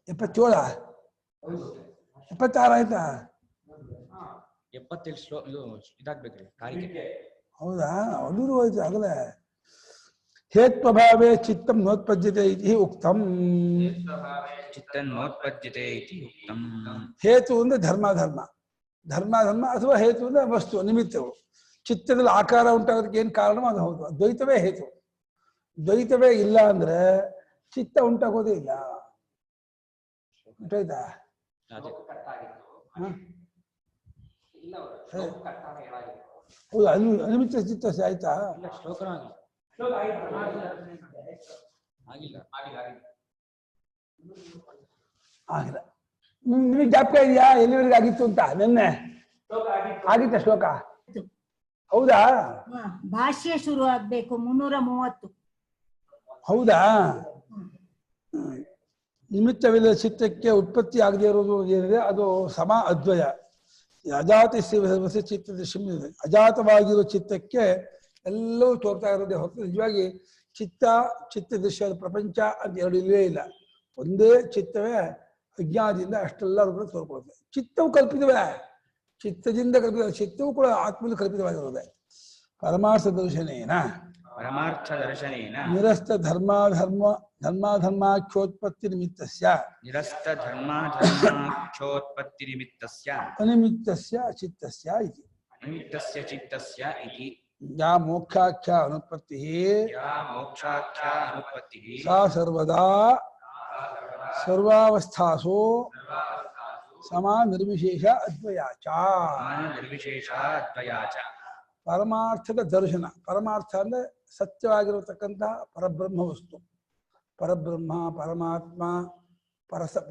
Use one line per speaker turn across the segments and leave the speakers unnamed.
77 76 ಆಯ್ತಾ
77 ಇದಾಗ್ಬೇಕ್ರಿ ಕಾರಿಕೆ.
ಹೌದಾ ಅದು ಹೋಯ್ತು ಆಗಲೇ. ಹೇತ್ವಭಾವೇ ಚಿತ್ತಂ ನೋತ್ಪದ್ಯತೆ ಇತಿ ಉಕ್ತಂ.
ಚಿತ್ತನ್ನೋತ್ಪದ್ಯತೆ ಇತಿ ಉಕ್ತಂ.
ಹೇತು ಅಂದ್ರೆ ಧರ್ಮ ಅಥವಾ ಹೇತು ಅಂದ್ರೆ ವಸ್ತು ನಿಮಿತ್ತವು. ಚಿತ್ತದಲ್ಲಿ ಆಕಾರ ಉಂಟಾಗೋದಕ್ಕೆ ಏನು ಕಾರಣ ಅದು ಹೌದು, ದ್ವೈತವೇ ಹೇತು. ದ್ವೈತವೇ ಇಲ್ಲ ಅಂದ್ರೆ ಚಿತ್ತ ಉಂಟಾಗೋದೇ ಇಲ್ಲ. ಉಂಟಾಯ್ತಾ? ಹೌದು, ಅನಿಮಿತ್ತ ಚಿತ್ತ ಆಯ್ತಾ? ಆಗಿಲ್ಲ. ನಿಮಗೆ ಜ್ಞಾಪಕ ಇದೆಯಾ ಎಲ್ಲಿವರೆಗೆ ಆಗಿತ್ತು ಅಂತ? ನಿನ್ನೆ ಆಗಿತ್ತ ಶ್ಲೋಕ? ಹೌದಾ?
ಭಾಷ್ಯ ಶುರು ಆಗ್ಬೇಕು 330.
ಹೌದಾ? ನಿಮಿತ್ತವಿಲ್ಲ ಚಿತ್ತಕ್ಕೆ ಉತ್ಪತ್ತಿ ಆಗದೆ ಇರೋದು ಏನಿದೆ ಅದು ಸಮ ಅದ್ವಯ. ಅಜಾತ ಚಿತ್ತದ ಅಜಾತವಾಗಿರೋ ಚಿತ್ತಕ್ಕೆ ಎಲ್ಲವೂ ತೋರ್ತಾ ಇರೋದೇ ಹೊರತು ನಿಜವಾಗಿ ಚಿತ್ತ ದೃಶ್ಯ ಪ್ರಪಂಚ ಅಂತ ಎರಡು ಇಲ್ಲವೇ ಇಲ್ಲ. ಒಂದೇ ಚಿತ್ತವೇ ಅಜ್ಞಾನದಿಂದ ಅಷ್ಟೆಲ್ಲ ರೂಪ ತೋರ್ಕೊಳುತ್ತೆ. ಚಿತ್ತವು ಕಲ್ಪಿತವೇ, ಚಿತ್ತದಿಂದ ಕಲ್ಪಿತ, ಚಿತ್ತವು ಕೂಡ ಆತ್ಮದಲ್ಲಿ ಕಲ್ಪಿತವಾಗಿರೋದೆ. ಪರಮಾರ್ಥ ದರ್ಶನೇನ ನಿರಸ್ತ ಧರ್ಮಾಖ್ಯೋತ್ಪತ್ತಿ ನಿಮಿತ್ತಸ್ಯ ಅನಿಮಿತ್ತಸ್ಯ ಚಿತ್ತಸ್ಯ ಇತಿ ಯಾ ಮೋಕ್ಷಾಖ್ಯ ಅನುಪತ್ತಿ ಸಾ ಸರ್ವದಾ ಸರ್ವಾವಸ್ಥಾಸು ಸಮಾ ನಿರ್ವಿಶೇಷ ಅದ್ವಯಾಚ. ಪರಮಾರ್ಥದ ದರ್ಶನ. ಪರಮಾರ್ಥ ಅಂದ್ರೆ ಸತ್ಯವಾಗಿರತಕ್ಕಂತಹ ಪರಬ್ರಹ್ಮ ವಸ್ತು. ಪರಬ್ರಹ್ಮ, ಪರಮಾತ್ಮ,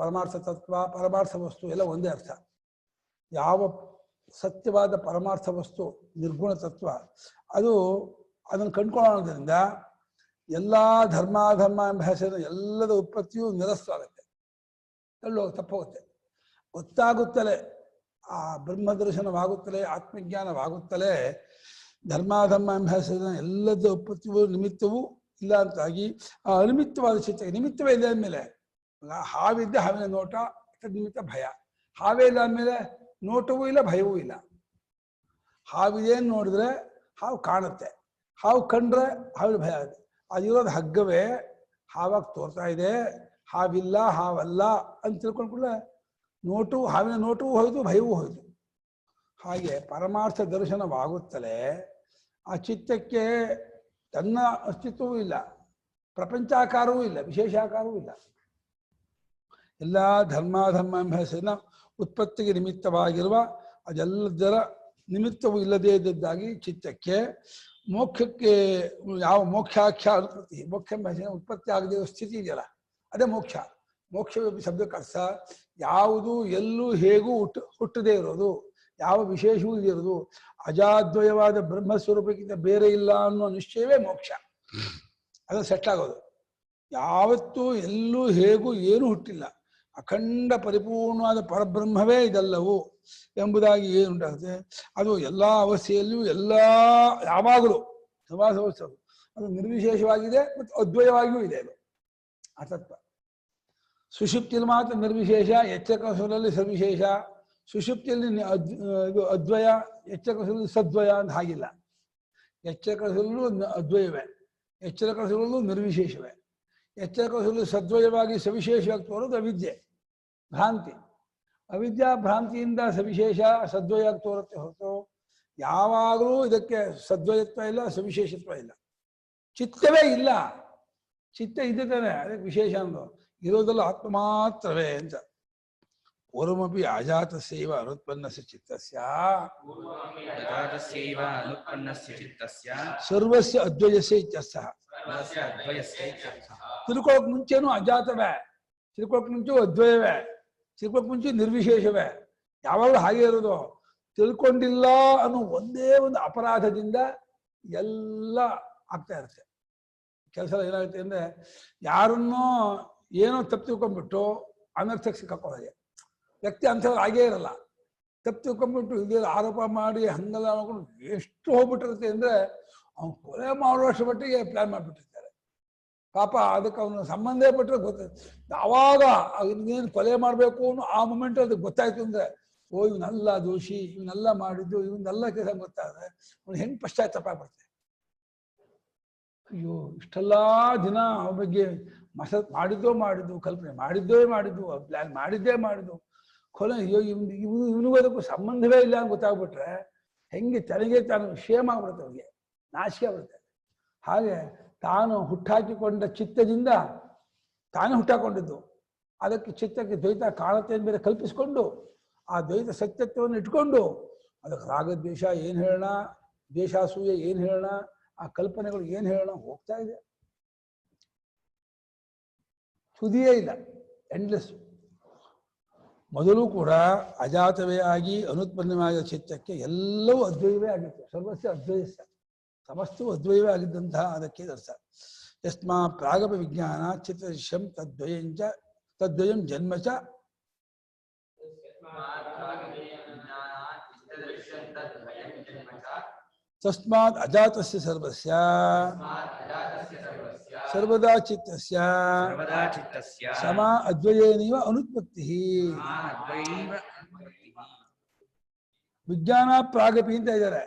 ಪರಮಾರ್ಥ ತತ್ವ, ಪರಮಾರ್ಥ ವಸ್ತು ಎಲ್ಲ ಒಂದೇ ಅರ್ಥ. ಯಾವ ಸತ್ಯವಾದ ಪರಮಾರ್ಥ ವಸ್ತು ನಿರ್ಗುಣ ತತ್ವ ಅದನ್ನು ಕಂಡುಕೊಳ್ಳೋದ್ರಿಂದ ಎಲ್ಲ ಧರ್ಮ ಎಂಬ ಹೆಸರಿನ ಎಲ್ಲದ ಉತ್ಪತ್ತಿಯು ನಿರಸ್ತವಾಗುತ್ತೆ, ತಪ್ಪೋಗುತ್ತೆ. ಗೊತ್ತಾಗುತ್ತಲೇ ಆ ಬ್ರಹ್ಮದರ್ಶನವಾಗುತ್ತಲೇ ಆತ್ಮಜ್ಞಾನವಾಗುತ್ತಲೇ ಧರ್ಮ ಎಂಬ ಹೆಸರಿನ ಎಲ್ಲದ ಉತ್ಪತ್ತಿಯು ನಿಮಿತ್ತವೂ ಇಲ್ಲ ಅಂತಾಗಿ ಆ ಅನಿಮಿತ್ತವಾದ ಚಿತ್ತ ನಿಮಿತ್ತವೇ ಇಲ್ಲ ಅಂದಮೇಲೆ ಹಾವಿದ್ದೆ ಹಾವಿನ ನೋಟ ನಿಮಿತ್ತ ಭಯ. ಹಾವೇ ಇಲ್ಲ ಅಂದಮೇಲೆ ನೋಟವೂ ಇಲ್ಲ, ಭಯವೂ ಇಲ್ಲ. ಹಾವಿದೇನು ನೋಡಿದ್ರೆ ಹಾವು ಕಾಣುತ್ತೆ, ಹಾವು ಕಂಡ್ರೆ ಹಾವಿನ ಭಯ ಆಗುತ್ತೆ. ಅದಿರೋದು ಹಗ್ಗವೇ ಹಾವಾಗಿ ತೋರ್ತಾ ಇದೆ, ಹಾವಿಲ್ಲ ಹಾವಲ್ಲ ಅಂತ ತಿಳ್ಕೊಂಡ್ಬಿಟ್ರೆ ಹಾವಿನ ನೋಟವೂ ಹೋಯ್ತು, ಭಯವೂ ಹೋಯ್ತು. ಹಾಗೆ ಪರಮಾರ್ಥ ದರ್ಶನವಾಗುತ್ತಲೇ ಆ ಚಿತ್ತಕ್ಕೆ ತನ್ನ ಅಸ್ತಿತ್ವವೂ ಇಲ್ಲ, ಪ್ರಪಂಚಾಕಾರವೂ ಇಲ್ಲ, ವಿಶೇಷಾಕಾರವೂ ಇಲ್ಲ. ಎಲ್ಲ ಧರ್ಮ ಎಂಬ ಹೆಸರಿನ ಉತ್ಪತ್ತಿಗೆ ನಿಮಿತ್ತವಾಗಿರುವ ಅದೆಲ್ಲದರ ನಿಮಿತ್ತವೂ ಇಲ್ಲದೇ ಇದ್ದದ್ದಾಗಿ ಚಿತ್ತಕ್ಕೆ ಮೋಕ್ಷಕ್ಕೆ ಯಾವ ಮೋಕ್ಷಾಖ್ಯ ಅನುಪತ್ತಿ, ಮೋಕ್ಷ ಎಂಬ ಹೆಸರಿನ ಉತ್ಪತ್ತಿ ಆಗದೇ ಇರೋ ಸ್ಥಿತಿ ಇದೆಯಲ್ಲ ಅದೇ ಮೋಕ್ಷ. ಮೋಕ್ಷ ಶಬ್ದಕ್ಕೆ ಅರ್ಥ ಯಾವುದು ಎಲ್ಲೂ ಹೇಗೂ ಹುಟ್ಟದೇ ಇರೋದು, ಯಾವ ವಿಶೇಷವೂ ಇರೋದು, ಅಜಾದ್ವಯವಾದ ಬ್ರಹ್ಮಸ್ವರೂಪಕ್ಕಿಂತ ಬೇರೆ ಇಲ್ಲ ಅನ್ನೋ ನಿಶ್ಚಯವೇ ಮೋಕ್ಷ. ಅದು ಸೆಟ್ಲಾಗೋದು. ಯಾವತ್ತೂ ಎಲ್ಲೂ ಹೇಗೂ ಏನೂ ಹುಟ್ಟಿಲ್ಲ, ಅಖಂಡ ಪರಿಪೂರ್ಣವಾದ ಪರಬ್ರಹ್ಮವೇ ಇದೆಲ್ಲವೂ ಎಂಬುದಾಗಿ ಏನುಂಟಾಗುತ್ತೆ ಅದು ಎಲ್ಲ ಅವಸ್ಥೆಯಲ್ಲಿಯೂ ಯಾವಾಗಲೂ ಸಮಾಸವಸ್ತು ಅದು ನಿರ್ವಿಶೇಷವಾಗಿದೆ ಮತ್ತು ಅದ್ವಯವಾಗಿಯೂ ಇದೆ. ಅದು ಆ ತತ್ವ ಸುಷುಪ್ತಿಯಲ್ಲಿ ಮಾತ್ರ ನಿರ್ವಿಶೇಷ, ಎಚ್ಚರಕಸರಲ್ಲಿ ಸವಿಶೇಷ. ಸುಷುಪ್ತಿಯಲ್ಲಿ ಇದು ಅದ್ವಯ, ಎಚ್ಚರಕಸರಲ್ಲಿ ಸದ್ವಯ ಅಂತ ಹಾಗಿಲ್ಲ. ಎಚ್ಚರಕಸರಲ್ಲೂ ಅದ್ವಯವೇ, ಎಚ್ಚರಕಸರಲ್ಲೂ ನಿರ್ವಿಶೇಷವೇ. ಎಚ್ಚರಕಸರಲ್ಲೂ ಸದ್ವಯವಾಗಿ ಸವಿಶೇಷವಾಗಿ ತೋರೋದು ಅವಿದ್ಯೆ, ಭ್ರಾಂತಿ. ಅವಿದ್ಯಾ ಭ್ರಾಂತಿಯಿಂದ ಸವಿಶೇಷ ಸದ್ವಯವಾಗಿ ತೋರುತ್ತೆ ಹೊರತು ಯಾವಾಗಲೂ ಇದಕ್ಕೆ ಸದ್ವಯತ್ವ ಇಲ್ಲ, ಸವಿಶೇಷತ್ವ ಇಲ್ಲ. ಚಿತ್ತವೇ ಇಲ್ಲ. ಚಿತ್ತ ಇದ್ದಾನೆ, ಅದಕ್ಕೆ ವಿಶೇಷ ಅಂದು ಇರೋದಲ್ಲ ಆತ್ಮ ಮಾತ್ರವೇ ಅಂತ. ಪೂರ್ವಮಪಿ ಅಜಾತಸ್ಯೈವ ಅನುತ್ಪನ್ನಸ್ಯ ಚಿತ್ತಸ್ಯ ಸರ್ವಸ್ಯ ಅದ್ವಯಸ್ಯ ಇತ್ಯರ್ಥಃ. ತಿಳ್ಕೊಳಕ್ ಮುಂಚೆನೂ ಅಜಾತವೇ, ತಿಳ್ಕೊಳಕ್ ಮುಂಚೆ ಅದ್ವಯವೇ, ತಿಳ್ಕೊಳಕ್ ಮುಂಚೆ ನಿರ್ವಿಶೇಷವೇ, ಯಾವಾಗಲೂ ಹಾಗೆ ಇರೋದು. ತಿಳ್ಕೊಂಡಿಲ್ಲ ಅನ್ನೋ ಒಂದೇ ಒಂದು ಅಪರಾಧದಿಂದ ಎಲ್ಲ ಆಗ್ತಾ ಇರುತ್ತೆ. ಕೆಲಸ ಏನಾಗುತ್ತೆ ಅಂದ್ರೆ ಯಾರನ್ನೋ ಏನೋ ತಪ್ಪು ತಿಳ್ಕೊಂಡ್ಬಿಟ್ಟು ಅನರ್ಥಕ್ಕೆ ಸಿಕ್ಕಾಕೊಳ್ಳೋದೆ. ವ್ಯಕ್ತಿ ಅಂಥವ್ರು ಆಗೇ ಇರಲ್ಲ. ತಪ್ಪು ತಿಳ್ಕೊಂಡ್ಬಿಟ್ಟು ಇದೇ ಆರೋಪ ಮಾಡಿ ಹಂಗೆಲ್ಲ ಮಾಡ್ಕೊಂಡು ಎಷ್ಟು ಹೋಗ್ಬಿಟ್ಟಿರುತ್ತೆ ಅಂದರೆ ಅವ್ನು ಕೊಲೆ ಮಾಡುವಷ್ಟು ಮಟ್ಟಿಗೆ ಪ್ಲಾನ್ ಮಾಡಿಬಿಟ್ಟಿರ್ತಾರೆ. ಪಾಪ ಅದಕ್ಕೆ ಅವನು ಸಂಬಂಧ ಪಟ್ಟರೆ ಯಾವಾಗ ಅವನಿಗೇನು ಕೊಲೆ ಮಾಡಬೇಕು ಅನ್ನೋ ಆ ಮೂಮೆಂಟ್ ಅದಕ್ಕೆ ಗೊತ್ತಾಯ್ತು ಅಂದ್ರೆ ಓ ಇವನೆಲ್ಲ ದೋಷಿ, ಇವನ್ನೆಲ್ಲ ಮಾಡಿದ್ದು, ಇವನ್ನೆಲ್ಲ ಕೆಲಸ ಗೊತ್ತಾದ್ರೆ ಅವ್ನು ಹೆಂಗ್ ಪಶ್ಚಾತ್ತಾಪ ಬರ್ತದೆ. ಅಯ್ಯೋ ಇಷ್ಟೆಲ್ಲ ದಿನ ಅವನ ಬಗ್ಗೆ ಮಾಡಿದ್ದು ಕಲ್ಪನೆ ಮಾಡಿದ್ದು ಪ್ಲಾನ್ ಮಾಡಿದ್ದು ಕೊಲೆ, ಅಯ್ಯೋ ಇವನಿಗೂ ಅದಕ್ಕೂ ಸಂಬಂಧವೇ ಇಲ್ಲ ಅಂತ ಗೊತ್ತಾಗ್ಬಿಟ್ರೆ ಹೆಂಗೆ ತನಗೆ ತಾನು ಕ್ಷೇಮ ಆಗ್ಬಿಡುತ್ತೆ, ಅವನಿಗೆ ನಾಚಿಕೆ ಆಗ್ಬಿಡುತ್ತೆ. ಹಾಗೆ ತಾನು ಹುಟ್ಟಾಕಿಕೊಂಡ ಚಿತ್ತದಿಂದ ತಾನೇ ಹುಟ್ಟಾಕೊಂಡಿದ್ದು, ಅದಕ್ಕೆ ಚಿತ್ತಕ್ಕೆ ದ್ವೈತ ಕಾಣತೆ ಬೇರೆ ಕಲ್ಪಿಸ್ಕೊಂಡು ಆ ದ್ವೈತ ಸತ್ಯತ್ವವನ್ನು ಇಟ್ಕೊಂಡು ಅದಕ್ಕೆ ರಾಗದ್ವೇಷ ಏನು ಹೇಳೋಣ, ದ್ವೇಷಾಸೂಯೆ ಏನು ಹೇಳೋಣ, ಆ ಕಲ್ಪನೆಗಳು ಏನು ಹೇಳೋಣ ಹೋಗ್ತಾ ಇದೆ, ತುದಿಯೇ ಇಲ್ಲ, ಎಂಡ್ಲೆಸ್. ಮೊದಲು ಕೂಡ ಅಜಾತವೇ ಆಗಿ ಅನುತ್ಪನ್ನವಾದ ಚಿತ್ತಕ್ಕೆ ಎಲ್ಲವೂ ಅದ್ವಯವೇ ಆಗಿತ್ತು, ಸರ್ವಸ್ಯ ಅದ್ವಯ, ಸಮಸ್ತವೂ ಅದ್ವಯವೇ ಆಗಿದ್ದಂತಹ ಅದಕ್ಕೆ ಅರ್ಥ. ಯಸ್ಮಾ ಪ್ರಾಗಪ ವಿಜ್ಞಾನ ಚಿತ್ತದೃಶ್ಯಂ ತದ್ವಯಂ ಜನ್ಮ ಚ ತಸ್ಮಾತ್ ಅಜಾತಸ್ಯ ಸರ್ವಸ್ಯ ಸರ್ವದಾ ಚಿತ್ತಸ್ಯ ಸಮ ಅದ್ವಯೇನೈವ ಅನುತ್ಪತ್ತಿ. ವಿಜ್ಞಾನ ಪ್ರಾಗಪಿ ಅಂತ ಇದ್ದಾರೆ.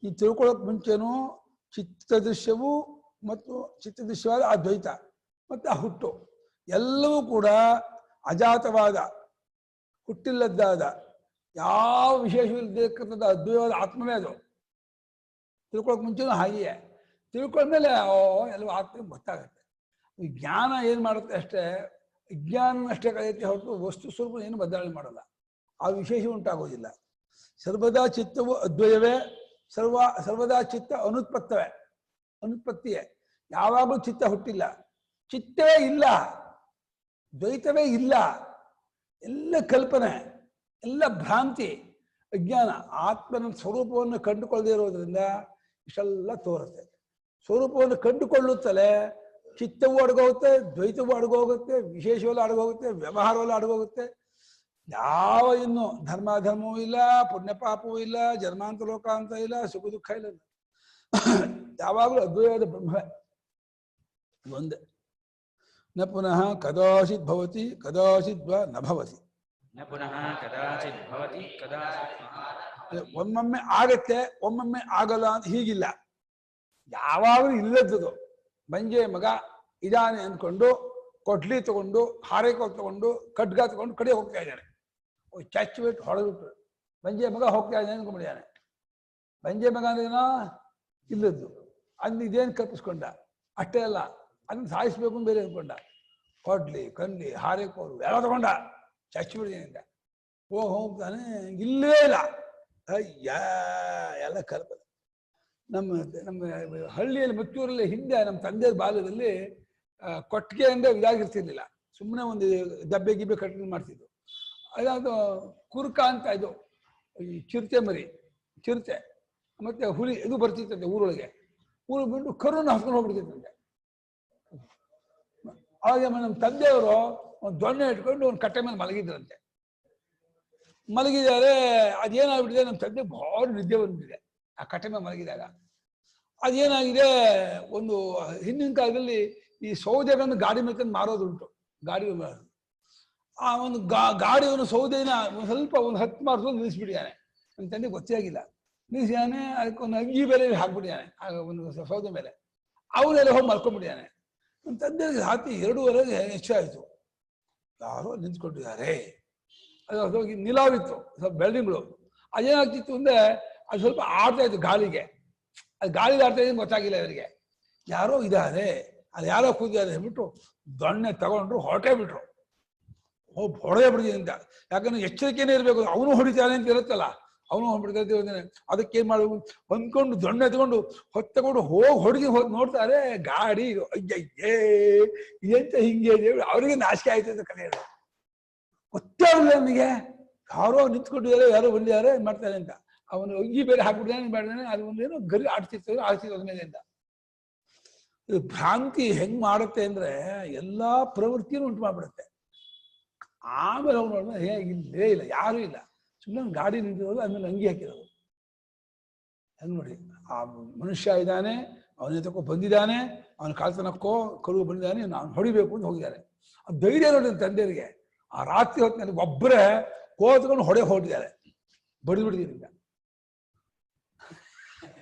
ಈ ತಿಳ್ಕೊಳ್ಳೋಕೆ ಮುಂಚೆನೂ ಚಿತ್ತದೃಶ್ಯವು ಮತ್ತು ಚಿತ್ತದೃಶ್ಯವಾದ ಆ ದ್ವೈತ ಮತ್ತು ಆ ಹುಟ್ಟು ಎಲ್ಲವೂ ಕೂಡ ಅಜಾತವಾದ, ಹುಟ್ಟಿಲ್ಲದ್ದಾದ, ಯಾವ ವಿಶೇಷವಿಲ್ಲದ ಅದ್ವೈತವಾದ ಆತ್ಮವೇ ಅದು. ತಿಳ್ಕೊಳಕ್ ಮುಂಚೆನೂ ಹಾಗೆಯೇ, ತಿಳ್ಕೊಂಡ್ಮೇಲೆ ಎಲ್ಲವೂ ಆತ್ಮ ಗೊತ್ತಾಗುತ್ತೆ. ಈ ಜ್ಞಾನ ಏನು ಮಾಡುತ್ತೆ ಅಷ್ಟೇ, ವಿಜ್ಞಾನ ಅಷ್ಟೇ ಕಳೆಯುತ್ತೆ ಹೊರತು ವಸ್ತು ಸ್ವರೂಪ ಏನು ಬದಲಾವಣೆ ಮಾಡಲ್ಲ, ಆ ವಿಶೇಷ ಉಂಟಾಗೋದಿಲ್ಲ. ಸರ್ವದಾ ಚಿತ್ತವು ಅದ್ವಯವೇ, ಸರ್ವದಾ ಚಿತ್ತ ಅನುತ್ಪತ್ತಿಯೇ. ಯಾವಾಗಲೂ ಚಿತ್ತ ಹುಟ್ಟಿಲ್ಲ, ಚಿತ್ತವೇ ಇಲ್ಲ, ದ್ವೈತವೇ ಇಲ್ಲ, ಎಲ್ಲ ಕಲ್ಪನೆ, ಎಲ್ಲ ಭ್ರಾಂತಿ, ಅಜ್ಞಾನ. ಆತ್ಮನ ಸ್ವರೂಪವನ್ನು ಕಂಡುಕೊಳ್ಳದೇ ಇರೋದ್ರಿಂದ ಇಷ್ಟೆಲ್ಲ ತೋರುತ್ತೆ. ಸ್ವರೂಪವನ್ನು ಕಂಡುಕೊಳ್ಳುತ್ತಲೇ ಚಿತ್ತವೂ ಅಡಗೋಗುತ್ತೆ, ದ್ವೈತವೂ ಅಡಗೋಗುತ್ತೆ, ವಿಶೇಷವಲ್ಲ ಅಡಗೋಗುತ್ತೆ, ವ್ಯವಹಾರವಲ್ಲ ಅಡಗೋಗುತ್ತೆ. ಯಾವ ಇನ್ನು ಧರ್ಮಾಧರ್ಮವೂ ಇಲ್ಲ, ಪುಣ್ಯ ಪಾಪವೂ ಇಲ್ಲ, ಜನ್ಮಾಂತ ಲೋಕಾಂತ ಇಲ್ಲ, ಸುಖ ದುಃಖ ಇಲ್ಲ. ಯಾವಾಗಲೂ ಅದ್ವೈತವಾದ ಬ್ರಹ್ಮವೇ ಒಂದೇ. ನ ಪುನಃ ಕದಾಚಿತ್ ಭವತಿ ಕದಾಚಿತ್ ವಾ ನ ಭವತಿ. ಒಮ್ಮೊಮ್ಮೆ ಆಗತ್ತೆ, ಒಮ್ಮೊಮ್ಮೆ ಆಗಲ್ಲ ಅಂತ ಹೀಗಿಲ್ಲ, ಯಾವಾಗಲೂ ಇಲ್ಲದ್ದು. ಬಂಜೆ ಮಗ ಇದಾನೆ ಅಂದ್ಕೊಂಡು ಕೊಡ್ಲಿ ತಗೊಂಡು, ಹಾರೇಕೋಲ್ ತಗೊಂಡು, ಖಡ್ಗ ತಗೊಂಡು ಕಡೆ ಹೋಗ್ತಾ ಇದ್ದಾನೆ. ಚಚ್ಚು ಬಿಟ್ಟು ಹೊಡೆದ್ಬಿಟ್ಟು ಬಂಜೆ ಮಗ ಹೋಗ್ತಾ ಇದ್ದಾನೆ ಅಂದ್ಕೊಂಡ್ಬಿಟ್ಟಿದ್ದಾನೆ. ಬಂಜೆ ಮಗ ಅಂದ್ರೇನೋ ಇಲ್ಲದ್ದು, ಅದನ್ನ ಇದೇನು ಕಲ್ಪಿಸ್ಕೊಂಡ. ಅಷ್ಟೇ ಅಲ್ಲ, ಅದನ್ನ ಸಾಯಿಸ್ಬೇಕು ಬೇರೆ ಅಂದ್ಕೊಂಡ. ಕೊಡ್ಲಿ ಕನ್ಲಿ ಹಾರೇಕೋಲು ಎಲ್ಲ ತಗೊಂಡ ಚಚ್ಚು ಬಿಡಿದೆ. ಹೋಗ್ತಾನೆ, ಇಲ್ಲೇ ಇಲ್ಲ. ಅಯ್ಯ ಎಲ್ಲ ಕಲ್ಪನೆ. ನಮ್ಮ ಹಳ್ಳಿಯಲ್ಲಿ ಮತ್ತೂರಲ್ಲಿ ಹಿಂದೆ ನಮ್ಮ ತಂದೆ ಬಾಲ್ಯದಲ್ಲಿ ಕೊಟ್ಟಿಗೆ ಅಂದ್ರೆ ಇದಾಗಿರ್ತಿರ್ಲಿಲ್ಲ, ಸುಮ್ಮನೆ ಒಂದು ದಬ್ಬೆ ಗಿಬ್ಬೆ ಕಟ್ಕೊಂಡು ಮಾಡ್ತಿದ್ದು. ಅದಾದ ಕುರ್ಕ ಅಂತ ಇದು ಈ ಚಿರತೆ ಮರಿ, ಚಿರತೆ ಮತ್ತೆ ಹುಲಿ ಇದು ಬರ್ತಿತ್ತಂತೆ ಊರೊಳಗೆ. ಊರಿಗೆ ಬಿಟ್ಟು ಕರುನ ಹಾಸ್ಕೊಂಡು ಹೋಗ್ಬಿಡ್ತಿತ್ತಂತೆ. ಆವಾಗ ನಮ್ಮ ತಂದೆಯವರು ಒಂದು ದೊಣ್ಣೆ ಇಟ್ಕೊಂಡು ಒಂದು ಕಟ್ಟೆ ಮೇಲೆ ಮಲಗಿದ್ರಂತೆ. ಮಲಗಿದ್ದಾರೆ, ಅದೇನಾಗ್ಬಿಟ್ಟಿದೆ, ನಮ್ಮ ತಂದೆ ಭಾಳ ನಿದ್ದೆ ಬಂದ್ಬಿಟ್ಟಿದೆ ಆ ಕಟ್ಟೆ ಮೇಲೆ ಮಲಗಿದಾಗ. ಅದೇನಾಗಿದೆ, ಒಂದು ಹಿಂದಿನ ಕಾಲದಲ್ಲಿ ಈ ಸೌದೆಗಳನ್ನು ಗಾಡಿ ಮೇಲ್ಕೊಂಡು ಮಾರೋದುಂಟು, ಗಾಡಿ ಮಾರೋದು. ಆ ಒಂದು ಗಾಡಿಯವನು ಸೌದೆನ ಸ್ವಲ್ಪ ಒಂದು 10 ಮಾರ್ಸೋದು ನಿಲ್ಲಿಸ್ಬಿಟ್ಟಿದ್ದಾನೆ. ನಮ್ಮ ತಂದೆ ಗೊತ್ತೇ ಆಗಿಲ್ಲ, ನಿಲ್ಲಿಸಿದಾನೆ. ಅದಕ್ಕೊಂದು ಅಂಗಿ ಬೇರೆ ಹಾಕ್ಬಿಟ್ಟಿದ್ದಾನೆ ಆಗ ಒಂದು ಸೌದೆ ಮೇಲೆ. ಅವನೆಲ್ಲ ಹೋಗಿ ಮಲ್ಕೊಂಡ್ಬಿಟ್ಟಿದ್ದಾನೆ. ನಮ್ಮ ತಂದೆಗೆ ರಾತ್ರಿ 2:30 ಹೆಚ್ಚಾಯಿತು. ಯಾರೋ ನಿಂತ್ಕೊಂಡಿದ್ದಾರೆ. ಅದು ಹೋಗಿ ನಿಲಾವಿತ್ತು, ಸ್ವಲ್ಪ ಬೆಳ್ದಿಂಗಳು. ಅದೇನಾಗ್ತಿತ್ತು ಅಂದ್ರೆ ಅದು ಸ್ವಲ್ಪ ಆಡ್ತಾ ಇತ್ತು ಗಾಳಿಗೆ. ಅದು ಗಾಳಿಗೆ ಆಡ್ತಾ ಇದ್ದು ಗೊತ್ತಾಗಿಲ್ಲ ಇವರಿಗೆ. ಯಾರೋ ಇದ್ದಾರೆ, ಅಲ್ಲಿ ಯಾರೋ ಕೂತಿದ್ದಾರೆ ಅಂದ್ಬಿಟ್ಟು ದೊಣ್ಣೆ ತಗೊಂಡ್ರು, ಹೊರಟೇ ಬಿಟ್ರು. ಹೊಡೆದೇ ಬಿಡ್ತೀನಿ ಅಂತ. ಯಾಕಂದ್ರೆ ಎಚ್ಚರಿಕೆನೇ ಇರಬೇಕು, ಅವನು ಹೊಡಿತಾನೆ ಅಂತ ಇರುತ್ತಲ್ಲ, ಅವನು ಹೊಡ್ಬಿಡ್ತಾ. ಅದಕ್ಕೇನ್ ಮಾಡಬೇಕು ಅಂದ್ಕೊಂಡು ದೊಣ್ಣೆ ತಗೊಂಡು ಹೊತ್ತಕೊಂಡು ಹೋಗಿ ನೋಡ್ತಾರೆ ಗಾಡಿ. ಅಯ್ಯಯ್ಯೇ ಇದಂತ ಹಿಂಗೆ ಅವರಿಗೆ ನಾಚಿಕೆ ಆಯ್ತು ಅಂತ ಕಲಿಯೋದು. ಗೊತ್ತೇ ಆಗಲಿಲ್ಲ ನಮಗೆ. ಯಾರೋ ನಿಂತ್ಕೊಂಡಿದ್ದಾರೆ, ಯಾರೋ ಬಂದಿದ್ದಾರೆ ಮಾಡ್ತಾರೆ ಅಂತ. ಅವನು ಅಂಗಿ ಬೇರೆ ಹಾಕ್ಬಿಟ್ಟಿದ್ದಾನೆ ಮಾಡಿದಾನೆ. ಅದು ಒಂದೇನೋ ಗರಿ ಆಡ್ತಿರ್ತಾರೆ, ಆಡ್ತಿರೋದ್ ಮೇಲೆ ಅಂತ. ಇದು ಭ್ರಾಂತಿ ಹೆಂಗ್ ಮಾಡುತ್ತೆ ಅಂದ್ರೆ ಎಲ್ಲಾ ಪ್ರವೃತ್ತಿನೂ ಉಂಟು ಮಾಡ್ಬಿಡುತ್ತೆ. ಆಮೇಲೆ ಅವ್ನು ನೋಡಿದ್ರೆ ಇಲ್ಲೇ ಇಲ್ಲ, ಯಾರೂ ಇಲ್ಲ, ಸುಮ್ಮನೆ ಗಾಡಿ ನಿಂತಿರೋದು, ಆಮೇಲೆ ಅಂಗಿ ಹಾಕಿರೋದು. ಹೆಂಗ್ ನೋಡಿ, ಆ ಮನುಷ್ಯ ಇದ್ದಾನೆ, ಅವನ ತಕೋ ಬಂದಿದ್ದಾನೆ, ಅವನ ಕಾಳ್ತನಕ್ಕೋ ಕರು ಬಂದಿದ್ದಾನೆ, ನಾನು ಹೊಡಿಬೇಕು ಅಂತ ಹೋಗಿದ್ದಾರೆ. ಆ ಧೈರ್ಯ ನೋಡಿ ತಂದೆಯವರಿಗೆ. ಆ ರಾತ್ರಿ ಹೊತ್ತಿನಲ್ಲಿ ಒಬ್ಬರೇ ಕೋತ್ಕೊಂಡು ಹೊಡಿದ್ದಾರೆ, ಬಡಿದ್ಬಿಟ್ಟಿದ್ದೀರಿ.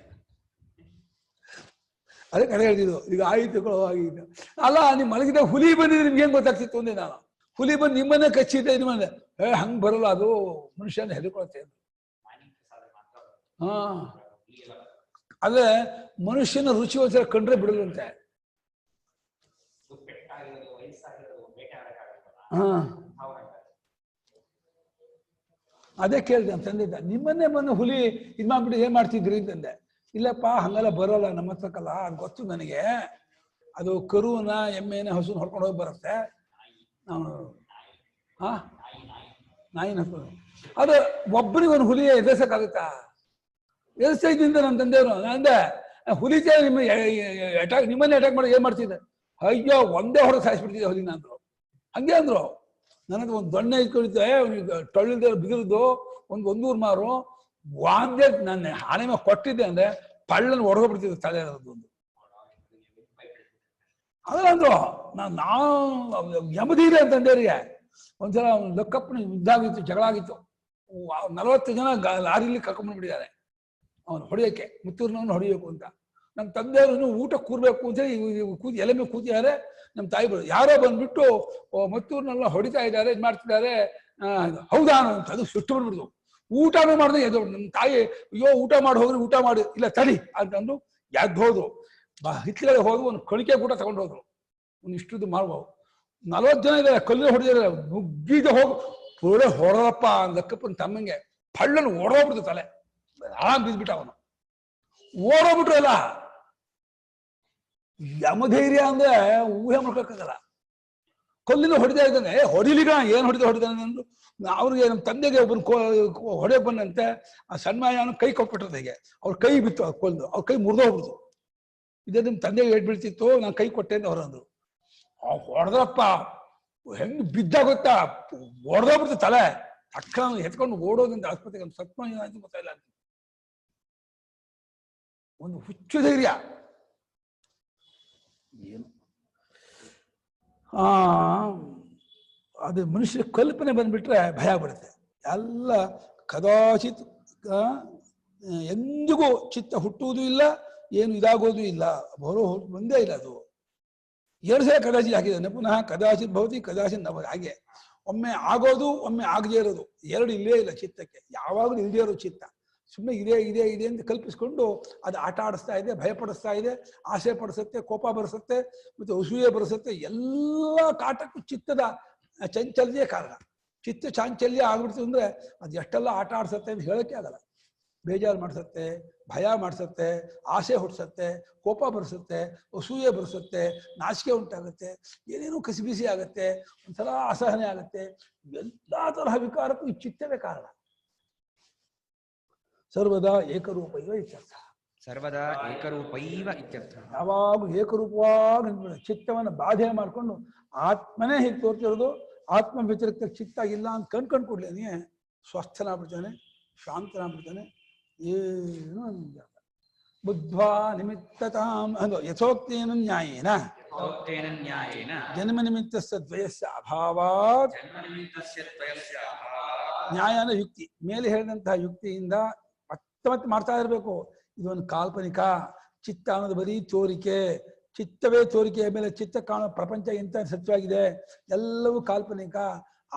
ಅದೇ ಕಡೆ ಹೇಳ್ತಿದ್ದು, ಈಗ ಆಯಿತು ಆಗಿದ್ದು ಅಲ್ಲ. ನೀವು ಮಲಗಿದ ಹುಲಿ ಬಂದಿದ್ರೆ ನಿಮ್ಗೆ ಏನ್ ಗೊತ್ತಾಗ್ತಿತ್ತು ಅಂದೆ ನಾನು. ಹುಲಿ ಬಂದು ನಿಮ್ಮನ್ನೇ ಕಚ್ಚಿದ್ದೆ, ನಿಮ್ಮನ್ನೇ ಹಂಗ್ ಬರಲ್ಲ, ಅದು ಮನುಷ್ಯನ ಹೆದರ್ಕೊಳ್ತೆ. ಹಾ, ಅದೇ ಮನುಷ್ಯನ ರುಚಿ ಒಂದ್ಸಲ ಕಂಡ್ರೆ ಬಿಡಲಂತೆ. ಹಾ, ಅದೇ ಕೇಳಿದೆ ನಮ್ಮ ತಂದೆ, ನಿಮ್ಮನ್ನೇ ಬಂದು ಹುಲಿ ಇದ್ ಮಾಡ್ಬಿಟ್ಟು ಏನ್ ಮಾಡ್ತಿದ್ರಿ ಅಂತಂದೆ. ಇಲ್ಲಪ್ಪ ಹಂಗೆಲ್ಲ ಬರೋಲ್ಲ ನಮ್ಮ ಹತ್ರಕ್ಕಲ್ಲ, ಅದು ಗೊತ್ತು ನನಗೆ. ಅದು ಕರುವನ್ನ ಎಮ್ಮೆನ ಹಸುನ ಹೊಡ್ಕೊಂಡು ಹೋಗಿ ಬರುತ್ತೆ. ನಾವು ನಾಯಿನ ಅದು ಒಬ್ಬನಿಗೆ ಒಂದು ಹುಲಿ ಎದುರಿಸಕ್ಕಾಗುತ್ತಾ? ಎದುರಿಸ್ತಾ ಇದ್ದಿಂದ ನಮ್ಮ ತಂದೆಯವರು. ಅಂದೆ ಹುಲಿ ನಿಮ್ಮ ಅಟ್ಯಾಕ್, ನಿಮ್ಮನ್ನೇ ಅಟ್ಯಾಕ್ ಮಾಡಿ ಏನ್ ಮಾಡ್ತಿದ್ದೆ? ಅಯ್ಯೋ ಒಂದೇ ಹೊರಗೆ ಸಾಯಿಸ್ಬಿಡ್ತಿದ್ದೆ ಹುಲಿನ ಅಂದ್ರು. ಹಂಗೆ ಅಂದ್ರು. ನನ್ನದು ಒಂದು ದೊಣ್ಣೆ ಇಟ್ಕೊಂಡಿದ್ದೆ, ಟೊಳ್ಳಿಲ್ದ ಬಿದಿರದು ಒಂದೂರು ಮಾರು ವಾಂದೆ ನನ್ನ ಆನೆ ಮೇಲೆ ಕೊಟ್ಟಿದ್ದೆ ಅಂದ್ರೆ ಪಳ್ಳನ್ನು ಹೊಡೆದೋಗ್ಬಿಡ್ತಿದ್ದೆ ತಲೆ ಇರೋದು ಒಂದು. ಅದಂದ್ರು ನಾವು ಯಮದೀರೆ ಅಂತಂದೇರಿಗೆ ಒಂದ್ಸಲ ಲಕ್ಕಪ್ಪನ ಯುದ್ಧ ಆಗಿತ್ತು, ಜಗಳ ಆಗಿತ್ತು. 40 ಜನ ಲಾರಿಲಿ ಕರ್ಕೊಂಡ್ಬಂದ್ಬಿಟ್ಟಿದ್ದಾರೆ ಅವನು ಹೊಡೆಯೋಕ್ಕೆ, ಮುತ್ತೂರಿನವನು ಹೊಡೆಯಬೇಕು ಅಂತ. ನಮ್ಮ ತಂದೆಯವರು ಊಟ ಕೂರ್ಬೇಕು ಅಂತ ಕೂತಿ ಎಲೆ ಮೇಲೆ ಕೂತಿದ್ದಾರೆ. ನಮ್ಮ ತಾಯಿ ಬರೋದು, ಯಾರೋ ಬಂದ್ಬಿಟ್ಟು ಮತ್ತೂರ್ನೆಲ್ಲ ಹೊಡಿತಾ ಇದ್ದಾರೆ, ಇದು ಮಾಡ್ತಿದ್ದಾರೆ. ಹೌದಾ ಅಂತ ಅದು ಸುಟ್ಟು ಬಂದ್ಬಿಡ್ದು. ಊಟನೂ ಮಾಡಿದ್ರೆ ಎದ್ದು ನಮ್ಮ ತಾಯಿ, ಅಯ್ಯೋ ಊಟ ಮಾಡಿ ಹೋಗ್ರಿ, ಊಟ ಮಾಡಿ, ಇಲ್ಲ ತಡಿ ಅಂತಂದು ಎದ್ದು ಹೋದ್ರು. ಹಿತ್ಲಲ್ಲಿ ಹೋಗಿ ಒಂದು ಕಣಿಕೆ ಊಟ ತಗೊಂಡು ಹೋದ್ರು. ಒಂದು ಇಷ್ಟದ್ದು ಮಾಡ್ಬೋದು. 40 ಜನ ಇದ್ದಾರೆ, ಕಲ್ಲು ಹೊಡೆದಿದ್ದಾರೆ, ನುಗ್ಗಿದ ಹೋಗಿ ಪೂರೆ ಹೊರಪ್ಪ ಲಕ್ಕಪ್ಪನ ತಮ್ಮಂಗೆ ಪಳ್ಳನ್ನು ಓಡೋಗ್ಬಿಡ್ತು ತಲೆ, ಆರಾಮ್ ಬಿದ್ಬಿಟ್ಟ ಅವನು. ಓಡೋಗ್ಬಿಟ್ರು ಎಲ್ಲ. ಯಮಧೈರ್ಯ ಅಂದ್ರೆ ಊಹೆ ಮಾಡ್ಕೊಳಕ್ಕಾಗಲ್ಲ. ಕಲ್ಲಿನ ಹೊಡಿತಾ ಇದ್ದಾನೆ, ಹೊಡಿಲಿಗ ಏನ್ ಹೊಡಿದಾನೆ ಅಂದ್ರು. ಅವ್ರಿಗೆ ನಮ್ಮ ತಂದೆಗೆ ಒಬ್ಬನ ಹೊಡೆ ಬಂದಂತೆ ಆ ಸಣ್ಣ ಕೈ ಕೊಟ್ಬಿಟ್ರದು. ಹೇಗೆ ಅವ್ರ ಕೈ ಬಿತ್ತು, ಕೊಲ್ದು ಅವ್ರ ಕೈ ಮುರಿದೋಗ್ಬಿಡ್ತು. ಇದೇ ನಿಮ್ ತಂದೆಗೆ ಏಟ್ ಬೀಳ್ತಿತ್ತು, ನಾನು ಕೈ ಕೊಟ್ಟೆ ಅಂತ ಹೊರಂದ್ರು. ಹೊಡೆದ್ರಪ್ಪ ಹೆಂಗ್ ಬಿದ್ದ ಗೊತ್ತಾ, ಹೊಡೆದೋಗ್ಬಿಡ್ತು ತಲೆ. ತಕ್ಷಣ ಎತ್ಕೊಂಡು ಓಡೋದಂತ ಆಸ್ಪತ್ರೆಗೆ ಸತ್ಮ ಏನಾಯ್ತು ಗೊತ್ತಾಯಿಲ್ಲ ಅಂತ. ಒಂದು ಹುಚ್ಚು ಧೈರ್ಯ ಏನು. ಅದು ಮನುಷ್ಯ ಕಲ್ಪನೆ ಬಂದ್ಬಿಟ್ರೆ ಭಯ ಬಿಡುತ್ತೆ. ಎಲ್ಲ ಕದಾಚಿತ್ ಎಂದಿಗೂ ಚಿತ್ತ ಹುಟ್ಟುವುದೂ ಇಲ್ಲ, ಏನು ಇದಾಗೋದು ಇಲ್ಲ, ಬರೋ ಒಂದೇ ಇಲ್ಲ. ಅದು 2 ಸಲ ಕದಾಚಿತ್ ಹಾಕಿದ್ದಾನೆ, ಪುನಃ ಕದಾಚಿತ್ ಭವತಿ ಕದಾಚಿತ್ ನವ. ಹಾಗೆ ಒಮ್ಮೆ ಆಗೋದು, ಒಮ್ಮೆ ಆಗದೇ ಇರೋದು, 2 ಇಲ್ಲೇ ಇಲ್ಲ ಚಿತ್ತಕ್ಕೆ. ಯಾವಾಗಲೂ ಇಲ್ಲದೇ ಇರೋ ಚಿತ್ತ ಸುಮ್ಮನೆ ಇದೆ ಅಂತ ಕಲ್ಪಿಸ್ಕೊಂಡು ಅದು ಆಟ ಆಡಿಸ್ತಾ ಇದೆ, ಭಯಪಡಿಸ್ತಾ ಇದೆ, ಆಸೆ ಪಡಿಸುತ್ತೆ, ಕೋಪ ಬರೆಸುತ್ತೆ, ಮತ್ತೆ ಅಸೂಯೆ ಬರೆಸುತ್ತೆ. ಎಲ್ಲ ಕಾಟಕ್ಕೂ ಚಿತ್ತದ ಚಂಚಲ್ಯ ಕಾರಣ. ಚಿತ್ತ ಚಾಂಚಲ್ಯ ಆಗ್ಬಿಡ್ತು ಅಂದ್ರೆ ಅದು ಎಷ್ಟೆಲ್ಲ ಆಟ ಆಡ್ಸತ್ತೆ ಅಂತ ಹೇಳಕ್ಕೆ ಆಗಲ್ಲ. ಬೇಜಾರು ಮಾಡಿಸುತ್ತೆ, ಭಯ ಮಾಡಿಸುತ್ತೆ, ಆಸೆ ಹುಟ್ಟಿಸುತ್ತೆ, ಕೋಪ ಬರೆಸುತ್ತೆ, ಅಸೂಯೆ ಬರೆಸುತ್ತೆ, ನಾಚಿಕೆ ಉಂಟಾಗುತ್ತೆ, ಏನೇನೋ ಕಸಿಬಿಸಿ ಆಗುತ್ತೆ, ಒಂಥರ ಅಸಹನೆ ಆಗುತ್ತೆ. ಎಲ್ಲ ತರಹ ವಿಕಾರಕ್ಕೂ ಈ ಚಿತ್ತವೇ ಕಾರಣ. ಸರ್ವದಾ ಏಕರೂಪೈವ ಇತ್ಯರ್ಥ.
ಸರ್ವದಾ ಏಕರೂಪೈವ ಇತ್ಯರ್ಥ.
ಯಾವಾಗ ಏಕರೂಪವಾಗಿ ಚಿತ್ತವನ್ನು ಬಾಧೆ ಮಾಡಿಕೊಂಡು ಆತ್ಮನೇ ಹೀಗೆ ತೋರ್ತಿರೋದು, ಆತ್ಮ ವ್ಯತಿರಿಕ್ತ ಚಿತ್ತ ಇಲ್ಲ ಅಂತ ಕಣ್ಕೊಂಡ್ಕೊಡ್ಲೇನೆ ಸ್ವಸ್ಥನಾಗ್ಬಿಡ್ತಾನೆ, ಶಾಂತನಾಗ್ಬಿಡ್ತಾನೆ. ಏನು ಬುದ್ಧ್ವಾ ನಿಮಿತ್ತತಾಂ ಅಂದು ಯಥೋಕ್ತೇನ ನ್ಯಾಯೇನ ಜನ್ಮ ನಿಮಿತ್ತಸ್ಯ ದ್ವಯಸ್ಯ ಅಭಾವಾತ್. ನ್ಯಾಯ ಅಂದ್ರೆ ಯುಕ್ತಿ. ಮೇಲೆ ಹೇಳಿದಂತಹ ಯುಕ್ತಿಯಿಂದ ಮತ್ತೆ ಮಾಡ್ತಾ ಇರಬೇಕು. ಇದೊಂದು ಕಾಲ್ಪನಿಕ. ಚಿತ್ತ ಅನ್ನೋದು ಬರೀ ತೋರಿಕೆ, ಚಿತ್ತವೇ ತೋರಿಕೆಯ ಮೇಲೆ ಚಿತ್ತ ಕಾಣೋ ಪ್ರಪಂಚ ಎಂತ ಸತ್ಯವಾಗಿದೆ, ಎಲ್ಲವೂ ಕಾಲ್ಪನಿಕ.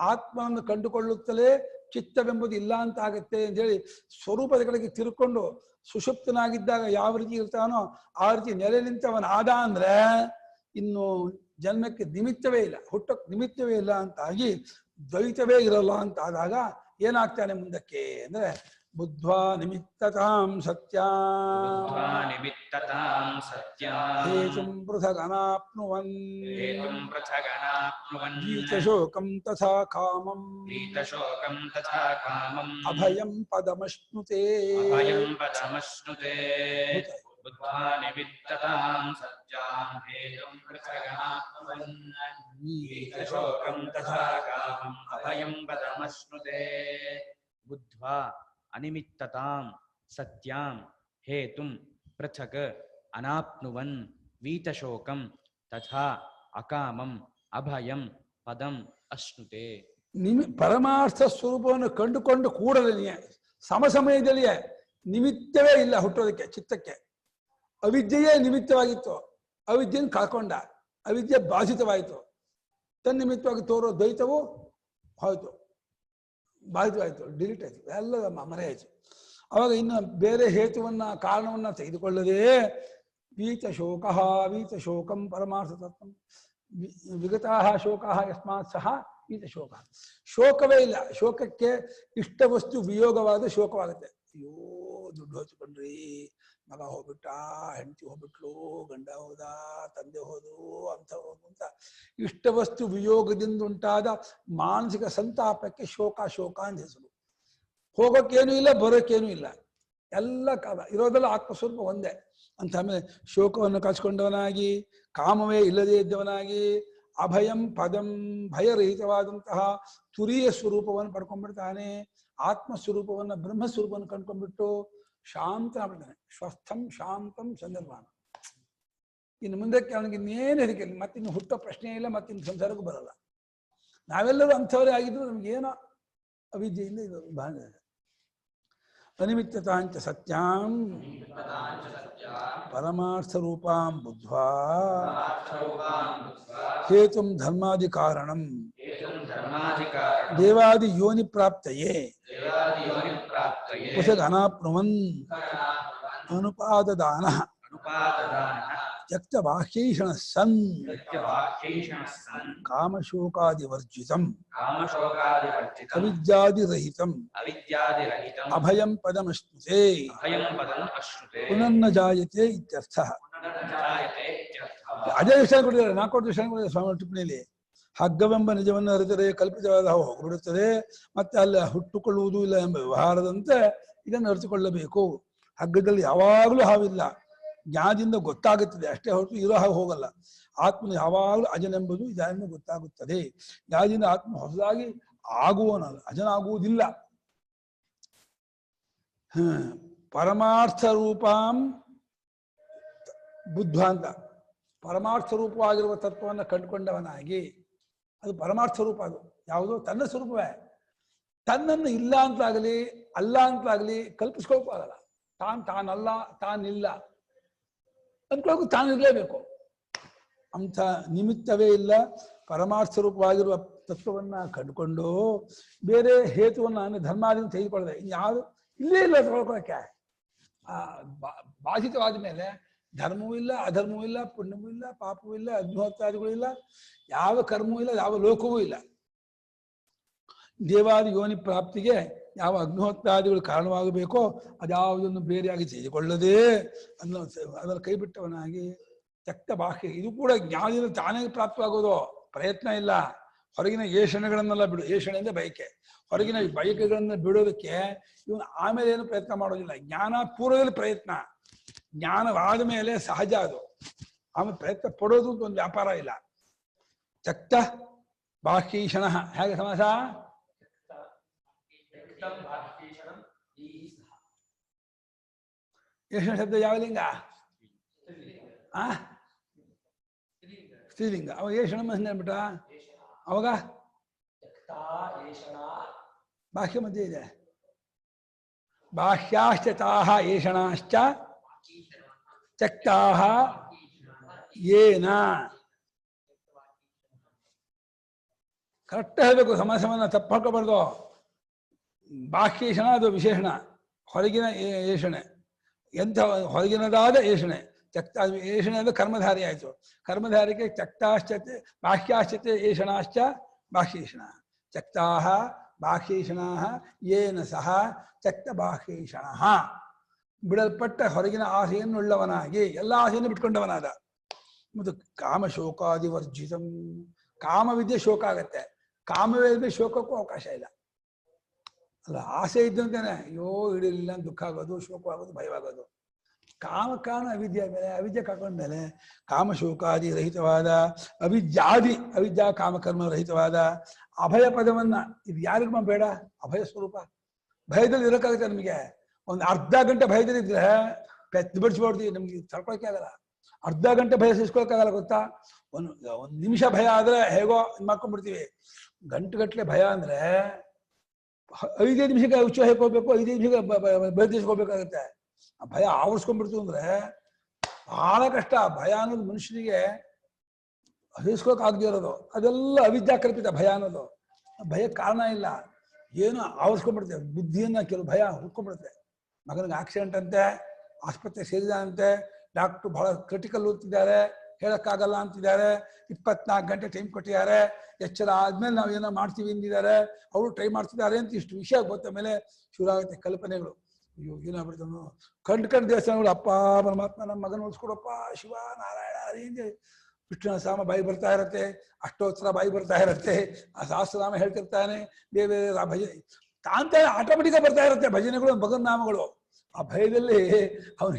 ಆತ್ಮವನ್ನು ಕಂಡುಕೊಳ್ಳುತ್ತಲೇ ಚಿತ್ತವೆಂಬುದು ಇಲ್ಲ ಅಂತ ಆಗತ್ತೆ ಅಂತ ಹೇಳಿ ಸ್ವರೂಪದ ಕಡೆಗೆ ತಿರ್ಕೊಂಡು ಸುಷುಪ್ತನಾಗಿದ್ದಾಗ ಯಾವ ರೀತಿ ಇರ್ತಾನೋ ಆ ರೀತಿ ನೆಲೆ ನಿಂತವನ ಆದ ಅಂದ್ರೆ ಇನ್ನು ಜನ್ಮಕ್ಕೆ ನಿಮಿತ್ತವೇ ಇಲ್ಲ, ಹುಟ್ಟಕ್ಕೆ ನಿಮಿತ್ತವೇ ಇಲ್ಲ ಅಂತ ಆಗಿ ದ್ವೈತವೇ ಇರಲ್ಲ ಅಂತ ಆದಾಗ ಏನಾಗ್ತಾನೆ ಮುಂದಕ್ಕೆ ಅಂದ್ರೆ ಬುದ್ಧ್ವಾ ನಿಮಿತ್ತತಾಂ ಸತ್ಯಾಂ ಹೇತುಂ ಪೃಥಗನಾಪ್ನುವನ್ ಗೀತಶೋಕಂ ತಥಾ ಕಾಮಂ ಅಭಯಂ ಪದಮಶ್ನುತೆ.
ಬುದ್ಧ್ವಾ ಅನಿಮಿತ್ತತಾಂ ಸತ್ಯಾಂ ಹೇತುಂ ಪೃಥಕ್ ಅನಾಪ್ನುವನ್ ವೀತಶೋಕಂ ತಥಾ ಅಕಾಮಂ ಅಭಯಂ ಪದಂ ಅಶ್ನುತೆ.
ಪರಮಾರ್ಥ ಸ್ವರೂಪವನ್ನು ಕಂಡುಕೊಂಡು ಕೂಡಲೇ ಸಮಯದಲ್ಲಿಯೇ ನಿಮಿತ್ತವೇ ಇಲ್ಲ ಹುಟ್ಟೋದಕ್ಕೆ. ಚಿತ್ತಕ್ಕೆ ಅವಿದ್ಯೆಯೇ ನಿಮಿತ್ತವಾಗಿತ್ತು, ಅವಿದ್ಯೆಯನ್ನು ಕಳ್ಕೊಂಡ, ಅವಿದ್ಯೆ ಬಾಧಿತವಾಯಿತು, ತನ್ನಿಮಿತ್ತವಾಗಿ ತೋರೋ ದ್ವೈತವು ಹೋಯ್ತು, ಬಾಧಿತವಾಯಿತು, ಡಿಲೀಟ್ ಆಯ್ತು, ಎಲ್ಲ ಮರೆ ಆಯ್ತು. ಅವಾಗ ಇನ್ನು ಬೇರೆ ಹೇತುವನ್ನ ಕಾರಣವನ್ನ ತೆಗೆದುಕೊಳ್ಳದೆ ವೀತಶೋಕ ವೀತಶೋಕಂ ಪರಮಾರ್ಥ ತತ್ವ ವಿಗತಾ ಶೋಕ ಯಸ್ಮಾತ್ ಸಹ ವೀತಶೋಕ. ಶೋಕವೇ ಇಲ್ಲ, ಶೋಕಕ್ಕೆ ಇಷ್ಟ ವಸ್ತು ವಿಯೋಗವಾದ ಶೋಕವಾಗುತ್ತೆ. ಅಯ್ಯೋ ದುಡ್ಡು ಹೋಚ್ಕೊಂಡ್ರಿ, ಮಗ ಹೋಗ್ಬಿಟ್ಟ, ಹೆಂಡತಿ ಹೋಗ್ಬಿಟ್ಲು, ಗಂಡ ಹೋದ, ತಂದೆ ಹೋದ್ರು, ಅಂತ ಹೋದ್ರು ಅಂತ ಇಷ್ಟ ವಸ್ತು ವಿಯೋಗದಿಂದ ಉಂಟಾದ ಮಾನಸಿಕ ಸಂತಾಪಕ್ಕೆ ಶೋಕ ಶೋಕ ಅಂತ ಹೆಸರು. ಹೋಗೋಕ್ಕೇನೂ ಇಲ್ಲ, ಬರೋಕ್ಕೇನೂ ಇಲ್ಲ, ಎಲ್ಲ ಇರೋದೆಲ್ಲ ಆತ್ಮಸ್ವರೂಪ ಒಂದೇ ಅಂತ. ಆಮೇಲೆ ಶೋಕವನ್ನು ಕಚ್ಕೊಂಡವನಾಗಿ, ಕಾಮವೇ ಇಲ್ಲದೇ ಇದ್ದವನಾಗಿ, ಅಭಯಂ ಪದಂ ಭಯರಹಿತವಾದಂತಹ ತುರಿಯ ಸ್ವರೂಪವನ್ನು ಪಡ್ಕೊಂಡ್ಬಿಡ್ತಾನೆ. ಆತ್ಮಸ್ವರೂಪವನ್ನು ಬ್ರಹ್ಮಸ್ವರೂಪವನ್ನು ಕಂಡ್ಕೊಂಡ್ಬಿಟ್ಟು ಶಾಂತ ಆಗ್ಬಿಡ್ತಾನೆ. ಸ್ವಸ್ಥಂ ಶಾಂತಂ ಸಂದರ್ಭಾನ. ಇನ್ನು ಮುಂದಕ್ಕೆ ಅವನಿಗೆ ಇನ್ನೇನು ಹೆದರಿಕೆ ಇಲ್ಲ, ಮತ್ತಿನ್ನು ಹುಟ್ಟೋ ಪ್ರಶ್ನೆ ಇಲ್ಲ, ಮತ್ತಿನ್ನು ಸಂಸಾರಕ್ಕೂ ಬರಲ್ಲ. ನಾವೆಲ್ಲರೂ ಅಂಥವರೇ ಆಗಿದ್ರು ನಮ್ಗೇನೋ ಅವಿದ್ಯೆಯಿಂದ ಇದು ಭಾಗ. ಅನಿಮಿತ್ತತಾಂಚ ಸತ್ಯಾಂ ಪರಮಾರ್ಥ ರೂಪಾಂ ಬುದ್ಧ್ವಾ ಹೇತುಂ ಧರ್ಮಾದಿ ಕಾರಣಂ ದೇವಾದಿ ಯೋನಿ ಪ್ರಾಪ್ತಯೇ ಕುಸಗ ಅನಾಪ್ನುವನ್ ಅನುಪಾದದಾನ ತ್ಯಕ್ತ ಬಾಹ್ಯೈಷಣ ಸನ್ ಕಾಮಶೋಕಾದಿವರ್ಜಿತಂ ಅವಿದ್ಯಾದಿರಹಿತಂ ಅಭಯಂ ಪದಮಶ್ನುತೆ ಪುನರ್ನ ಜಾಯತೆ ಇತ್ಯರ್ಥಃ. ಅದೇ ವಿಷಯ ಕೊಟ್ಟಿದ್ದಾರೆ, 4 ವಿಷಯ ಕೊಟ್ಟಿದ್ದಾರೆ ಸ್ವಾಮಿ ಟಿಪ್ಪಣಿಯಲ್ಲಿ. ಹಗ್ಗವೆಂಬ ನಿಜವನ್ನು ಅರಿತರೆ ಕಲ್ಪಿತವಾದ ಹೋಗ್ಬಿಡುತ್ತದೆ, ಮತ್ತೆ ಅಲ್ಲಿ ಹುಟ್ಟುಕೊಳ್ಳುವುದು ಇಲ್ಲ ಎಂಬ ವ್ಯವಹಾರದಂತೆ ಇದನ್ನು ಅರಿತುಕೊಳ್ಳಬೇಕು. ಹಗ್ಗದಲ್ಲಿ ಯಾವಾಗಲೂ ಹಾವಿಲ್ಲ, ಜ್ಞಾನದಿಂದ ಗೊತ್ತಾಗುತ್ತದೆ ಅಷ್ಟೇ ಹೊರತು ಇರೋ ಹಾಗೆ ಹೋಗಲ್ಲ. ಆತ್ಮನ ಯಾವಾಗಲೂ ಅಜನೆಂಬುದು ಇದನ್ನು ಗೊತ್ತಾಗುತ್ತದೆ. ಜ್ಞಾನದಿಂದ ಆತ್ಮ ಹೊಸದಾಗಿ ಆಗುವನಲ್ಲ, ಅಜನಾಗುವುದಿಲ್ಲ. ಪರಮಾರ್ಥ ರೂಪಾಂ ಬುದ್ಧ ಅಂತ, ಪರಮಾರ್ಥ ರೂಪವಾಗಿರುವ ತತ್ವವನ್ನು ಕಂಡುಕೊಂಡವನಾಗಿ, ಅದು ಪರಮಾರ್ಥ ರೂಪ. ಅದು ಯಾವುದೋ ತನ್ನ ಸ್ವರೂಪವೇ. ತನ್ನನ್ನು ಇಲ್ಲ ಅಂತಲಾಗಲಿ ಅಲ್ಲ ಅಂತಲಾಗಲಿ ಕಲ್ಪಿಸ್ಕೊಳಕ್ಕೂ ಆಗಲ್ಲ. ತಾನಲ್ಲ, ತಾನಿಲ್ಲ ಅಂದ್ಕೊಳಕ್ಕೂ ತಾನಿರಲೇಬೇಕು. ಅಂಥ ನಿಮಿತ್ತವೇ ಇಲ್ಲ. ಪರಮಾರ್ಥ ರೂಪವಾಗಿರುವ ತತ್ವವನ್ನ ಕಂಡುಕೊಂಡು ಬೇರೆ ಹೇತುವನ್ನು ಧರ್ಮಾದಿಂದ ತೆಗೆದುಕೊಳ್ಳದೆ ಇನ್ಯಾವುದು ಇಲ್ಲೇ ಇಲ್ಲ ತಗೊಳ್ಕೊಳಕ್ಕೆ. ಬಾಧಿತವಾದ ಮೇಲೆ ಧರ್ಮವೂ ಇಲ್ಲ, ಅಧರ್ಮವೂ ಇಲ್ಲ, ಪುಣ್ಯವೂ ಇಲ್ಲ, ಪಾಪವೂ ಇಲ್ಲ, ಅಗ್ನಿಹೋತ್ರಾದಿಗಳೂ ಇಲ್ಲ, ಯಾವ ಕರ್ಮವೂ ಇಲ್ಲ, ಯಾವ ಲೋಕವೂ ಇಲ್ಲ. ದೇವಾದಿ ಯೋನಿ ಪ್ರಾಪ್ತಿಗೆ ಯಾವ ಅಗ್ನಿಹೋತ್ರಾದಿಗಳು ಕಾರಣವಾಗಬೇಕೋ ಅದ್ಯಾವುದನ್ನು ಬೇರೆಯಾಗಿ ತೆಗೆದುಕೊಳ್ಳದೆ ಅದರ ಕೈ ಬಿಟ್ಟವನಾಗಿ ತ್ಯಕ್ತ ಬಾಹ್ಯ. ಇದು ಕೂಡ ಜ್ಞಾನದಿಂದ ತಾನೇ ಪ್ರಾಪ್ತವಾಗೋದು, ಪ್ರಯತ್ನ ಇಲ್ಲ. ಹೊರಗಿನ ಏಷಣೆಗಳನ್ನೆಲ್ಲ ಬಿಡು, ಏಷಣೆಯಿಂದ ಬಯಕೆ, ಹೊರಗಿನ ಬಯಕೆಗಳನ್ನ ಬಿಡೋದಕ್ಕೆ ಇವನು ಆಮೇಲೆ ಏನು ಪ್ರಯತ್ನ ಮಾಡೋದಿಲ್ಲ. ಜ್ಞಾನ ಪೂರ್ವದಲ್ಲಿ ಪ್ರಯತ್ನ, ಜ್ಞಾನವಾದ ಮೇಲೆ ಸಹಜ ಅದು. ಆಮೇಲೆ ಪ್ರಯತ್ನ ಪಡೋದು ಅಂತ ಒಂದು ವ್ಯಾಪಾರ ಇಲ್ಲ. ತ್ಯಕ್ತ ಬಾಹ್ಯೀಷಣ ಹೇಗೆ ಸಮಾಸ? ಏಷಣ ಶಬ್ದ ಯಾವ ಲಿಂಗ? ಸ್ತ್ರೀಲಿಂಗ. ಅವಾಗ ಏಷಣ ಅಂದ್ಬಿಟ್ಟ. ಅವಾಗ ಬಾಹ್ಯ ಮಧ್ಯೆ ಇದೆ. ಬಾಹ್ಯಾಶ್ಚಾಹ ಏಷಣಾಶ್ಚ ತ್ಯಕ್ತಾಹ ಏನ. ಕರೆಕ್ಟ್ ಹೇಳಬೇಕು, ಸಮಾಸವನ್ನ ತಪ್ಪು ಹಾಕೋಬಾರ್ದು. ಬಾಹ್ಯೇಷಣ ಅದು ವಿಶೇಷಣ, ಹೊರಗಿನ ಏಷಣೆ. ಎಂಥ ಹೊರಗಿನದಾದ ಏಷಣೆ. ತ್ಯಕ್ತ ಏಷಣೆ ಅಂದ್ರೆ ಕರ್ಮಧಾರಿ ಆಯಿತು. ಕರ್ಮಧಾರಿಗೆ ತ್ಯಕ್ತಾಶ್ಚತೆ ಬಾಹ್ಯಾಶ್ಚತೆ ಏಷಣಾಶ್ಚ ಬಾಹ್ಯೇಷಣ. ತ್ಯಕ್ತಾಹ ಬಾಹ್ಯೇಷಣಾ ಏನ ಸಹ ತ್ಯಕ್ತ ಬಾಹ್ಯೇಷಣ. ಬಿಡಲ್ಪಟ್ಟ ಹೊರಗಿನ ಆಸೆಯನ್ನುಳ್ಳವನಾಗಿ ಎಲ್ಲ ಆಸೆಯನ್ನು ಬಿಟ್ಕೊಂಡವನಾದ. ಮತ್ತು ಕಾಮಶೋಕಾದಿವರ್ಜಿತಂ. ಕಾಮವಿದ್ಯೆ ಶೋಕ ಆಗತ್ತೆ, ಕಾಮವೇ ಇದ್ರೆ ಶೋಕಕ್ಕೂ ಅವಕಾಶ ಇಲ್ಲ ಅಲ್ಲ. ಆಸೆ ಇದ್ದಂತೆನೆ ಅಯ್ಯೋ ಹಿಡಿಲಿಲ್ಲ ದುಃಖ ಆಗೋದು, ಶೋಕವಾಗೋದು, ಭಯವಾಗೋದು. ಕಾಮಕಾರಣ ಅವಿದ್ಯೆ ಮೇಲೆ, ಅವಿದ್ಯೆ ಕಾಕೊಂಡ್ಮೇಲೆ ಕಾಮಶೋಕಾದಿ ರಹಿತವಾದ ಅವಿದ್ಯಾ ಕಾಮಕರ್ಮ ರಹಿತವಾದ ಅಭಯ ಪದವನ್ನ, ಇದು ಯಾರಿಗೂ ಬೇಡ. ಅಭಯ ಸ್ವರೂಪ. ಭಯದಲ್ಲಿ ಇರೋಕ್ಕಾಗುತ್ತೆ ನಮಗೆ. ಒಂದು ಅರ್ಧ ಗಂಟೆ ಭಯದಲ್ಲಿ ಇದ್ರೆ ಪೆತ್ತು ಬಿಡಿಸ್ಬಿಡ್ತೀವಿ, ನಮ್ಗೆ ತಡ್ಕೊಳಕ್ಕೆ ಆಗಲ್ಲ. ಅರ್ಧ ಗಂಟೆ ಭಯ ಸಹಿಸ್ಕೊಳಕ್ಕಾಗಲ್ಲ ಗೊತ್ತಾ. ಒಂದು ನಿಮಿಷ ಭಯ ಆದ್ರೆ ಹೇಗೋ ಮಾಡ್ಕೊಂಡ್ಬಿಡ್ತೀವಿ. ಗಂಟೆಗಟ್ಲೆ ಭಯ ಅಂದ್ರೆ 5 ನಿಮಿಷಕ್ಕೆ ಉಚ್ಚ ಹೇಕೋಬೇಕು, 5 ನಿಮಿಷಕ್ಕೆ ಬಯದಿಸ್ಕೋಬೇಕಾಗತ್ತೆ. ಆ ಭಯ ಆವರಿಸ್ಕೊಂಡ್ಬಿಡ್ತು ಅಂದ್ರೆ ಬಹಳ ಕಷ್ಟ. ಭಯ ಅನ್ನೋದು ಮನುಷ್ಯನಿಗೆ ಸಹಿಸ್ಕೊಳಕ್ ಆಗದೆ ಇರೋದು. ಅದೆಲ್ಲ ಅವಿದ್ಯಾಕಲ್ಪಿತ ಭಯ ಅನ್ನೋದು. ಭಯ ಕಾರಣ ಇಲ್ಲ, ಏನು ಆವರಿಸ್ಕೊಂಡ್ಬಿಡ್ತೇವೆ ಬುದ್ಧಿಯನ್ನ. ಕೆಲವು ಭಯ ಹುಡ್ಕೊಂಡ್ಬಿಡುತ್ತೆ. ಮಗನಿಗೆ ಆಕ್ಸಿಡೆಂಟ್ ಅಂತೆ, ಆಸ್ಪತ್ರೆ ಸೇರಿದಂತೆ, ಡಾಕ್ಟ್ರು ಬಹಳ ಕ್ರಿಟಿಕಲ್ ಓದ್ತಿದ್ದಾರೆ, ಹೇಳಕ್ಕಾಗಲ್ಲ ಅಂತಿದ್ದಾರೆ, 24 ಗಂಟೆ ಟೈಮ್ ಕೊಟ್ಟಿದ್ದಾರೆ, ಎಚ್ಚರ ಆದ್ಮೇಲೆ ನಾವು ಏನೋ ಮಾಡ್ತೀವಿ ಅಂದಿದ್ದಾರೆ, ಅವರು ಟ್ರೈ ಮಾಡ್ತಿದ್ದಾರೆ ಅಂತ ಇಷ್ಟು ವಿಷಯ ಗೊತ್ತ ಮೇಲೆ ಶುರುವಾಗುತ್ತೆ ಕಲ್ಪನೆಗಳು. ಅಯ್ಯೋ ಏನಾಗ್ಬಿಡ್ತಾನು ಕಂಡು ದೇವಸ್ಥಾನಗಳು, ಅಪ್ಪ ಪರಮಾತ್ಮ ನಮ್ಮ ಮಗನ ಉಳಿಸ್ಕೊಡಪ್ಪ, ಶಿವ ನಾರಾಯಣ ಹರಿ ವಿಷ್ಣು ಸಾಮ ಬಾಯಿ ಬರ್ತಾ ಇರತ್ತೆ, ಅಷ್ಟೋತ್ತರ ಬಾಯಿ ಬರ್ತಾ ಇರತ್ತೆ, ಆ ಸಹಸ್ರನಾಮ ಹೇಳ್ತಿರ್ತಾನೆ, ಬೇರೆ ಬೇರೆ ಭಜನೆ ತಾಂತ ಆಟೋಮೆಟಿಕ್ ಬರ್ತಾ ಇರುತ್ತೆ ಭಜನೆಗಳು, ಭಗವನ್ ನಾಮಗಳು. ಆ ಭಯದಲ್ಲಿ ಅವನು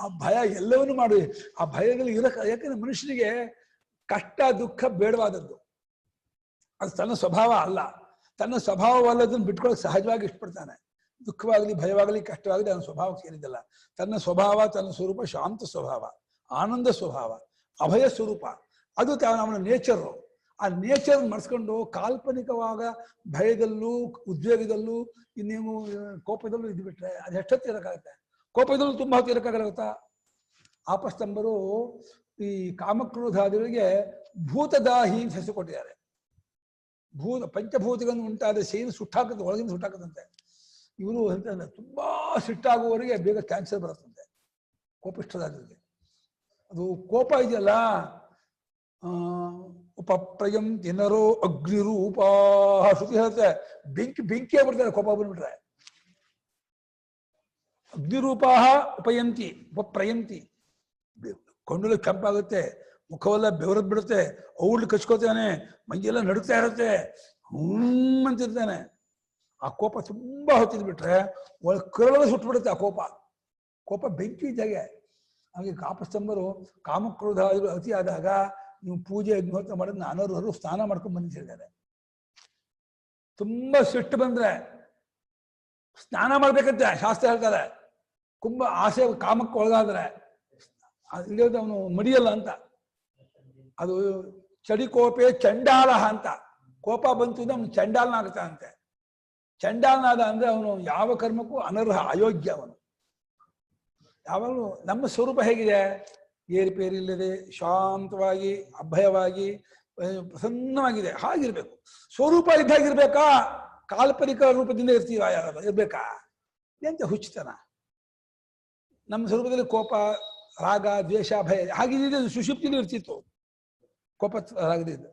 ಆ ಭಯ ಎಲ್ಲವನ್ನೂ ಮಾಡಿ ಆ ಭಯದಲ್ಲಿ ಯಾಕಂದ್ರೆ ಮನುಷ್ಯನಿಗೆ ಕಷ್ಟ ದುಃಖ ಬೇಡವಾದದ್ದು. ಅದು ತನ್ನ ಸ್ವಭಾವ ಅಲ್ಲ. ತನ್ನ ಸ್ವಭಾವವಲ್ಲದನ್ನು ಬಿಟ್ಕೊಳ್ಳೋಕೆ ಸಹಜವಾಗಿ ಇಷ್ಟಪಡ್ತಾನೆ. ದುಃಖವಾಗಲಿ ಭಯವಾಗಲಿ ಕಷ್ಟವಾಗಲಿ ಅವನ ಸ್ವಭಾವಕ್ಕೆ ಸೇರಿದ್ದಲ್ಲ. ತನ್ನ ಸ್ವಭಾವ ತನ್ನ ಸ್ವರೂಪ ಶಾಂತ ಸ್ವಭಾವ, ಆನಂದ ಸ್ವಭಾವ, ಅಭಯ ಸ್ವರೂಪ. ಅದು ಅವನ ನೇಚರು. ಆ ನೇಚರ್ ಮರ್ಸ್ಕೊಂಡು ಕಾಲ್ಪನಿಕವಾಗ ಭಯದಲ್ಲೂ ಉದ್ವೇಗದಲ್ಲೂ ಇನ್ನೇನು ಕೋಪದಲ್ಲೂ ಇದ್ದು ಬಿಟ್ರೆ ಅದು ಎಷ್ಟೊತ್ತು ಇರೋಕ್ಕಾಗುತ್ತೆ. ಕೋಪದಲ್ಲೂ ತುಂಬಾ ಹೊತ್ತು ಇರೋಕ್ಕಾಗತ್ತಾ. ಆಪಸ್ತಂಬರು ಈ ಕಾಮಕ್ರೋಧಾದಿಗಳಿಗೆ ಭೂತದಾಹಿ ಅಂತ ಹೆಸರು ಕೊಟ್ಟಿದ್ದಾರೆ. ಪಂಚಭೂತಗಳನ್ನು ಉಂಟಾದ ಸೇರಿ ಸುಟ್ಟಾಕತ್ತೆ, ಒಳಗಿಂದ ಸುಟ್ಟಾಕತ್ತಂತೆ. ಇವರು ಅಂತ ತುಂಬಾ ಸಿಟ್ಟಾಗುವವರೆಗೆ ಬೇಗ ಕ್ಯಾನ್ಸರ್ ಬರುತ್ತಂತೆ ಕೋಪಿಷ್ಠರಾದವರಿಗೆ. ಅದು ಕೋಪ ಇದೆಯಲ್ಲ, ಉಪಪ್ರಯಂ ಜನರೋ ಅಗ್ನಿರೂಪ ಶ್ರುತಿ ಹೇಳುತ್ತೆ. ಬೆಂಕಿಯೇ ಬರ್ತಾರೆ ಕೋಪ ಬಂದ್ಬಿಟ್ರೆ. ಅಗ್ನಿರೂಪ ಉಪಯಂತಿ ಉಪಪ್ರಯಂತಿ. ಕೊಂಡಲು ಕೆಂಪಾಗುತ್ತೆ, ಮುಖವೆಲ್ಲ ಬೆವರದ್ ಬಿಡುತ್ತೆ, ಔಡ್ಲು ಕಚ್ಕೋತಾನೆ, ಮೈಯೆಲ್ಲ ನಡುತ್ತಾ ಇರುತ್ತೆ, ಅಂತಿರ್ತಾನೆ. ಆ ಕೋಪ ತುಂಬಾ ಹೊತ್ತಿದ್ಬಿಟ್ರೆ ಒಳಗೆ ಕರಳ ಸುಟ್ಬಿಡುತ್ತೆ. ಆ ಕೋಪ ಬೆಂಕಿ ಇದ್ದಾಗೆ. ಹಾಗೆ ಕಾಪಸ್ತಂಭರು ಕಾಮಕ್ರೋಧ ಅತಿ ಆದಾಗ ನೀವು ಪೂಜೆ ಅಗ್ನಿಹೋತ್ರ ಮಾಡೋದನ್ನ ಅನರ್ಹರು ಸ್ನಾನ ಮಾಡ್ಕೊಂಡು ಬಂದಿದ್ದಾರೆ. ತುಂಬಾ ಸಿಟ್ಟು ಬಂದ್ರೆ ಸ್ನಾನ ಮಾಡ್ಬೇಕಂತೆ ಶಾಸ್ತ್ರ ಹೇಳ್ತಾರೆ. ತುಂಬ ಆಸೆ ಕಾಮಕ್ಕೆ ಒಳಗಾದ್ರೆ ಇಳಿಯೋದು ಅವನು ಮಡಿಯಲ್ಲ ಅಂತ. ಅದು ಚಡಿಕೋಪೆ ಚಂಡಾಲ ಅಂತ. ಕೋಪ ಬಂತು ಅಂದ್ರೆ ಅವನು ಚಂಡಾಲನಾಗ್ತಾನಂತೆ. ಚಂಡಾಲನಾದ ಅಂದ್ರೆ ಅವನು ಯಾವ ಕರ್ಮಕ್ಕೂ ಅನರ್ಹ, ಅಯೋಗ್ಯ ಅವನು. ಯಾವಾಗಲೂ ನಮ್ಮ ಸ್ವರೂಪ ಹೇಗಿದೆ, ಏರುಪೇರಿಲ್ಲದೆ ಶಾಂತವಾಗಿ ಅಭಯವಾಗಿ ಪ್ರಸನ್ನವಾಗಿದೆ, ಹಾಗಿರ್ಬೇಕು. ಸ್ವರೂಪ ಇದ್ದಾಗಿರ್ಬೇಕಾ, ಕಾಲ್ಪನಿಕ ರೂಪದಿಂದ ಇರ್ತೀವ ಯಾರಾದ್ರೂ ಇರ್ಬೇಕಾ? ಎಂತ ಹುಚ್ಚುತನ. ನಮ್ಮ ಸ್ವರೂಪದಲ್ಲಿ ಕೋಪ ರಾಗ ದ್ವೇಷ ಭಯ ಹಾಗಿದ್ದಿದ್ದು ಸುಷುಪ್ತಿಲಿ ಇರ್ತಿತ್ತು. ಕೋಪ ರಾಗದಿಂದ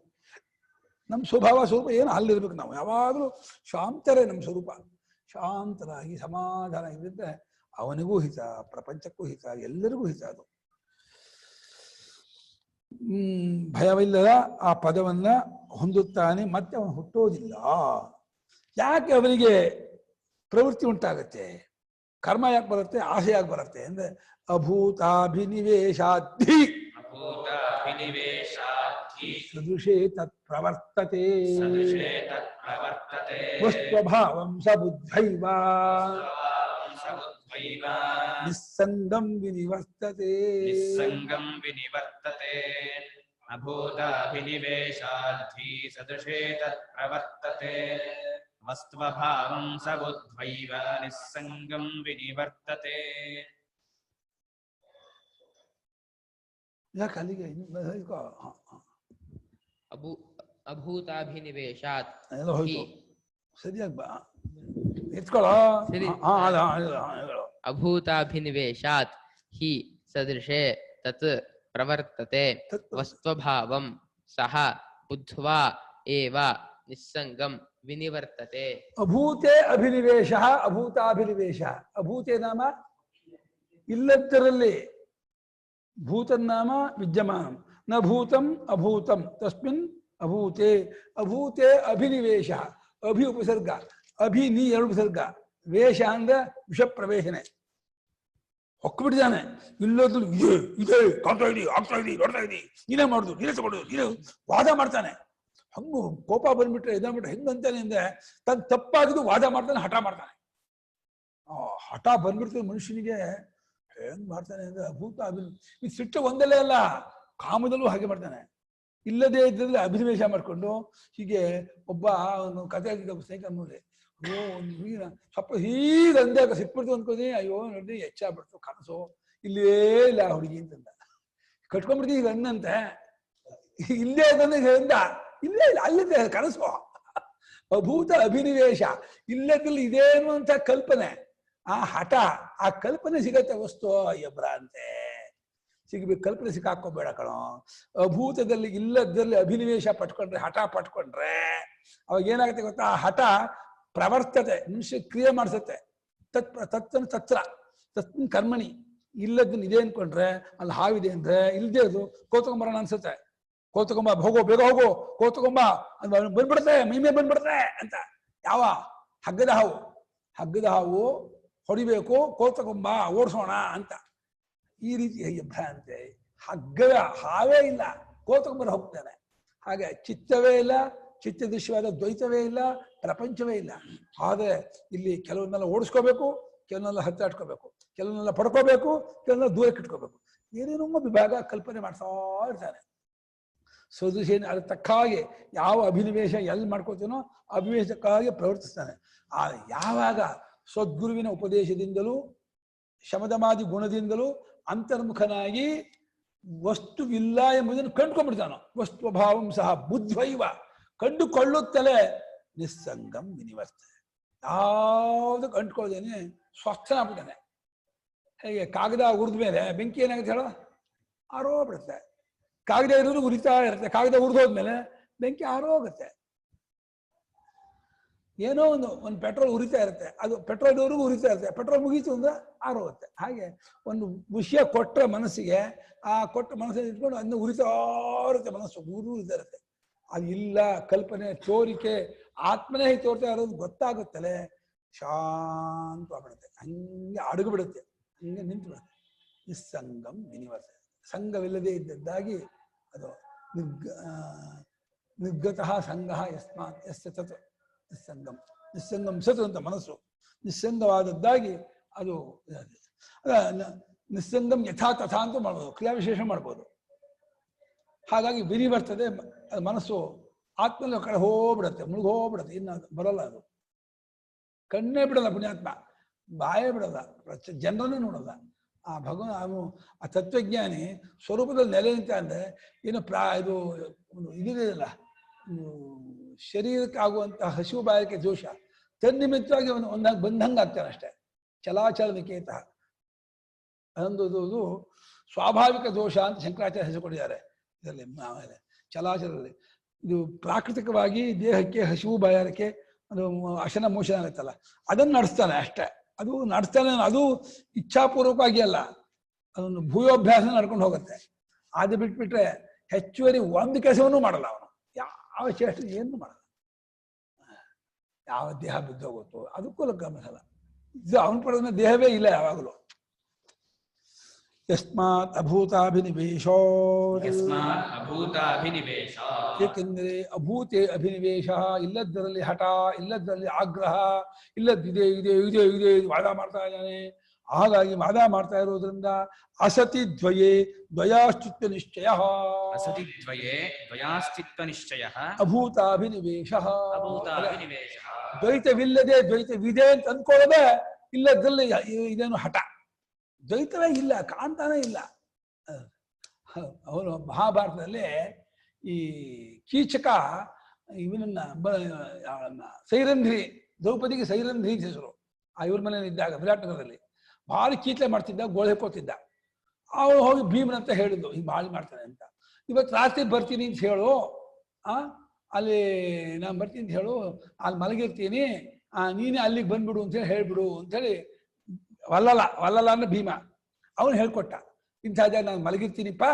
ನಮ್ಮ ಸ್ವರೂಪ ಏನು ಅಲ್ಲಿರ್ಬೇಕು. ನಾವು ಯಾವಾಗಲೂ ಶಾಂತರೇ ನಮ್ಮ ಸ್ವರೂಪ. ಶಾಂತರಾಗಿ ಸಮಾಧಾನ ಇದ್ದಿದ್ರೆ ಅವನಿಗೂ ಹಿತ, ಪ್ರಪಂಚಕ್ಕೂ ಹಿತ, ಎಲ್ಲರಿಗೂ ಹಿತ. ಅದು ಭಯವಿಲ್ಲದ ಆ ಪದವನ್ನ ಹೊಂದುತ್ತಾನೆ, ಮತ್ತೆ ಅವನು ಹುಟ್ಟೋದಿಲ್ಲ. ಯಾಕೆ ಅವನಿಗೆ ಪ್ರವೃತ್ತಿ ಉಂಟಾಗತ್ತೆ, ಕರ್ಮ ಯಾಕೆ ಬರುತ್ತೆ, ಆಸೆ ಯಾಕೆ ಬರುತ್ತೆ ಅಂದ್ರೆ ಅಭೂತಾಭಿನಿವೇಶಾಧಿ ಸದೃಶೇ ತತ್ ಪ್ರವರ್ತತೆ ವಸ್ತ್ವಭಾವಂ ಸಬುದ್ಧೈವ ನಿಸ್ಸಂಗಂ ವಿನಿವರ್ತತೆ.
ಅಭೂತಾಭಿನಿವೇಶಾಧಿ ಸದೃಶೇ ತತ್ ಪ್ರವರ್ತತೆ ವಸ್ತ್ವಭಾವಂ ಸಬುದ್ಧೈವ ನಿಸ್ಸಂಗಂ ವಿನಿವರ್ತತೆ.
ಯಾಕೆ ಅಲ್ಲಿಗೆ
ಅಭೂತಾಭಿನಿವೇಶಾತ್
ಎಲ್ಲ ಹೋಯ್ತು. ಸರಿಯಾಗಿ ಬಾ ಎತ್ಕೊಳ್ಳೋ.
ಅಭೂತಾಭಿನಿವೇಶಾತ್ ಹಿ ಸದೃಶೇ ತತ್ ಪ್ರವರ್ತತೆ ವಸ್ತ್ವಭಾವಂ ಸಹ ಬುದ್ಧ್ವಾ ಏವ ನಿಸ್ಸಂಗಂ ವಿನಿವರ್ತತೆ.
ಅಭೂತೆ ಅಭಿನಿವೇಶ, ಅಭೂತಾಭಿನಿವೇಶ. ಅಭೂತೆ ನಾಮ ಇಲ್ಲದರಲ್ಲಿ, ಭೂತನ್ನಾಮ ವಿದ್ಯಮಾನಂ, ನ ಭೂತಂ ಅಭೂತಂ ತಸ್ಮಿನ್ ಅಭೂತೆ. ಅಭೂತೆ ಅಭಿನಿವೇಶ, ಅಭಿ ಉಪಸರ್ಗ, ಅಭಿ ನೀ ಎರಡು ಉಪಸರ್ಗ, ವೇಷ ಅಂದ್ರೆ ವಿಷ ಪ್ರವೇಶನೆ. ಹೊಕ್ಬಿಟ್ಟಿದ್ದಾನೆ. ಇಲ್ಲೋದ್ರಲ್ಲಿ ಇದೆ ಕಾಣ್ತಾ ಇದಿ, ಆಗ್ತಾ ಇದಿ, ನೋಡ್ತಾ ಇದಿ, ನೀನೇ ಮಾಡುದು, ನೀನೇ ತಗೊಳ್ಳೋದು, ನೀನೇ ವಾದ ಮಾಡ್ತಾನೆ. ಹಂಗು ಕೋಪ ಬಂದ್ಬಿಟ್ರೆ ಇದಾಗ್ಬಿಟ್ರೆ ಹೆಂಗಂತಾನೆ ಅಂದ್ರೆ ತನ್ನ ತಪ್ಪಾಗಿದ್ದು ವಾದ ಮಾಡ್ತಾನೆ, ಹಠ ಮಾಡ್ತಾನೆ. ಹಠ ಬಂದ್ಬಿಡ್ತದೆ ಮನುಷ್ಯನಿಗೆ. ಹೆಂಗ್ ಮಾಡ್ತಾನೆ ಅಂದ್ರೆ ಅಭೂತ ಈ ಸಿಟ್ಟು ಒಂದಲ್ಲೇ ಅಲ್ಲ, ಕಾಮದಲ್ಲೂ ಹಾಗೆ ಮಾಡ್ತಾನೆ. ಇಲ್ಲದೆ ಇದ್ದಲ್ಲಿ ಅಭಿನಿವೇಶ ಮಾಡ್ಕೊಂಡು ಹೀಗೆ ಒಬ್ಬ ಅವನು ಕಥೆ ಹೇಳ್ತಿದ್ದ ಸ್ನೇಹಿತ ನೋಡಿ, ಅಯ್ಯೋ ಒಂದು ಹುಡುಗಿನ ಸ್ವಲ್ಪ ಹೀಗೆ ಅಂದಾಗ ಸಿಕ್ಬಿಡ್ತು ಅನ್ಕೋದಿ, ಅಯ್ಯೋ ನೋಡಿ ಹೆಚ್ಚಾಗ್ಬಿಡ್ತು ಕನಸು, ಇಲ್ಲೇ ಇಲ್ಲ ಹುಡುಗಿ ಅಂತಂದ. ಕಟ್ಕೊಂಡ್ಬಿಡ್ತೀವಿ ಈಗ ಅನ್ನಂತೆ, ಇಲ್ಲೇ ಅದನ್ನ ಅಂದ, ಇಲ್ಲೇ ಇಲ್ಲ ಅಲ್ಲಿದ್ದೆ ಕನಸು. ಅಭೂತ ಅಭಿನಿವೇಶ, ಇಲ್ಲದಲ್ಲಿ ಇದೇನು ಅಂತ ಕಲ್ಪನೆ, ಆ ಹಠ, ಆ ಕಲ್ಪನೆ ಸಿಗತ್ತೆ ವಸ್ತು ಭ್ರಾಂತೆ ಸಿಗ್ಬೇಕು. ಕಲ್ಪನೆ ಸಿಕ್ಕಾಕೋಬೇಡ ಕಣೋ. ಅಭೂತದಲ್ಲಿ ಇಲ್ಲದಲ್ಲಿ ಅಭಿನಿವೇಶ ಪಟ್ಕೊಂಡ್ರೆ, ಹಠ ಪಟ್ಕೊಂಡ್ರೆ ಅವಾಗ ಏನಾಗುತ್ತೆ ಗೊತ್ತಾ? ಆ ಹಠ ಪ್ರವರ್ತತೆ, ಮನುಷ್ಯ ಕ್ರಿಯೆ ಮಾಡಿಸುತ್ತೆ. ತತ್ನ ಕರ್ಮಣಿ. ಇಲ್ಲದನ್ನ ಇದೆ ಅನ್ಕೊಂಡ್ರೆ ಅಲ್ಲಿ ಹಾವಿದೆ ಅಂದ್ರೆ ಇಲ್ಲದೆ ಅದು ಕೋತಕೊಂಬರೋಣ ಅನ್ಸುತ್ತೆ. ಕೋತಕೊಂಬ ಹೋಗೋ, ಬೇಗ ಹೋಗೋ, ಕೋತಕೊಂಬ ಬಂದ್ಬಿಡುತ್ತೆ, ಮೈಮೇ ಬಂದ್ಬಿಡುತ್ತೆ ಅಂತ. ಯಾವ ಹಗ್ಗದ ಹಾವು ಹೊಡಿಬೇಕು, ಕೋತಕೊಂಬ ಓಡಿಸೋಣ ಅಂತ. ಈ ರೀತಿ ಭ್ರಾಂತೆ. ಹಗ್ಗದ ಹಾವೇ ಇಲ್ಲ, ಕೋತಕೊಂಬರ ಹೋಗ್ತಾನೆ. ಹಾಗೆ ಚಿತ್ತವೇ ಇಲ್ಲ, ಚಿತ್ತ ದೃಶ್ಯವಾದ ದ್ವೈತವೇ ಇಲ್ಲ, ಪ್ರಪಂಚವೇ ಇಲ್ಲ. ಆದರೆ ಇಲ್ಲಿ ಕೆಲವನ್ನೆಲ್ಲ ಓಡಿಸ್ಕೋಬೇಕು, ಕೆಲವನ್ನೆಲ್ಲ ಹತ್ತಾಡ್ಕೋಬೇಕು, ಕೆಲವನ್ನೆಲ್ಲ ಪಡ್ಕೋಬೇಕು, ಕೆಲವನ್ನೆಲ್ಲ ದೂರಕ್ಕೆ ಇಟ್ಕೋಬೇಕು. ಏನೇನೋ ವಿಭಾಗ ಕಲ್ಪನೆ ಮಾಡ್ತಾ ಇರ್ತಾನೆ. ಸದೃಶ ಅದ್ರ ತಕ್ಕ ಹಾಗೆ ಯಾವ ಅಭಿನಿವೇಶ ಎಲ್ಲಿ ಮಾಡ್ಕೋತೀನೋ ಅಭಿನಿವೇಶಕ್ಕಾಗಿ ಪ್ರವರ್ತಿಸ್ತಾನೆ. ಆ ಯಾವಾಗ ಸದ್ಗುರುವಿನ ಉಪದೇಶದಿಂದಲೂ ಶಮದಮಾದಿ ಗುಣದಿಂದಲೂ ಅಂತರ್ಮುಖನಾಗಿ ವಸ್ತುವಿಲ್ಲ ಎಂಬುದನ್ನು ಕಂಡುಕೊಂಡ್ಬಿಡ್ತಾನೋ, ವಸ್ತುಭಾವಂ ಸಹ ಬುದ್ಧೈವ, ಕಂಡುಕೊಳ್ಳುತ್ತಲೇ ನಿಸ್ಸಂಗಂ ವಿನಿವರ್ತನೆ. ಯಾವುದು ಕಂಡುಕೊಳ್ಳದೇನೆ ಸ್ವಸ್ಥನಾಗ್ಬಿಡ್ತಾನೆ. ಹೇಗೆ ಕಾಗದ ಉರಿದ ಮೇಲೆ ಬೆಂಕಿ ಏನಾಗುತ್ತೆ ಹೇಳೋ? ಆರೋಗ್ಬಿಡುತ್ತೆ. ಕಾಗದ ಇರೋದು ಉರಿತಾ ಇರುತ್ತೆ, ಕಾಗದ ಉರಿದೋದ್ಮೇಲೆ ಬೆಂಕಿ ಆರೋಗುತ್ತೆ. ಏನೋ ಒಂದು ಪೆಟ್ರೋಲ್ ಉರಿತಾ ಇರುತ್ತೆ, ಅದು ಪೆಟ್ರೋಲ್ವರೆಗೂ ಉರಿತಾ ಇರುತ್ತೆ, ಪೆಟ್ರೋಲ್ ಮುಗೀತು ಅಂದ್ರೆ ಆರೋಗುತ್ತೆ. ಹಾಗೆ ಒಂದು ವಿಷಯ ಕೊಟ್ಟರೆ ಮನಸ್ಸಿಗೆ, ಆ ಕೊಟ್ಟ ಮನಸ್ಸನ್ನು ಇಟ್ಕೊಂಡು ಅದನ್ನ ಉರಿತಾ ಇರುತ್ತೆ, ಮನಸ್ಸು ಉರಿತಾ ಇರುತ್ತೆ. ಅದು ಇಲ್ಲ, ಕಲ್ಪನೆ, ತೋರಿಕೆ, ಆತ್ಮನೇ ತೋರ್ತಾ ಇರೋದು ಗೊತ್ತಾಗುತ್ತಲೇ ಶಾಂತವಾಗ್ಬಿಡುತ್ತೆ. ಹಂಗೆ ಅಡಗು ಬಿಡುತ್ತೆ, ಹಂಗೆ ನಿಂತು ಬಿಡುತ್ತೆ. ನಿಸ್ಸಂಗಂ ವಿನಿವರ್ತನೆ. ಸಂಘವಿಲ್ಲದೆ ಇದ್ದದ್ದಾಗಿ ಅದು ನಿರ್ಗತಃ ಸಂಘ ಯಸ್ಮಾತ್ ಯಸ್ಯ ತತ್ ನಿಸ್ಸಂಗಂ ಸತ್ ಅಂತ ಮನಸ್ಸು ನಿಸ್ಸಂಗವಾದದ್ದಾಗಿ ಅದು ನಿಸ್ಸಂಗಂ ಯಥಾ ತಥಾ ಅಂತ ಮಾಡ್ಬೋದು, ಕ್ರಿಯಾವಿಶೇಷ ಮಾಡ್ಬೋದು. ಹಾಗಾಗಿ ವಿನಿವರ್ತದೆ. ಮನಸ್ಸು ಆತ್ಮನ ಕಡೆ ಹೋಗ್ಬಿಡತ್ತೆ, ಮುಳುಗೋಗ್ಬಿಡತ್ತೆ, ಇನ್ನು ಬರಲ್ಲ. ಅದು ಕಣ್ಣೇ ಬಿಡಲ್ಲ ಪುಣ್ಯಾತ್ಮ, ಬಾಯೇ ಬಿಡಲ್ಲ, ಜನರನ್ನೇ ನೋಡಲ್ಲ. ಆ ಭಗವಾನ್ ಅವನು ಆ ತತ್ವಜ್ಞಾನಿ ಸ್ವರೂಪದಲ್ಲಿ ನೆಲೆ ನಿಂತ ಅಂದ್ರೆ ಏನು ಇದು ಇದಿದೆಯಲ್ಲ, ಶರೀರಕ್ಕೆ ಆಗುವಂತಹ ಹಸಿವು ಬಾಯಕ್ಕೆ ದೋಷ ತನ್ನಿಮಿತ್ತವಾಗಿ ಒಂದಾಗಿ ಬಂದಂಗೆ ಆಗ್ತಾನೆ ಅಷ್ಟೇ. ಚಲಾಚಲ ನಿಕೇತ ಅದೊಂದು ಸ್ವಾಭಾವಿಕ ದೋಷ ಅಂತ ಶಂಕರಾಚಾರ್ಯ ಹೆಸರು ಕೊಟ್ಟಿದ್ದಾರೆ ಇದರಲ್ಲಿ. ಆಮೇಲೆ ಚಲಾಚಲದಲ್ಲಿ ಇದು ಪ್ರಾಕೃತಿಕವಾಗಿ ದೇಹಕ್ಕೆ ಹಸಿವು ಬಾಯಾರಿಕೆ, ಅದು ಅಶನ ಮೋಷಣ ಆಗುತ್ತಲ್ಲ, ಅದನ್ನು ನಡೆಸ್ತಾನೆ ಅಷ್ಟೇ. ಅದು ನಡೆಸ್ತಾನೆ, ಅದು ಇಚ್ಛಾಪೂರ್ವಕವಾಗಿ ಅಲ್ಲ, ಅದೊಂದು ಭೂಯೋಭ್ಯಾಸ ನಡ್ಕೊಂಡು ಹೋಗುತ್ತೆ. ಅದು ಬಿಟ್ಬಿಟ್ರೆ ಹೆಚ್ಚುವರಿ ಒಂದು ಕೆಲಸವನ್ನೂ ಮಾಡಲ್ಲ ಅವನು, ಯಾವ ಚೇಷ್ಟ ಏನು ಮಾಡಲ್ಲ. ಯಾವ ದೇಹ ಬಿದ್ದೋಗುತ್ತೋ ಅದಕ್ಕೂ ಗಮನಿಸಲ್ಲ. ಇದು ಅವನ ಪಡೆದ ದೇಹವೇ ಇಲ್ಲ ಯಾವಾಗಲೂ. ಯಸ್ಮಾತ್ ಅಭೂತಾಭಿನಿವೇಶೋ, ಏಕೆಂದರೆ ಅಭೂತೆ ಅಭಿನಿವೇಶ, ಇಲ್ಲದರಲ್ಲಿ ಹಠ, ಇಲ್ಲದರಲ್ಲಿ ಆಗ್ರಹ, ಇಲ್ಲದಿದೆ ಇದೆ ಇದೆ ಇದೆ ವಾದ ಮಾಡ್ತಾ ಇದ್ದಾನೆ. ಹಾಗಾಗಿ ವಾದ ಮಾಡ್ತಾ ಇರೋದ್ರಿಂದ ಅಸತಿ ದ್ವಯೇ ದ್ವಯಾಶ್ಚಿತ್ತ ನಿಶ್ಚಯ, ಅಭೂತಾಭಿನಿವೇಶ, ದ್ವೈತವಿಲ್ಲದೆ ದ್ವೈತವಿದೆ ಅಂತ ಅಂದ್ಕೊಳ್ಳೋದೆ ಇಲ್ಲದ್ರಲ್ಲಿ ಇದೇನು ಹಠ. ದ್ವೈತವೇ ಇಲ್ಲ, ಕಾಣ್ತಾನೆ ಇಲ್ಲ. ಅವನು ಮಹಾಭಾರತದಲ್ಲಿ ಈ ಕೀಚಕ ಇವನನ್ನ ಸೈರಂಧ್ರಿ, ದ್ರೌಪದಿಗೆ ಸೈರಂಧ್ರಿ ಅಂತ ಹೆಸರು. ಆ ಇವ್ರ ಮನೇಲಿ ಇದ್ದಾಗ ವಿರಾಟನಗರದಲ್ಲಿ ಭಾರಿ ಕೀಟ್ಲೆ ಮಾಡ್ತಿದ್ದ, ಗೋಳೆ ಹಾಕೋತಿದ್ದ. ಅವಳು ಹೋಗಿ ಭೀಮನಂತ ಹೇಳಿದ್ದು ಹಿಂಗೆ ಭಾಳ ಮಾಡ್ತಾನೆ ಅಂತ. ಇವತ್ತು ರಾತ್ರಿ ಬರ್ತೀನಿ ಅಂತ ಹೇಳು, ಅಲ್ಲಿ ನಾನು ಬರ್ತೀನಿ ಅಂತ ಹೇಳು, ಅಲ್ಲಿ ಮಲಗಿರ್ತೀನಿ, ನೀನೇ ಅಲ್ಲಿಗೆ ಬಂದ್ಬಿಡು ಅಂತೇಳಿ ಹೇಳ್ಬಿಡು ಅಂಥೇಳಿ ವಲ್ಲಲ್ಲ ಅಂದ್ರೆ ಭೀಮ ಅವನು ಹೇಳ್ಕೊಟ್ಟ. ಇಂಥ ಜಾಗ ನಾನು ಮಲಗಿರ್ತೀನಿಪ್ಪ,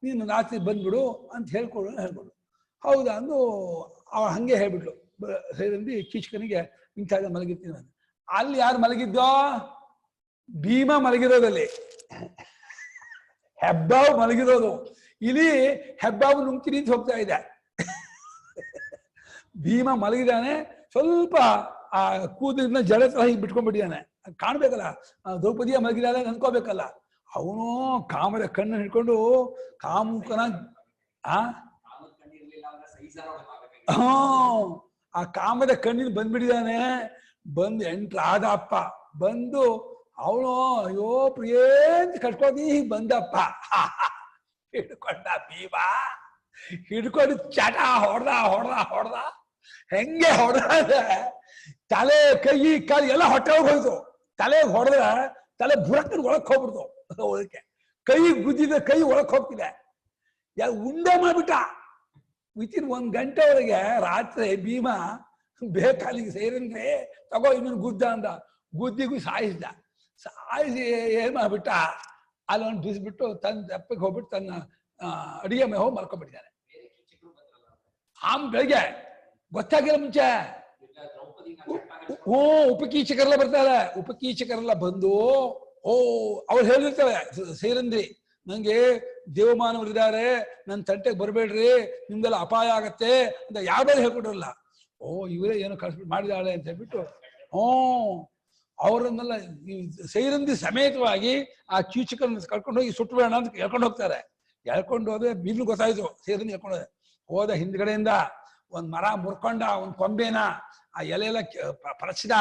ನೀನು ರಾತ್ರಿ ಬಂದ್ಬಿಡು ಅಂತ ಹೇಳ್ಕೊಡು. ಹೌದಾ ಅಂದು ಅವ ಹಂಗೆ ಹೇಳ್ಬಿಟ್ಲು ಸೈರಂದಿ ಕೀಚಕನಿಗೆ, ಇಂಥ ಜಾಗ ಮಲಗಿರ್ತೀನಿ ನಾನು. ಅಲ್ಲಿ ಯಾರು ಮಲಗಿದ್ದೋ? ಭೀಮ ಮಲಗಿರೋದಲ್ಲಿ, ಹೆಬ್ಬಾವು ಮಲಗಿರೋದು. ಇಲ್ಲಿ ಹೆಬ್ಬಾವು ನುಂಗ್ತೀನಿ ಅಂತ ಹೋಗ್ತಾ ಇದೆ. ಭೀಮ ಮಲಗಿದಾನೆ, ಸ್ವಲ್ಪ ಆ ಕೂದಲಿನ ಜಡ ತರ ಹೀಗೆ ಬಿಟ್ಕೊಂಡ್ಬಿಟ್ಟಿದ್ದಾನೆ. ಕಾಣ್ಬೇಕಲ್ಲ, ದ್ರೌಪದಿಯ ಮಲಗಿದಾಗ ಅನ್ಕೋಬೇಕಲ್ಲ. ಅವನು ಕಾಮದ ಕಣ್ಣು ಹಿಡ್ಕೊಂಡು ಕಾಮುಕನ ಆ ಕಾಮದ ಕಣ್ಣಿನ ಬಂದ್ಬಿಟ್ಟಿದ್ದಾನೆ. ಬಂದು ಎಂಟ್ರಾದ ಅಪ್ಪ ಬಂದು ಅವನು ಅಯ್ಯೋ ಪ್ರಿಯೇ ಅಂತ ಕಟ್ಕೋದಿ ಹೀಗೆ ಬಂದಪ್ಪ. ಹಿಡ್ಕೊಂಡ ಭೀಮ, ಹಿಡ್ಕೊಂಡು ಚಟ ಹೊಡ್ದ ಹೆಂಗೆ ಹೊಡೆದ ತಲೆ ಕೈ ಕಾಲು ಎಲ್ಲ ಹೊಟ್ಟೆ ಹೋಗ್ಬಿಡ್ತು. ತಲೆ ಹೊಡೆದ ತಲೆ ಬುರಕ್ಕನ ಒಳಕ್ ಹೋಗ್ಬಿಡ್ತು. ಒಳಕ್ಕೆ ಕೈ ಗುದ್ದಿದ ಕೈ ಒಳಕ್ ಹೋಗ್ತಿದೆ. ಉಂಡೆ ಮಾಡ್ಬಿಟ್ಟ. ವಿತಿನ್ 1 ಗಂಟೆ ಒಳಗೆ ರಾತ್ರಿ ಭೀಮ ಬೇಕಾಲಿಗೆ ಸೇರಿದ್ರೆ ತಗೋ ಇನ್ನೊಂದು ಗುದ್ದ ಅಂದ. ಗುದ್ದಿಗೂ ಸಾಯಿಸಿದ. ಸಾಯಿಸಿ ಏನ್ ಮಾಡ್ಬಿಟ್ಟ, ಅಲ್ಲೊಂದು ಬಿಸ್ಬಿಟ್ಟು ತನ್ನ ತೆಪ್ಪಗೆ ಹೋಗ್ಬಿಟ್ಟು ತನ್ನ ಅಡಿಗೆ ಮೇಲೆ ಹೋಗಿ ಮಲ್ಕೊಂಡ್ಬಿಟ್ಟಿದ್ದಾನೆ. ಬೆಳಗ್ಗೆ ಗೊತ್ತಾಗಿಲ್ಲ ಮುಂಚೆ. ಉಪಕೀಚಕರೆಲ್ಲ ಬರ್ತಾರೆ. ಉಪಕೀಚಕರೆಲ್ಲ ಬಂದು ಅವ್ರು ಹೇಳಿರ್ತಾರೆ ಸೇರಂದ್ರಿ ನಂಗೆ ದೇವಮಾನವರಿದ್ದಾರೆ, ನನ್ನ ತಂಟೆಗೆ ಬರಬೇಡ್ರಿ, ನಿಮ್ದೆಲ್ಲ ಅಪಾಯ ಆಗತ್ತೆ ಅಂತ ಯಾವ್ದಾರು ಹೇಳ್ಕೊಟ್ರಲ್ಲ. ಇವರೇ ಏನೋ ಕಳ್ಸ್ಬಿಟ್ಟು ಮಾಡಿದಾಳೆ ಅಂತ ಹೇಳ್ಬಿಟ್ಟು ಅವರನ್ನೆಲ್ಲ ಸೈರಂದಿ ಸಮೇತವಾಗಿ ಆ ಕೀಚಕರನ್ನ ಕರ್ಕೊಂಡು ಹೋಗಿ ಸುಟ್ಟು ಬೇಡ ಅಂತ ಹೇಳ್ಕೊಂಡು ಹೋಗ್ತಾರೆ. ಹೇಳ್ಕೊಂಡು ಹೋದ್ರೆ ಬಿಲ್ಲು ಗೊತ್ತಾಯ್ತು ಸೈರಂದಿ ಹೇಳ್ಕೊಂಡು ಹೋದ. ಹಿಂದ್ಗಡೆಯಿಂದ ಒಂದ್ ಮರ ಮುರ್ಕೊಂಡ, ಒಂದ್ ಕೊಂಬೆನ ಆ ಎಲೆಲ್ಲ ಪರಚಿದ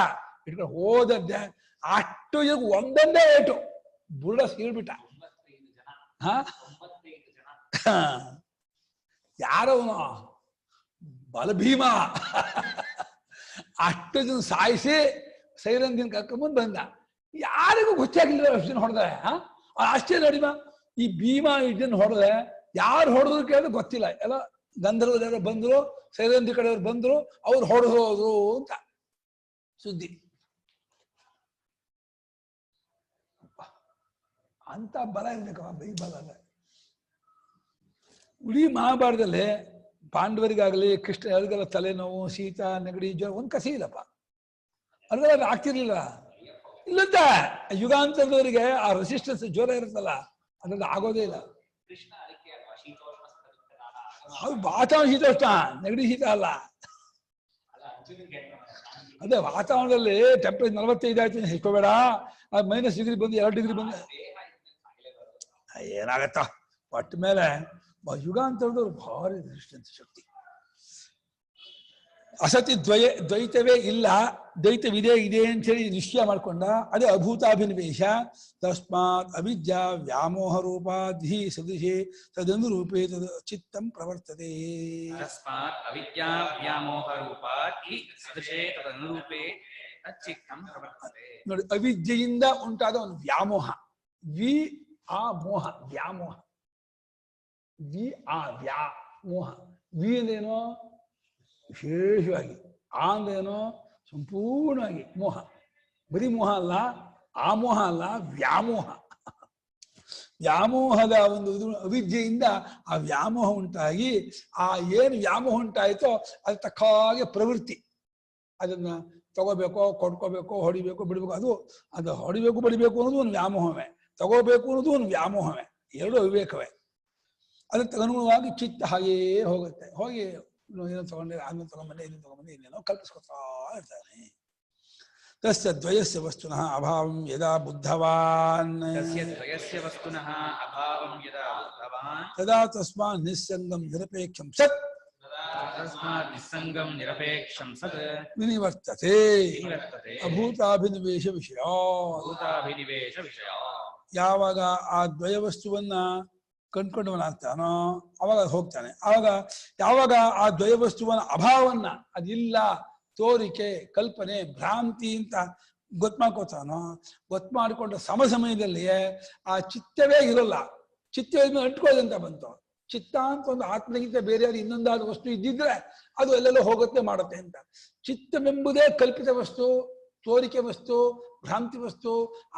ಇಟ್ಕೊಂಡು ಹೋದದ್ದೆ. ಅಷ್ಟು ಒಂದೊಂದೇ ಏಟು ಬುರುಡ ಸೀಳ್ಬಿಟ್ಟ. ಯಾರವನು ಬಲಭೀಮ. ಅಷ್ಟು ಜನ ಸಾಯಿಸಿ ಸೈರಂದಿನ ಕರ್ಕೊಂಬಂದು ಬಂದ. ಯಾರಿಗೂ ಗೊತ್ತಾಗಿಲ್ಲ ಅಷ್ಟು ಜನ ಹೊಡೆದ. ಅಷ್ಟೇ ನೋಡಿಮ, ಈ ಭೀಮ ಇದನ್ನ ಹೊಡೆದೆ. ಯಾರು ಹೊಡೆದ್ರು ಕೇಳಿದ್ರೆ ಗೊತ್ತಿಲ್ಲ. ಎಲ್ಲ ಗಂಧರ್ವರೆಲ್ಲ ಬಂದ್ರು, ಸೈರಂದಿ ಕಡೆಯವ್ರು ಬಂದ್ರು, ಅವ್ರು ಹೊಡೆದೋದ್ರು ಅಂತ ಸುದ್ದಿ. ಅಂತ ಬಲ ಇರ್ಬೇಕವ ಬೈ ಬಲ. ಇಡೀ ಮಹಾಭಾರತದಲ್ಲಿ ಪಾಂಡವರಿಗಾಗಲಿ ಕೃಷ್ಣ ಅವ್ರಿಗೆಲ್ಲ ತಲೆನೋವು, ಶೀತ, ನೆಗಡಿ, ಜ್ವರ ಒಂದ್ ಕಸಿ ಇಲ್ಲಪ್ಪ. ಅವ್ರಿಗೆಲ್ಲ ಆಗ್ತಿರ್ಲಿಲ್ಲ. ಇಲ್ಲಂತ ಯುಗಾಂತರದವರಿಗೆ ಆ ರೆಸಿಸ್ಟೆನ್ಸ್ ಜ್ವರ ಇರುತ್ತಲ್ಲ, ಅದ್ರಲ್ಲಿ ಆಗೋದೇ ಇಲ್ಲ. ಅದು ವಾತಾವರಣ ಶೀತೋಷ್ಣ, ನೆಗಡಿ ಶೀತ ಅಲ್ಲ. ಅದೇ ವಾತಾವರಣದಲ್ಲಿ ಟೆಂಪರೇಚರ್ 45 ಆಯ್ತು ಹೆಚ್ಚೋಬೇಡ. -ಡಿಗ್ರಿ ಬಂದು 2 ಡಿಗ್ರಿ ಬಂದು ಏನಾಗತ್ತ. ಒಟ್ಟ ಮೇಲೆ ಯುಗಾಂತರದವ್ರು ಭಾರಿ ರೆಸಿಸ್ಟೆನ್ಸ್ ಶಕ್ತಿ. ಅಸತಿ ದ್ವೈತವೇ ಇಲ್ಲ, ದ್ವೈತವಿದೆ ಇದೆ ಅಂತ ಹೇಳಿ ನಿಶ್ಚಯ ಮಾಡ್ಕೊಂಡ. ಅದೇ ಅಭೂತಾಭಿನಿವೇಶ. ತಸ್ಮಾತ್ ಅವಿದ್ಯಾ ವ್ಯಾಮೋಹ ರೂಪಾಧಿ ಸದೃಶೇ ತದನುರೂಪೇ ತದ್ ಚಿತ್ತಂ ಪ್ರವರ್ತತೆ.
ತಸ್ಮಾತ್ ಅವಿದ್ಯಾ ವ್ಯಾಮೋಹ ರೂಪಾಧಿ ಸದೃಶೇ ತದನುರೂಪೇ ತದ್ ಚಿತ್ತಂ ಪ್ರವರ್ತತೆ.
ನೋಡಿ, ಅವಿದ್ಯೆಯಿಂದ ಉಂಟಾದ ಒಂದು ವ್ಯಾಮೋಹ. ವಿ ಆ ಮೋಹ, ವ್ಯಾಮೋಹ. ವಿ ಆ ವ್ಯಾಮೋಹ. ವಿ ಅಂದೇನೋ ವಿಶೇಷವಾಗಿ, ಆ ಅಂದೇನೋ ಸಂಪೂರ್ಣವಾಗಿ ಮೋಹ. ಬರೀ ಮೋಹ ಅಲ್ಲ, ಆ ಮೋಹ ಅಲ್ಲ, ವ್ಯಾಮೋಹ. ವ್ಯಾಮೋಹದ ಒಂದು ಅವಿದ್ಯೆಯಿಂದ ಆ ವ್ಯಾಮೋಹ ಉಂಟಾಗಿ, ಆ ಏನು ವ್ಯಾಮೋಹ ಉಂಟಾಯಿತೋ ಅದು ತಕ್ಕ ಹಾಗೆ ಪ್ರವೃತ್ತಿ. ಅದನ್ನ ತಗೋಬೇಕೋ, ಕೊಡ್ಕೋಬೇಕೋ, ಹೊಡಿಬೇಕು, ಬಿಡ್ಬೇಕು, ಅದು ಹೊಡಿಬೇಕು ಬಡಿಬೇಕು ಅನ್ನೋದು ಒಂದು ವ್ಯಾಮೋಹವೇ, ತಗೋಬೇಕು ಅನ್ನೋದು ಒಂದು ವ್ಯಾಮೋಹವೇ. ಎರಡು ಅವಿವೇಕವೇ. ಅದಕ್ಕೆ ಅನುಗುಣವಾಗಿ ಚಿತ್ತ ಹಾಗೆಯೇ ಹೋಗುತ್ತೆ. ಹೋಗಿ ಏನೋ ತಗೊಂಡೆ, ಅದನ್ನು ತಗೊಂಬಂದೆ, ಇದನ್ನು ತಗೊಂಬಂದೆ, ಇನ್ನೇನೋ ಕಲ್ಪಿಸ್ಕೊತಾ ಇರ್ತಾನೆ. ತಸ್ಯ ದ್ವಯಸ್ಯ ವಸ್ತುನಃ ಅಭಾವಂ ಯದಾ ಬುದ್ಧವಾನ್ ತದಾ ತಸ್ಮಾತ್ ನಿಸ್ಸಂಗಂ ನಿರಪೇಕ್ಷಂ ಸತ್ ವಿನಿವರ್ತತೆ. ಅಭೂತಾಭಿನಿವೇಶ ವಿಷಯ. ಯಾವಾಗ ಆ ದ್ವಯ ವಸ್ತುವನ್ನ ಕಂಡ್ಕೊಂಡವನಾಗ್ತಾನೋ ಅವಾಗ ಹೋಗ್ತಾನೆ. ಆವಾಗ ಯಾವಾಗ ಆ ದ್ವಯ ವಸ್ತುವನ್ನ ಅಭಾವನ್ನ, ಅದಿಲ್ಲ, ತೋರಿಕೆ, ಕಲ್ಪನೆ, ಭ್ರಾಂತಿ ಅಂತ ಗೊತ್ಮಾಡ್ಕೋತಾನೋ, ಗೊತ್ಮಾಡ್ಕೊಂಡ ಸಮಯದಲ್ಲಿಯೇ ಆ ಚಿತ್ತವೇ ಇರೋಲ್ಲ. ಚಿತ್ತವನ್ನು ಅಂಟ್ಕೊಳ್ಳೋದಂತ ಬಂತು. ಚಿತ್ತ ಅಂತ ಒಂದು ಆತ್ಮಗಿಂತ ಬೇರೆ ಯಾರು ಇನ್ನೊಂದಾದ ವಸ್ತು ಇದ್ದಿದ್ರೆ ಅದು ಎಲ್ಲೆಲ್ಲೋ ಹೋಗುತ್ತೆ ಮಾಡುತ್ತೆ ಅಂತ. ಚಿತ್ತವೆಂಬುದೇ ಕಲ್ಪಿತ ವಸ್ತು, ತೋರಿಕೆ ವಸ್ತು, ಭ್ರಾಂತಿ ವಸ್ತು.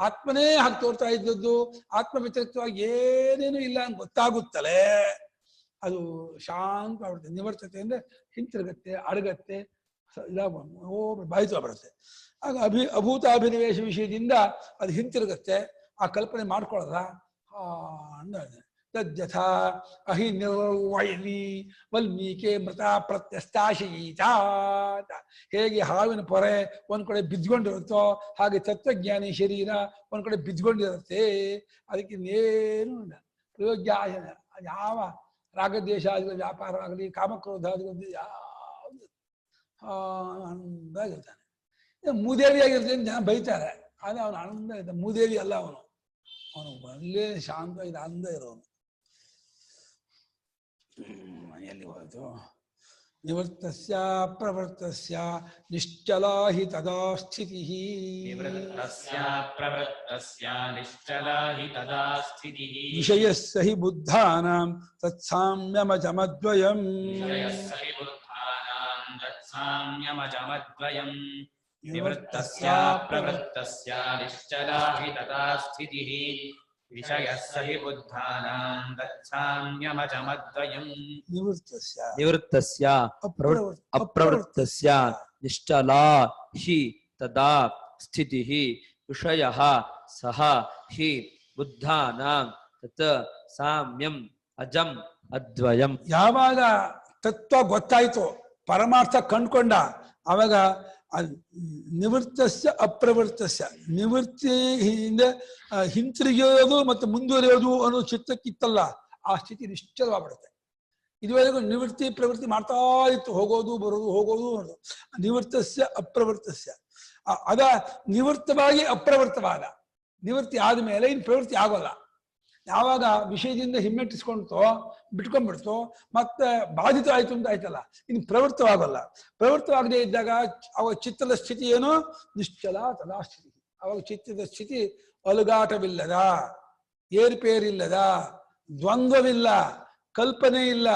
ಆತ್ಮನೇ ಹಾಗೆ ತೋರ್ತಾ ಇದ್ದದ್ದು, ಆತ್ಮ ವ್ಯತಿರಿಕ್ತವಾಗಿ ಏನೇನು ಇಲ್ಲ ಅಂತ ಗೊತ್ತಾಗುತ್ತಲೇ ಅದು ಶಾಂತ ಆಗ್ಬಿಡುತ್ತೆ. ನಿವರ್ತತೆ ಅಂದ್ರೆ ಹಿಂತಿರುಗತ್ತೆ, ಅಡಗತ್ತೆ, ಬಾಯಿತ ಬರುತ್ತೆ. ಆಗ ಅಭೂತಾಭಿನಿವೇಶ ವಿಷಯದಿಂದ ಅದು ಹಿಂತಿರುಗತ್ತೆ. ಆ ಕಲ್ಪನೆ ಮಾಡ್ಕೊಳ್ಳೋದ ತದ್ಯಥಾ ಅಹಿ ನಿರ್ವೈನಿ ವಲ್ಮೀಕೆ ಮೃತ ಪ್ರತ್ಯಸ್ತಾಶೀತ. ಹೇಗೆ ಹಾವಿನ ಪೊರೆ ಒಂದ್ ಕಡೆ ಬಿದ್ಕೊಂಡಿರುತ್ತೋ ಹಾಗೆ ತತ್ವಜ್ಞಾನಿ ಶರೀರ ಒಂದ್ ಕಡೆ ಬಿದ್ಕೊಂಡಿರುತ್ತೆ. ಅದಕ್ಕೆ ಇನ್ನೇನು ಇಲ್ಲ. ಪ್ರಯೋಗ್ಯಾಯನ ಯಾವ ರಾಗದ್ವೇಷಾದಿಗಳ ವ್ಯಾಪಾರ ಆಗಲಿ ಕಾಮಕ್ರೋಧಾದಿಗಳು ಯಾವುದು ಆನಂದಾಗಿರ್ತಾನೆ. ಮೂದೇವಿಯಾಗಿರ್ತಾನೆ ಜನ ಬೈತಾರೆ, ಆದರೆ ಅವನು ಆನಂದ ಇರ್ತಾನೆ. ಮೂದೇವಿ ಅಲ್ಲ ಅವನು, ಅವನು ಒಳ್ಳೆ ಶಾಂತ ಇದು ಆನಂದ ಇರೋನು. ಮನೆಯಲ್ಲಿ ಹೋಯ್ತು. ನಿವೃತ್ತಸ್ಯ ಪ್ರವೃತ್ತಸ್ಯ ನಿಶ್ಚಲಾ ಹಿ ತದಾ ಸ್ಥಿತಿಃ.
ನಿವೃತ್ತಸ್ಯ ಪ್ರವೃತ್ತಸ್ಯ ನಿಶ್ಚಲಾ ಹಿ ತದಾ ಸ್ಥಿತಿಃ.
ವಿಷಯಸ್ಯ ಹಿ ಬುದ್ಧಾನಾಂ ತತ್ಸಾಮ್ಯಮಜಮದ್ವಯಂ.
ವಿಷಯಸ್ಯ ಹಿ ಬುದ್ಧಾನಾಂ ತತ್ಸಾಮ್ಯಮಜಮದ್ವಯಂ. ನಿವೃತ್ತಸ್ಯ ಪ್ರವೃತ್ತಸ್ಯ ನಿಶ್ಚಲಾ ಹಿ ತದಾ ಸ್ಥಿತಿಃ. ವಿಷಯಸ್ಯ ಹಿ ಬುದ್ಧಾನಾಂ ತತ್ಸಾಮ್ಯಮಜಮದ್ವಯಂ.
ನಿವೃತ್ತಸ್ಯ ಅಪ್ರವೃತ್ತಸ್ಯ ನಿಶ್ಚಲಾ ಹಿ ತದಾ ಸ್ಥಿತಿಃ. ವಿಷಯಃ ಸಹ ಹಿ ಬುದ್ಧಾನಾಂ ತತ್ ಸಾಮ್ಯಂ ಅಜಂ ಅದ್ವಯಂ.
ಯಾವಾಗ ತತ್ವ ಗೊತ್ತಾಯ್ತು, ಪರಮಾರ್ಥ ಕಂಡ್ಕೊಂಡ, ಆವಾಗ ನಿವೃತ್ತಸ್ಯ ಅಪ್ರವೃತ್ತಸ್ಯ, ನಿವೃತ್ತಿಯಿಂದ ಹಿಂತಿರುಗಿಯೋದು ಮತ್ತು ಮುಂದುವರಿಯೋದು ಅನ್ನೋ ಚಿತ್ತಕ್ಕಿತ್ತಲ್ಲ, ಆ ಸ್ಥಿತಿ ನಿಶ್ಚಲವಾಗ್ಬಿಡುತ್ತೆ. ಇದುವರೆಗೂ ನಿವೃತ್ತಿ ಪ್ರವೃತ್ತಿ ಮಾಡ್ತಾ ಇತ್ತು, ಹೋಗೋದು ಬರೋದು ಹೋಗೋದು ಅನ್ನೋದು. ನಿವೃತ್ತಸ್ಯ ಅಪ್ರವೃತ್ತಸ್ಯ ಅದ ನಿವೃತ್ತವಾಗಿ ಅಪ್ರವೃತ್ತವಾದ. ನಿವೃತ್ತಿ ಆದಮೇಲೆ ಇನ್ನು ಪ್ರವೃತ್ತಿ ಆಗೋಲ್ಲ. ಯಾವಾಗ ವಿಷಯದಿಂದ ಹಿಮ್ಮೆಟ್ಟಿಸ್ಕೊಂಡ್ತೋ ಬಿಟ್ಕೊಂಡ್ಬಿಡ್ತೋ ಮತ್ತೆ ಬಾಧಿತ ಆಯ್ತು ಅಂತ ಆಯ್ತಲ್ಲ, ಇನ್ನು ಪ್ರವೃತ್ತವಾಗಲ್ಲ. ಪ್ರವೃತ್ತವಾಗದೇ ಇದ್ದಾಗ ಅವಾಗ ಚಿತ್ತದ ಸ್ಥಿತಿ ಏನು? ನಿಶ್ಚಲ ತದಾ ಸ್ಥಿತಿ. ಅವಾಗ ಚಿತ್ತದ ಸ್ಥಿತಿ ಅಲುಗಾಟವಿಲ್ಲದ, ಏರ್ಪೇರಿಲ್ಲದ, ದ್ವಂದ್ವವಿಲ್ಲ, ಕಲ್ಪನೆ ಇಲ್ಲ,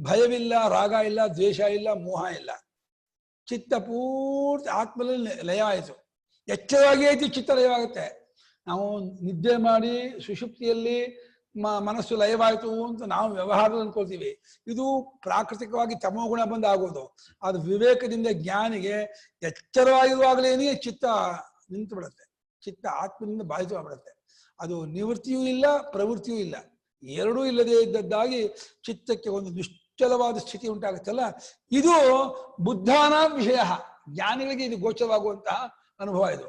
ಭಯವಿಲ್ಲ, ರಾಗ ಇಲ್ಲ, ದ್ವೇಷ ಇಲ್ಲ, ಮೋಹ ಇಲ್ಲ. ಚಿತ್ತ ಪೂರ್ತಿ ಆತ್ಮದಲ್ಲಿ ಲಯ ಆಯಿತು. ಎಚ್ಚರವಾಗಿ ಆಯ್ತು ಚಿತ್ತ ಲಯವಾಗುತ್ತೆ. ನಾವು ನಿದ್ದೆ ಮಾಡಿ ಸುಷುಪ್ತಿಯಲ್ಲಿ ಮನಸ್ಸು ಲಯವಾಯಿತು ಅಂತ ನಾವು ವ್ಯವಹಾರದಲ್ಲಿ ಅನ್ಕೊಳ್ತೀವಿ. ಇದು ಪ್ರಾಕೃತಿಕವಾಗಿ ತಮೋಗುಣ ಬಂದು ಆಗೋದು. ಅದು ವಿವೇಕದಿಂದ ಜ್ಞಾನಿಗೆ ಎಚ್ಚರವಾಗಿರುವಾಗಲೇನೇ ಚಿತ್ತ ನಿಂತು ಬಿಡುತ್ತೆ. ಚಿತ್ತ ಆತ್ಮದಿಂದ ಬಾಧಿತವಾಗ್ಬಿಡುತ್ತೆ. ಅದು ನಿವೃತ್ತಿಯೂ ಇಲ್ಲ, ಪ್ರವೃತ್ತಿಯೂ ಇಲ್ಲ, ಎರಡೂ ಇಲ್ಲದೆ ಇದ್ದದ್ದಾಗಿ ಚಿತ್ತಕ್ಕೆ ಒಂದು ನಿಶ್ಚಲವಾದ ಸ್ಥಿತಿ ಉಂಟಾಗುತ್ತಲ್ಲ, ಇದು ಬುದ್ಧಾನಾಂ ವಿಷಯ. ಜ್ಞಾನಿಗಳಿಗೆ ಇದು ಗೋಚರವಾಗುವಂತಹ ಅನುಭವ ಇದು.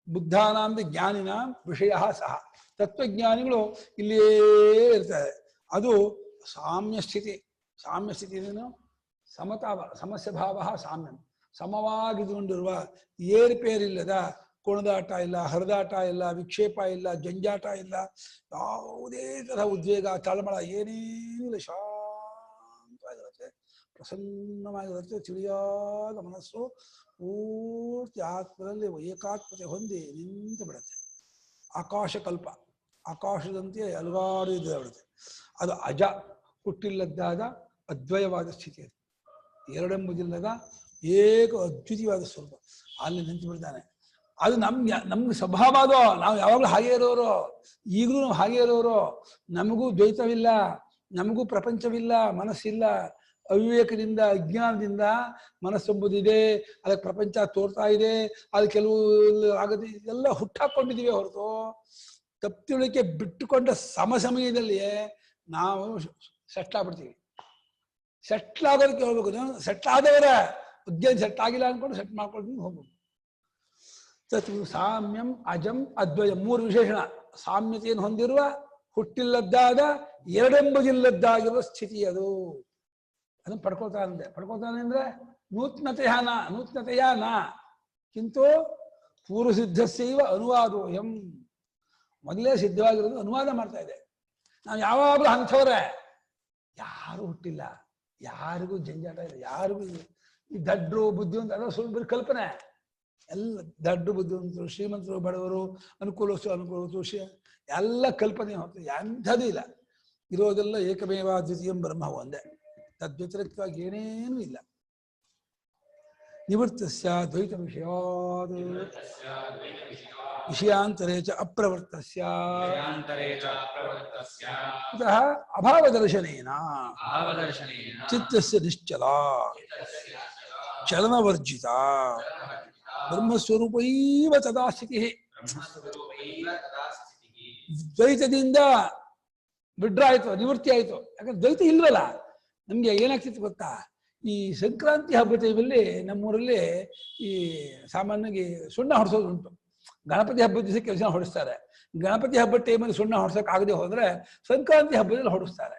ಬುದ್ಧಾನಾಂದ ಜ್ಞಾನಿನ ವಿಷಯ ಸಹ. ತತ್ವಜ್ಞಾನಿಗಳು ಇಲ್ಲಿಯೇ ಇರ್ತಾರೆ. ಅದು ಸಾಮ್ಯ ಸ್ಥಿತಿ. ಸಾಮ್ಯ ಸ್ಥಿತಿ ಏನು? ಸಮತಾವ ಸಮಸ್ಯ ಭಾವ ಸಾಮ್ಯಂ. ಸಮವಾಗಿದುಕೊಂಡಿರುವ, ಏರುಪೇರಿಲ್ಲದ, ಕುಣಿದಾಟ ಇಲ್ಲ, ಹರಿದಾಟ ಇಲ್ಲ, ವಿಕ್ಷೇಪ ಇಲ್ಲ, ಜಂಜಾಟ ಇಲ್ಲ, ಯಾವುದೇ ತರಹ ಉದ್ವೇಗ ತಳಮಳ ಏನೇನೂ ಇಲ್ಲ. ಶಾಂತವಾಗಿರುತ್ತೆ, ಪ್ರಸನ್ನವಾಗಿರುತ್ತೆ. ತಿಳಿಯಾದ ಮನಸ್ಸು ಪೂರ್ತಿ ಆತ್ಮದಲ್ಲಿ ಏಕಾತ್ಮತೆ ಹೊಂದಿ ನಿಂತು ಬಿಡುತ್ತೆ. ಆಕಾಶಕಲ್ಪ, ಆಕಾಶದಂತೆ ಹಲವಾರು ಇದು ಬಿಡುತ್ತೆ. ಅದು ಅಜ, ಹುಟ್ಟಿಲ್ಲದ್ದಾದ ಅದ್ವಯವಾದ ಸ್ಥಿತಿ. ಅದು ಎರಡೆಂಬುದಿಲ್ಲದ ಏಕ ಅದ್ವಿತೀಯವಾದ ಸ್ವರೂಪ. ಅಲ್ಲಿ ನಿಂತು ಬಿಡ್ತಾನೆ. ಅದು ನಮ್ಗೆ ಸ್ವಭಾವ. ಅದು ನಾವು ಯಾವಾಗಲೂ ಹಾಗೆ ಇರೋರು, ಈಗಲೂ ನಾವು ಹಾಗೆ ಇರೋರು. ನಮಗೂ ದ್ವೈತವಿಲ್ಲ, ನಮಗೂ ಪ್ರಪಂಚವಿಲ್ಲ, ಮನಸ್ಸಿಲ್ಲ. ಅವಿವೇಕದಿಂದ, ಅಜ್ಞಾನದಿಂದ ಮನಸ್ಸೆಂಬುದಿದೆ, ಅದಕ್ಕೆ ಪ್ರಪಂಚ ತೋರ್ತಾ ಇದೆ, ಅದು ಕೆಲವು ಆಗದೆ ಎಲ್ಲ ಹುಟ್ಟಾಕೊಂಡಿದ್ದೀವಿ ಹೊರತು ತಪ್ಪಿಳಿಕೆ ಬಿಟ್ಟುಕೊಂಡ ಸಮಯದಲ್ಲಿಯೇ ನಾವು ಸೆಟ್ಲಾಗ್ಬಿಡ್ತೀವಿ. ಸೆಟ್ಲಾಗೋದಕ್ಕೆ ಹೋಗ್ಬೇಕು. ಸೆಟ್ಲಾದವರ ಉದ್ಯೋಗ ಸೆಟ್ ಆಗಿಲ್ಲ ಅನ್ಕೊಂಡು ಸೆಟ್ ಮಾಡ್ಕೊಂಡು ಹೋಗ್ಬೇಕು. ತತ್ ಸಾಮ್ಯಂ ಅಜಂ ಅದ್ವಯ, ಮೂರು ವಿಶೇಷಣ. ಸಾಮ್ಯತೆಯನ್ನು ಹೊಂದಿರುವ, ಹುಟ್ಟಿಲ್ಲದ್ದಾದ, ಎರಡೆಂಬುದಿಲ್ಲದ್ದಾಗಿರುವ ಸ್ಥಿತಿ ಅದು. ಅದನ್ನು ಪಡ್ಕೊಳ್ತಾನೆ. ಪಡ್ಕೊಳ್ತಾನೆ ಅಂದ್ರೆ ನೂತನತೆಯ ನ ಕಿಂತು ಪೂರ್ವಸಿದ್ಧಸ್ಯೈವ ಅನುವಾದೋ ಎಂ. ಮೊದಲೇ ಸಿದ್ಧವಾಗಿರೋದು ಅನುವಾದ ಮಾಡ್ತಾ ಇದೆ. ನಾವು ಯಾವಾಗಲೂ ಅಂಥವ್ರೆ. ಯಾರು ಹುಟ್ಟಿಲ್ಲ, ಯಾರಿಗೂ ಜಂಜಾಟ ಇಲ್ಲ, ಯಾರಿಗೂ ಈ ದಡ್ರು ಬುದ್ಧಿವಂತ ಅದರ ಸ್ವಲ್ಪ ಬರೀ ಕಲ್ಪನೆ. ಎಲ್ಲ ದಡ್ರು ಬುದ್ಧಿವಂತರು, ಶ್ರೀಮಂತರು, ಬಡವರು, ಅನುಕೂಲಸ್ಥರು, ಅನುಕೂಲಸ್ಥರು, ಎಲ್ಲ ಕಲ್ಪನೆ ಹೊರತು ಎಂಥದೂ ಇಲ್ಲ. ಇರೋದೆಲ್ಲ ಏಕಮೇವ ದ್ವಿತೀಯಂ ಬ್ರಹ್ಮ ಒಂದೇ. ತದ್ವ್ಯತಿರಿಕ್ತವಾಗಿ ಏನೇನೂ ಇಲ್ಲ. ನಿವೃತ್ತಸ್ಯ ದ್ವೈತ ವಿಷಯಾದ್ ವಿಷಯಾಂತರೇ ಚ ಅಪ್ರವೃತ್ತಸ್ಯ ಕುತಃ ಅಭಾವದರ್ಶನೇನ ಚಿತ್ತಸ್ಯ ನಿಶ್ಚಲ ಚಲನವರ್ಜಿತ ಬ್ರಹ್ಮಸ್ವರೂಪೈವ ತದಾ ಸ್ಥಿತಿ. ದ್ವೈತದಿಂದ ವಿಡ್ರಾ ಆಯ್ತು, ನಿವೃತ್ತಿ ಆಯ್ತು. ಯಾಕಂದ್ರೆ ದ್ವೈತ ಇಲ್ವಲ್ಲ. ನಮ್ಗೆ ಏನಾಗ್ತಿತ್ತು ಗೊತ್ತಾ, ಈ ಸಂಕ್ರಾಂತಿ ಹಬ್ಬದ ಟೈಮಲ್ಲಿ ನಮ್ಮೂರಲ್ಲಿ ಈ ಸಾಮಾನ್ಯವಾಗಿ ಸುಣ್ಣ ಹೊಡ್ಸೋದು ಉಂಟು. ಗಣಪತಿ ಹಬ್ಬದ ದಿವಸ ಕೆಲಸ ಹೊಡಿಸ್ತಾರೆ. ಗಣಪತಿ ಹಬ್ಬದ ಟೈಮಲ್ಲಿ ಸುಣ್ಣ ಹೊಡ್ಸಕ್ ಆಗದೆ ಹೋದ್ರೆ ಸಂಕ್ರಾಂತಿ ಹಬ್ಬದಲ್ಲಿ ಹೊಡಿಸ್ತಾರೆ.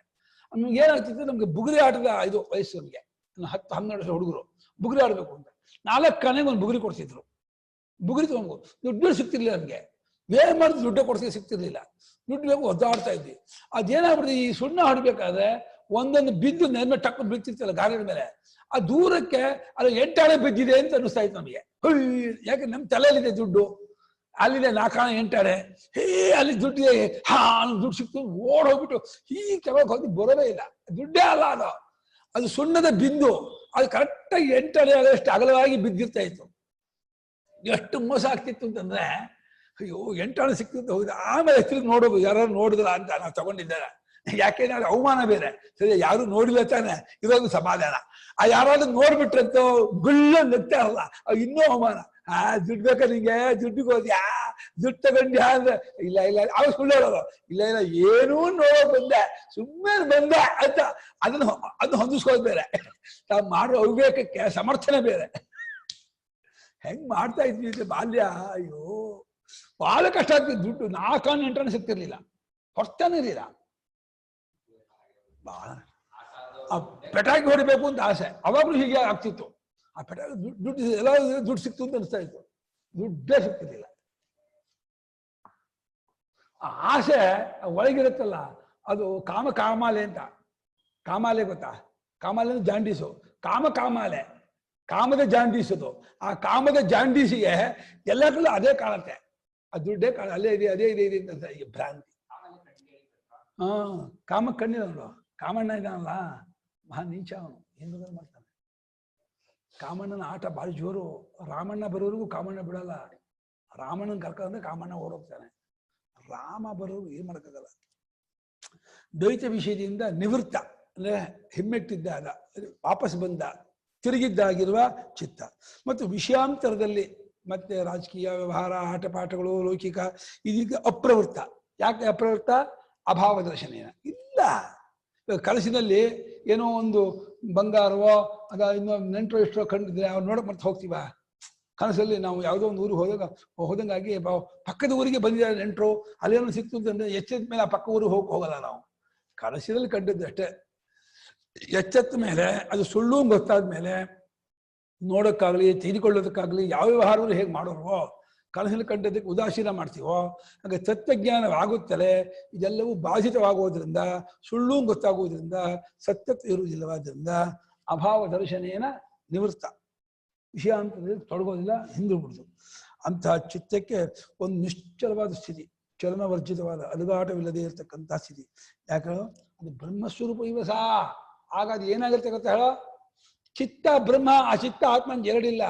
ನಮ್ಗೆ ಏನಾಗ್ತಿತ್ತು, ನಮ್ಗೆ ಬುಗುರಿ ಆಟದ ಇದು ವಯಸ್ಸು. ನಮ್ಗೆ 10-12 ವರ್ಷ ಹುಡುಗರು ಬುಗುರಿ ಆಡ್ಬೇಕು ಅಂತ 4 ಕಣೆಗೆ ಒಂದು ಬುಗುರಿ ಕೊಡ್ತಿದ್ರು. ಬುಗುರಿ ತಗೊಂಡು ದುಡ್ಡು ಸಿಗ್ತಿರ್ಲಿಲ್ಲ ನಮ್ಗೆ. ಏನ್ ಮಾಡಿದ್ರು ದುಡ್ಡು ಕೊಡ್ಸಿ ಸಿಗ್ತಿರ್ಲಿಲ್ಲ. ದುಡ್ಡು ಬೇಕು ಒದ್ದಾಡ್ತಾ ಇದ್ವಿ. ಅದೇನಾಗ್ಬಿಡ್ತು, ಈ ಸುಣ್ಣ ಹೊಡ್ಬೇಕಾದ್ರೆ ಒಂದೊಂದು ಬಿದ್ದು ನೆನ್ನೆ ಟಕ್ ಬಿಡ್ತಿರ್ತಲ್ಲ ಗಾಳಿಯ ಮೇಲೆ, ಆ ದೂರಕ್ಕೆ ಅದು 8 ಆಣೆ ಬಿದ್ದಿದೆ ಅಂತ ಅನಿಸ್ತಾ ಇತ್ತು ನಮಗೆ. ಯಾಕೆ ನಮ್ಮ ತಲೆಯಲ್ಲಿದೆ ದುಡ್ಡು, ಅಲ್ಲಿದೆ 4 ಆಣೆ 8 ಆಣೆ, ಅಲ್ಲಿ ದುಡ್ಡಿದೆ, ದುಡ್ಡು ಸಿಕ್ತು, ಓಡ್ ಹೋಗ್ಬಿಟ್ಟು ಈ ಕೆಳಗೆ ಹೋಗಿ ಬರೋದೇ ಇಲ್ಲ. ದುಡ್ಡೇ ಅಲ್ಲ ಅದು, ಅದು ಸುಣ್ಣದ ಬಿಂದು. ಅದು ಕರೆಕ್ಟಾಗಿ 8 ಆಣೆ ಆಗೋಷ್ಟು ಅಗಲವಾಗಿ ಬಿದ್ದಿರ್ತಾ ಇತ್ತು. ಎಷ್ಟು ಮೋಸ ಆಗ್ತಿತ್ತು ಅಂತಂದ್ರೆ, ಅಯ್ಯೋ 8 ಆಣೆ ಸಿಕ್ತು ಅಂತ ಹೋಗಿದೆ. ಆಮೇಲೆ ತಿರುಗಿ ನೋಡೋದು ಯಾರು ನೋಡಿದ್ರ ಅಂತ ನಾವು ತಗೊಂಡಿದ್ದಾರೆ. ಯಾಕೆಂದ್ರೆ ಅವಮಾನ ಬೇರೆ, ಸರಿ ಯಾರು ನೋಡಿಲ್ಲ ತಾನೆ, ಇದೊಂದು ಸಮಾಧಾನ. ಆ ಯಾರಾದ್ರೂ ನೋಡ್ಬಿಟ್ರಂತೂ ಗುಳ್ಳ ನಗ್ತಾರಲ್ಲ, ಅವ್ ಇನ್ನೂ ಅವಮಾನ. ದುಡ್ಡು ಬೇಕಾ ನಿಂಗೆ, ದುಡ್ಡಿಗೆ ಹೋದ್ಯಾ, ದುಡ್ಡು ತಗೊಂಡ್ಯಾ ಅಂದ್ರೆ ಇಲ್ಲ ಇಲ್ಲ ಅವ್ ಸುಳ್ಳು ಹೇಳೋದು. ಇಲ್ಲ ಇಲ್ಲ ಏನೂ ನೋಡೋಕ್ ಬಂದೆ, ಸುಮ್ಮನೆ ಬಂದೆ ಅಂತ ಅದನ್ನ ಹೊಂದಿಸ್ಕೋದ್ ಬೇರೆ. ತಾವ್ ಮಾಡೋ ಅವಿವೇಕಕ್ಕೆ ಸಮರ್ಥನೆ ಬೇರೆ. ಹೆಂಗ್ ಮಾಡ್ತಾ ಇದ್ವಿ ಅಂತ ಬಾಲ್ಯ. ಅಯ್ಯೋ ಬಹಳ ಕಷ್ಟ ಆಗ್ತಿತ್ತು. ದುಡ್ಡು 4 ಆಣೆ 8 ಆಣೆ ಸಿಗ್ತಿರ್ಲಿಲ್ಲ, ಹೊರ್ತಾನೆ ಇರಲಿಲ್ಲ. ಬಹಳ ಪೆಟಾಕಿ ಹೊಡಿಬೇಕು ಅಂತ ಆಸೆ, ಅವಾಗ್ಲೂ ಹೀಗೆ ಆಗ್ತಿತ್ತು. ಆ ಪೆಟಾಕಿ ದುಡ್ಡು ಎಲ್ಲ ದುಡ್ಡು ಸಿಕ್ತು ಅಂತ ಅನಿಸ್ತಾ ಇತ್ತು, ದುಡ್ಡೇ ಸಿಗ್ತಿರ್ಲಿಲ್ಲ. ಆ ಆಸೆ ಒಳಗಿರುತ್ತಲ್ಲ, ಅದು ಕಾಮಾಲೆ ಅಂತ. ಕಾಮಾಲೆ ಗೊತ್ತಾ? ಕಾಮಾಲೆ ಅಂದ್ರೆ ಜಾಂಡೀಸು. ಕಾಮಾಲೆ, ಕಾಮದ ಜಾಂಡೀಸದು. ಆ ಕಾಮದ ಜಾಂಡೀಸಿಗೆ ಎಲ್ಲ ಕಡೆ ಅದೇ ಕಾಣುತ್ತೆ, ಆ ದುಡ್ಡೇ ಕಾಣ, ಅಲ್ಲೇ ಇದೆ ಅದೇ ಇದೆ ಇದೆ ಅಂತ ಈ ಭ್ರಾಂತಿ. ಕಾಮ ಕಣ್ಣಿರಲ್ಲ. ಕಾಮಣ್ಣ ಇದ್ದಾನಲ್ಲ, ಮಹಾ ನೀಚ ಅವನು, ಏನು ಮಾಡ್ತಾನೆ. ಕಾಮಣ್ಣನ ಆಟ ಭಾರಿ ಜೋರು. ರಾಮಣ್ಣ ಬರೋರಿಗೂ ಕಾಮಣ್ಣ ಬಿಡಲ್ಲ. ರಾಮಣ್ಣನ ಕರ್ಕೊಂಡ್ರೆ ಕಾಮಣ್ಣ ಓಡೋಗ್ತಾನೆ. ರಾಮ ಬರೋರು ಏನ್ ಮಾಡಕ್ಕಾಗಲ್ಲ. ದ್ವೈತ ವಿಷಯದಿಂದ ನಿವೃತ್ತ ಅಂದ್ರೆ ಹಿಮ್ಮೆಟ್ಟಿದ್ದಾಗ ವಾಪಸ್ ಬಂದ ತಿರುಗಿದ್ದಾಗಿರುವ ಚಿತ್ತ. ಮತ್ತು ವಿಷಯಾಂತರದಲ್ಲಿ ಮತ್ತೆ ರಾಜಕೀಯ ವ್ಯವಹಾರ, ಆಟಪಾಠಗಳು, ಲೌಕಿಕ ಇದೀಗ ಅಪ್ರವೃತ್ತ. ಯಾಕೆ ಅಪ್ರವೃತ್ತ? ಅಭಾವ ದರ್ಶನೇನ ಇಲ್ಲ. ಕನಸಿನಲ್ಲಿ ಏನೋ ಒಂದು ಬಂಗಾರವೋ ಅದ ಇನ್ನೂ ನೆಂಟರು ಎಷ್ಟೋ ಕಂಡಿದ್ರೆ ಅವ್ರು ನೋಡಕ್ ಮತ್ತೆ ಹೋಗ್ತೀವ. ಕನಸಲ್ಲಿ ನಾವು ಯಾವುದೋ ಒಂದು ಊರಿಗೆ ಹೋದಂಗಾಗಿ ಪಕ್ಕದ ಊರಿಗೆ ಬಂದಿದ್ದಾರೆ ನೆಂಟರು, ಅಲ್ಲೇನೋ ಸಿಕ್ತು ಅಂತಂದ್ರೆ ಎಚ್ಚೆತ್ತ ಮೇಲೆ ಆ ಪಕ್ಕ ಊರಿಗೆ ಹೋಗಲ್ಲ ನಾವು. ಕನಸಿನಲ್ಲಿ ಕಂಡದ್ದು ಅಷ್ಟೇ. ಎಚ್ಚೆತ್ತ ಮೇಲೆ ಅದು ಸುಳ್ಳು ಗೊತ್ತಾದ್ಮೇಲೆ ನೋಡೋಕ್ಕಾಗ್ಲಿ ತೆಗೆದುಕೊಳ್ಳೋದಕ್ಕಾಗ್ಲಿ ಯಾವ ವ್ಯವಹಾರಗಳು ಹೇಗೆ ಮಾಡೋರು, ಕನಸಲ್ಲಿ ಕಂಡದಕ್ಕೆ ಉದಾಸೀನ ಮಾಡ್ತೀವೋ ಹಾಗೆ ತತ್ವಜ್ಞಾನವಾಗುತ್ತಲೇ ಇದೆಲ್ಲವೂ ಬಾಧಿತವಾಗುವುದರಿಂದ, ಸುಳ್ಳು ಗೊತ್ತಾಗುವುದರಿಂದ, ಸತ್ಯತ್ವ ಇರುವುದಿಲ್ಲವಾದ್ರಿಂದ ಅಭಾವ ದರ್ಶನೇನ ನಿವೃತ್ತ. ವಿಷಯಾಂತರದಲ್ಲಿ ತೊಡಗೋದಿಲ್ಲ, ಹಿಂದಿರುಬಿಡ್ತು. ಅಂತಹ ಚಿತ್ತಕ್ಕೆ ಒಂದು ನಿಶ್ಚಲವಾದ ಸ್ಥಿತಿ, ಚಲನವರ್ಜಿತವಾದ ಅಲುಗಾಟವಿಲ್ಲದೆ ಇರತಕ್ಕಂತಹ ಸ್ಥಿತಿ. ಯಾಕೆ? ಅದು ಬ್ರಹ್ಮಸ್ವರೂಪ ಇವಸ. ಆಗ ಅದು ಏನಾಗಿರುತ್ತೆ ಗೊತ್ತಾ ಹೇಳೋ? ಚಿತ್ತ ಬ್ರಹ್ಮ, ಆ ಚಿತ್ತ ಆತ್ಮ ಎರಡಿಲ್ಲ.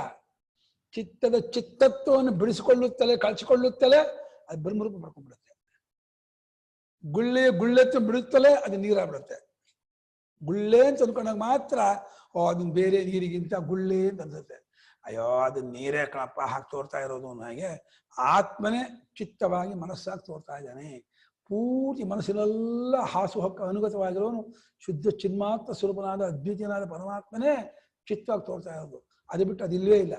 ಚಿತ್ತದ ಚಿತ್ತತ್ವವನ್ನು ಬಿಡಿಸಿಕೊಳ್ಳುತ್ತಲೇ ಕಳಿಸಿಕೊಳ್ಳುತ್ತಲೇ ಅದು ಬ್ರಹ್ಮರೂಪ ಪಡ್ಕೊಂಡ್ಬಿಡುತ್ತೆ. ಗುಳ್ಳೆತ್ತು ಬಿಡುತ್ತಲೇ ಅದು ನೀರಾಗ್ಬಿಡುತ್ತೆ. ಗುಳ್ಳೆ ಅಂತ ಅಂದ್ಕೊಂಡಾಗ ಮಾತ್ರ ಅದನ್ನ ಬೇರೆ ನೀರಿಗಿಂತ ಗುಳ್ಳೆ ಅಂತ ಅನ್ಸುತ್ತೆ. ಅಯ್ಯೋ ಅದು ನೀರೇ ಕಣಪ್ಪ ಹಾಕಿ ತೋರ್ತಾ ಇರೋದು. ಹಾಗೆ ಆತ್ಮನೇ ಚಿತ್ತವಾಗಿ ಮನಸ್ಸಾಗಿ ತೋರ್ತಾ ಇದ್ದಾನೆ. ಪೂರ್ತಿ ಮನಸ್ಸಿನೆಲ್ಲ ಹಾಸು ಹಕ್ಕ ಅನುಗತವಾಗಿರೋನು ಶುದ್ಧ ಚಿನ್ಮಾತ್ರ ಸ್ವರೂಪನಾದ ಅದ್ವಿತೀಯನಾದ ಪರಮಾತ್ಮನೇ ಚಿತ್ತವಾಗಿ ತೋರ್ತಾ ಇರೋದು. ಅದು ಬಿಟ್ಟು ಅದಿಲ್ವೇ ಇಲ್ಲ.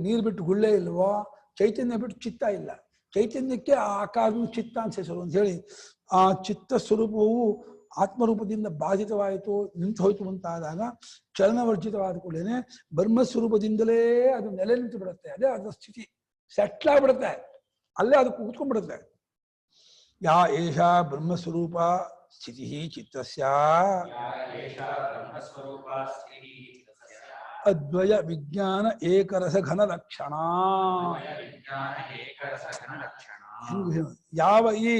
ನೀರು ಬಿಟ್ಟು ಗುಳ್ಳೆ ಇಲ್ವೋ, ಚೈತನ್ಯ ಬಿಟ್ಟು ಚಿತ್ತ ಇಲ್ಲ. ಚೈತನ್ಯಕ್ಕೆ ಆ ಆಕಾರನು ಚಿತ್ತ ಅಂತ ಹೆಸರು ಅಂತ ಹೇಳಿ ಆ ಚಿತ್ತ ಸ್ವರೂಪವು ಆತ್ಮರೂಪದಿಂದ ಬಾಧಿತವಾಯಿತು, ನಿಂತು ಹೋಯ್ತು ಅಂತಾದಾಗ ಚಲನವರ್ಜಿತವಾದ ಕೂಡಲೇ ಬ್ರಹ್ಮಸ್ವರೂಪದಿಂದಲೇ ಅದು ನೆಲೆ ನಿಂತು ಬಿಡುತ್ತೆ. ಅದೇ ಅದರ ಸ್ಥಿತಿ ಸೆಟ್ಲ್ ಆಗ್ಬಿಡುತ್ತೆ, ಅಲ್ಲೇ ಅದು ಕೂತ್ಕೊಂಡ್ಬಿಡುತ್ತೆ. ಯಾ ಏಷ ಬ್ರಹ್ಮಸ್ವರೂಪ ಸ್ಥಿತಿ ಚಿತ್ತಸ್ಯ ಅದ್ವಯ ವಿಜ್ಞಾನ ಏಕರಸ ಘನ ಲಕ್ಷಣ. ಯಾವ ಈ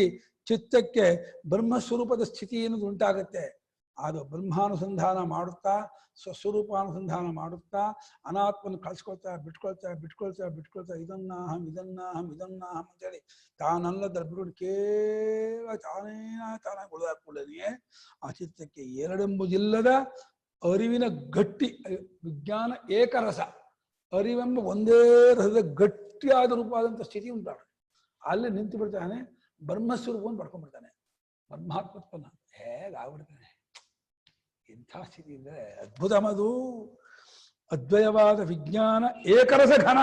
ಚಿತ್ತಕ್ಕೆ ಬ್ರಹ್ಮಸ್ವರೂಪದ ಸ್ಥಿತಿ ಅನ್ನೋದು ಉಂಟಾಗತ್ತೆ, ಅದು ಬ್ರಹ್ಮಾನುಸಂಧಾನ ಮಾಡುತ್ತಾ ಸ್ವಸ್ವರೂಪಾನುಸಂಧಾನ ಮಾಡುತ್ತಾ ಅನಾತ್ಮನ ಕಳ್ಸ್ಕೊಳ್ತಾ ಬಿಟ್ಕೊಳ್ತಾ ಇದನ್ನಾಹಂ ಅಂತೇಳಿ ತಾನಲ್ಲದ ಬಿಟ್ಟು ಕೇವಲ ತಾನೇ ಉಳಿದಾಕೊಳ್ಳದೆಯೇ ಆ ಚಿತ್ತಕ್ಕೆ ಎರಡೆಂಬುದಿಲ್ಲದ ಅರಿವಿನ ಗಟ್ಟಿ ವಿಜ್ಞಾನ ಏಕರಸ, ಅರಿವೆಂಬ ಒಂದೇ ರಸದ ಗಟ್ಟಿಯಾದ ರೂಪವಾದಂಥ ಸ್ಥಿತಿ ಉಂಟಾಗ ಅಲ್ಲಿ ನಿಂತು ಬಿಡ್ತಾನೆ. ಬ್ರಹ್ಮಸ್ವರೂಪವನ್ನು ಪಡ್ಕೊಂಡ್ಬಿಡ್ತಾನೆ. ಪರಮಾತ್ಮತ್ವನ ಹೇಗಾಗ್ಬಿಡ್ತಾನೆ. ಎಂಥ ಸ್ಥಿತಿ ಅಂದರೆ ಅದ್ಭುತ. ಮದು ಅದ್ವಯವಾದ ವಿಜ್ಞಾನ ಏಕರಸ ಘನ.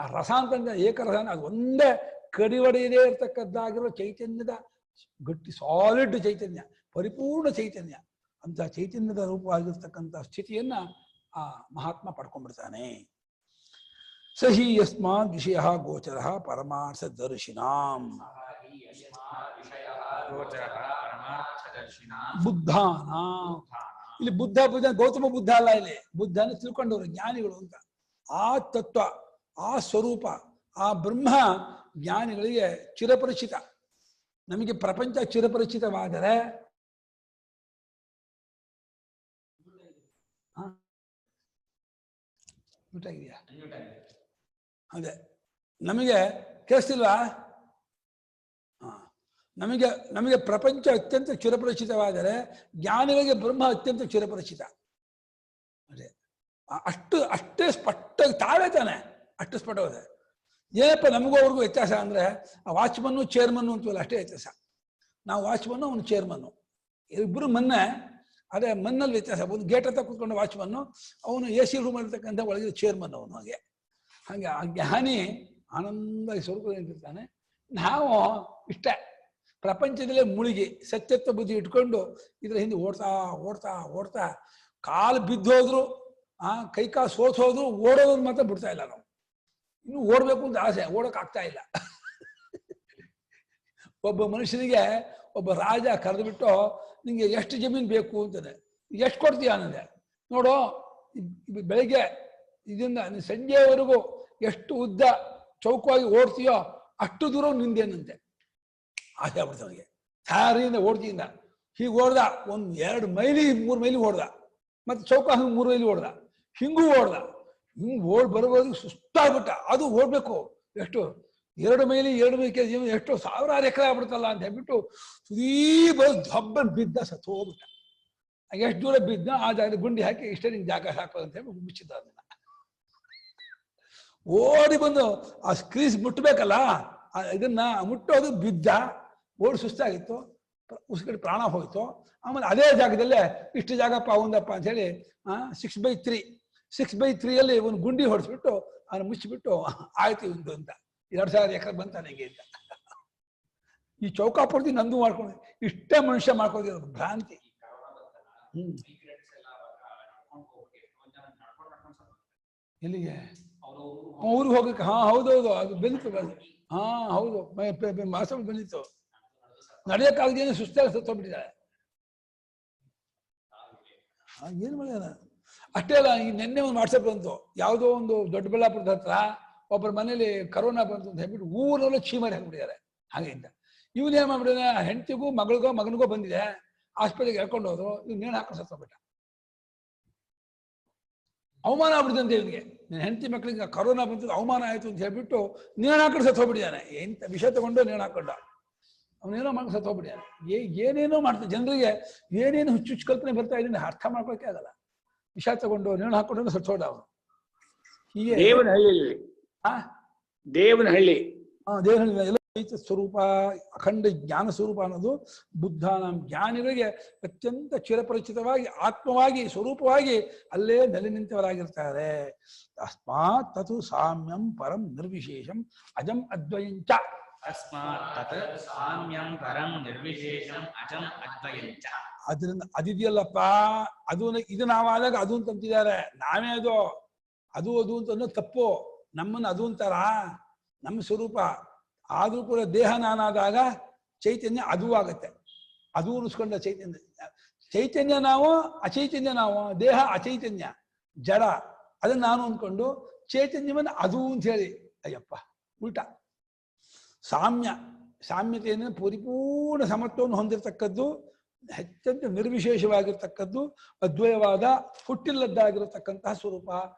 ಆ ರಸ ಅಂತಂದ್ರೆ ಏಕರಸ, ಅದು ಒಂದೇ ಕಡಿವಡೆಯದೇ ಇರ್ತಕ್ಕದ್ದಾಗಿರೋ ಚೈತನ್ಯದ ಗಟ್ಟಿ ಸಾಲಿಡ್ ಚೈತನ್ಯ, ಪರಿಪೂರ್ಣ ಚೈತನ್ಯ. ಅಂತ ಚೈತನ್ಯದ ರೂಪವಾಗಿರ್ತಕ್ಕಂಥ ಸ್ಥಿತಿಯನ್ನ ಆ ಮಹಾತ್ಮ ಪಡ್ಕೊಂಡ್ಬಿಡ್ತಾನೆ. ಸಹಿ ಯಸ್ಮಾತ್ ವಿಷಯ ಗೋಚರ ಪರಮಾರ್ಥ ದರ್ಶಿನಾಂ ಬುದ್ಧಾನ. ಇಲ್ಲಿ ಬುದ್ಧ ಗೌತಮ ಬುದ್ಧ ಅಲ್ಲ, ಇಲ್ಲಿ ಬುದ್ಧನ ತಿಳ್ಕೊಂಡವರು ಜ್ಞಾನಿಗಳು ಅಂತ. ಆ ತತ್ವ, ಆ ಸ್ವರೂಪ, ಆ ಬ್ರಹ್ಮ ಜ್ಞಾನಿಗಳಿಗೆ ಚಿರಪರಿಚಿತ. ನಮಗೆ ಪ್ರಪಂಚ ಚಿರಪರಿಚಿತವಾದರೆ ಇದೆಯಾ ಅದೇ ನಮಗೆ ಕೇಳಿಸ್ತಿಲ್ವಾ? ನಮಗೆ ನಮಗೆ ಪ್ರಪಂಚ ಅತ್ಯಂತ ಚಿರಪರಿಚಿತವಾದರೆ ಜ್ಞಾನಿಗಳಿಗೆ ಬ್ರಹ್ಮ ಅತ್ಯಂತ ಚಿರಪರಿಚಿತ. ಅದೇ ಅಷ್ಟೇ ಸ್ಪಷ್ಟ ತಾವೇ ತಾನೆ, ಅಷ್ಟು ಸ್ಪಷ್ಟವಾದ. ಏನಪ್ಪ ನಮಗೂ ಅವ್ರಿಗೂ ವ್ಯತ್ಯಾಸ ಅಂದರೆ ಆ ವಾಚ್ಮನ್ನು ಚೇರ್ಮನ್ನು ಅಂತೀವಲ್ಲ, ಅಷ್ಟೇ ವ್ಯತ್ಯಾಸ. ನಾವು ವಾಚ್ಮನ್ನು, ಅವನು ಚೇರ್ಮನ್ನು, ಇಬ್ಬರು ಮೊನ್ನೆ. ಅದೇ ಮನ್ನಲ್ಲಿ ವ್ಯತ್ಯಾಸ. ಒಂದು ಗೇಟ್ ಹತ್ರ ಕೂತ್ಕೊಂಡು ವಾಚ್ಮನ್ನು, ಅವನು ಎ ಸಿ ರೂಮ್ ಇರ್ತಕ್ಕಂಥ ಒಳಗೆ ಚೇರ್ಮನ್ ಅವನು. ಹಾಗೆ ಆ ಜ್ಞಾನಿ ಆನಂದ ಸ್ವರೂಪದಲ್ಲಿ ನಿಂತಿರ್ತಾನೆ. ನಾವು ಇಷ್ಟೇ ಪ್ರಪಂಚದಲ್ಲೇ ಮುಳುಗಿ ಸತ್ಯತ್ವ ಬುದ್ಧಿ ಇಟ್ಕೊಂಡು ಇದ್ರ ಹಿಂದೆ ಓಡ್ತಾ ಓಡ್ತಾ ಓಡ್ತಾ ಕಾಲು ಬಿದ್ದೋದ್ರು, ಕೈಕಾಲು ಸೋತೋದ್ರು, ಓಡೋದ್ರ ಮಾತ್ರ ಬಿಡ್ತಾ ಇಲ್ಲ. ನಾವು ಇನ್ನು ಓಡ್ಬೇಕು ಅಂತ ಆಸೆ, ಓಡೋಕ್ ಆಗ್ತಾ ಇಲ್ಲ. ಒಬ್ಬ ಮನುಷ್ಯನಿಗೆ ಒಬ್ಬ ರಾಜ ಕರೆದು ಬಿಟ್ಟು, ನಿಂಗೆ ಎಷ್ಟು ಜಮೀನು ಬೇಕು ಅಂತಾನೆ. ಎಷ್ಟು ಕೊಡ್ತೀಯ ಅನ್ನದೆ. ನೋಡು, ಬೆಳಿಗ್ಗೆ ಇದರಿಂದ ಸಂಜೆವರೆಗೂ ಎಷ್ಟು ಉದ್ದ ಚೌಕವಾಗಿ ಓಡ್ತೀಯೋ ಅಷ್ಟು ದೂರ ನಿಂದೇನಂತೆ. ಆಸೆ ಆಗ್ಬಿಡ್ತು ಅವನಿಗೆ. ಸಾರಿಯಿಂದ ಓಡ್ತಿಯಿಂದ ಹೀಗೆ ಓಡ್ದ, ಒಂದು 2 ಮೈಲಿ 3 ಮೈಲಿ ಓಡ್ದ, ಮತ್ತೆ ಚೌಕ ಹಂಗೆ 3 ಮೈಲಿ ಓಡ್ದ, ಹಿಂಗೂ ಓಡ್ದ. ಹಿಂಗೆ ಬರೋದು ಸುಸ್ತಾಗ್ಬಿಟ್ಟ. ಅದು ಓಡ್ಬೇಕು ಎಷ್ಟು 2 ಮೈಲಿ 2 ಮೈಲಿ ಜೀವನ ಎಷ್ಟು 1000 ಎಕರೆ ಆಗ್ಬಿಡ್ತಲ್ಲ ಅಂತ ಹೇಳ್ಬಿಟ್ಟು ಸುದೀ ಬರೋದು ದಬ್ಬನ್ ಬಿದ್ದ, ಸತ್ತು ಹೋಗ್ಬಿಟ್ಟ. ಎಷ್ಟು ದೂರ ಬಿದ್ದ ಆ ಜಾಗ ಗುಂಡಿ ಹಾಕಿ ಇಷ್ಟೇ ನಿಂಗೆ ಜಾಗ ಹಾಕೋದು ಅಂತ ಹೇಳಿ ಮುಚ್ಚಿದ್ದ. ಅದನ್ನ ಓಡಿ ಬಂದು ಆ ಕ್ರೀಸ್ ಮುಟ್ಟಬೇಕಲ್ಲ, ಇದನ್ನ ಮುಟ್ಟೋದು ಬಿದ್ದ. ಓಡಿ ಸುಸ್ತಾಗಿತ್ತು, ಉಸಿಗಡೆ ಪ್ರಾಣ ಹೋಯ್ತು. ಆಮೇಲೆ ಅದೇ ಜಾಗದಲ್ಲೇ ಇಷ್ಟು ಜಾಗಪ್ಪ ಒಂದಪ್ಪ ಅಂತ ಹೇಳಿ 6/3 ಒಂದು ಗುಂಡಿ ಹೊಡೆಸ್ಬಿಟ್ಟು ಅವನು ಮುಚ್ಚಿಬಿಟ್ಟು ಆಯ್ತು ಒಂದು ಅಂತ 2000 ಎಕರೆ ಬಂತ ನನಗೆ ಅಂತ. ಈ ಚೌಕಾಪುರ್ತಿ ನಂದು ಮಾಡ್ಕೊಂಡು ಇಷ್ಟೇ ಮನುಷ್ಯ ಮಾಡ್ಕೊಂಡಿರೋದು ಭ್ರಾಂತಿ. ಎಲ್ಲಿಗೆ ಊರಿಗೆ ಹೋಗಕ್ಕೆ? ಹೌದೌದು, ಅದು ಬೆಳೀತು. ಹೌದು, ಮಾಸ ಬಂದಿತ್ತು. ನಡೆಯಕ್ಕಾಗದೇನೆ ಸುಸ್ತಾಗಿ ಸತ್ತೋಗ್ಬಿಟ್ಟಿದ್ದಾರೆ. ಏನ್ ಮಾಡಿದ ಅಷ್ಟೇ ಅಲ್ಲ. ಈ ನಿನ್ನೆ ಒಂದು ವಾಟ್ಸಪ್ ಬಂತು, ಯಾವುದೋ ಒಂದು ದೊಡ್ಡಬಳ್ಳಾಪುರದ ಹತ್ರ ಒಬ್ಬರ ಮನೇಲಿ ಕರೋನಾ ಬಂತು ಅಂತ ಹೇಳ್ಬಿಟ್ಟು ಊರಲ್ಲೂ ಚೀಮಾರಿ ಹಾಕ್ಬಿಟ್ಟಿದ್ದಾರೆ. ಹಾಗೆ ಅಂತ ಇವನೇನ್ ಮಾಡ್ಬಿಟ್ಟಿದ್ದಾನೆ, ಹೆಂಡತಿಗೂ ಮಗನಿಗೋ ಬಂದಿದೆ, ಆಸ್ಪತ್ರೆಗೆ ಹೇಳ್ಕೊಂಡು ಹೋದ್ರು. ಇವ್ ನೇಣು ಹಾಕೊಂಡು ಸತ್ತೋಗ್ಬಿಟ್ಟ. ಅವಮಾನ ಆಗ್ಬಿಡ್ತಂತೆ ಇವನಿಗೆ. ನನ್ನ ಹೆಂಡತಿ ಮಕ್ಕಳಿಗೆ ಕರೋನಾ ಬಂತು, ಅವಮಾನ ಆಯ್ತು ಅಂತ ಹೇಳ್ಬಿಟ್ಟು ನೇಣು ಹಾಕೊಂಡು ಸತ್ತೋಗ್ಬಿಟ್ಟಿದ್ದಾನೆ. ಎಂತ ವಿಷ ತಗೊಂಡು ನೇಣು ಹಾಕೊಂಡ ಅವನೇನೋ ಮಾಡ್ಕೊಂಡು ಸತ್ತೋಗ್ಬಿಟ್ಟಿದ್ದಾನೆ. ಏನೇನೋ ಮಾಡ್ತಾರೆ ಜನರಿಗೆ, ಏನೇನು ಹುಚ್ಚು ಕಲ್ಪನೆ ಬರ್ತಾ ಇದನ್ನ ಅರ್ಥ ಮಾಡ್ಕೊಳಕ್ಕೆ ಆಗಲ್ಲ. ವಿಷ ತಗೊಂಡು ನೇಣು ಹಾಕೊಂಡು ಸತ್ತೋಡ ಅವನು. ಹೀಗೆ
ದೇವನಹಳ್ಳಿ
ಎಲ್ಲ ಸ್ವರೂಪ, ಅಖಂಡ ಜ್ಞಾನ ಸ್ವರೂಪ ಅನ್ನೋದು ಬುದ್ಧನ ಜ್ಞಾನಿಗಳಿಗೆ ಅತ್ಯಂತ ಚಿರಪರಿಚಿತವಾಗಿ ಆತ್ಮವಾಗಿ ಸ್ವರೂಪವಾಗಿ ಅಲ್ಲೇ ನೆಲೆ ನಿಂತವರಾಗಿರ್ತಾರೆ. ತಸ್ಮಾತ್ ತತು ಸಾಮ್ಯಂ ಪರಂ ನಿರ್ವಿಶೇಷಂ ಅಜಂ ಅದ್ವಯಂಚ. ಅದರಿಂದ ಅದಿದೆಯಲ್ಲಪ್ಪ, ಇದು ನಾವಾದಾಗ ಅದು ಅಂತಂತಿದ್ದಾರೆ. ನಾವೇ ಅದು ಅಂತ ಅನ್ನೋದು ತಪ್ಪು. ನಮ್ಮನ್ನು ಅದು ಅಂತಾರ, ನಮ್ಮ ಸ್ವರೂಪ. ಆದ್ರೂ ಕೂಡ ದೇಹ ನಾನಾದಾಗ ಚೈತನ್ಯ ಅದು ಆಗತ್ತೆ. ಅದು ಉಳಿಸ್ಕೊಂಡ ಚೈತನ್ಯ ನಾವು, ಅಚೈತನ್ಯ ನಾವು. ದೇಹ ಅಚೈತನ್ಯ ಜಡ, ಅದನ್ನ ನಾನು ಅಂದ್ಕೊಂಡು ಚೈತನ್ಯವನ್ನು ಅದು ಅಂತ ಹೇಳಿ, ಅಯ್ಯಪ್ಪ ಉಲ್ಟಾ. ಸಾಮ್ಯತೆಯನ್ನು ಪರಿಪೂರ್ಣ ಸಮತ್ವವನ್ನು ಹೊಂದಿರತಕ್ಕದ್ದು, ಅತ್ಯಂತ ನಿರ್ವಿಶೇಷವಾಗಿರ್ತಕ್ಕದ್ದು, ಅದ್ವಯವಾದ ಹುಟ್ಟಿಲ್ಲದ್ದಾಗಿರತಕ್ಕಂತಹ ಸ್ವರೂಪ.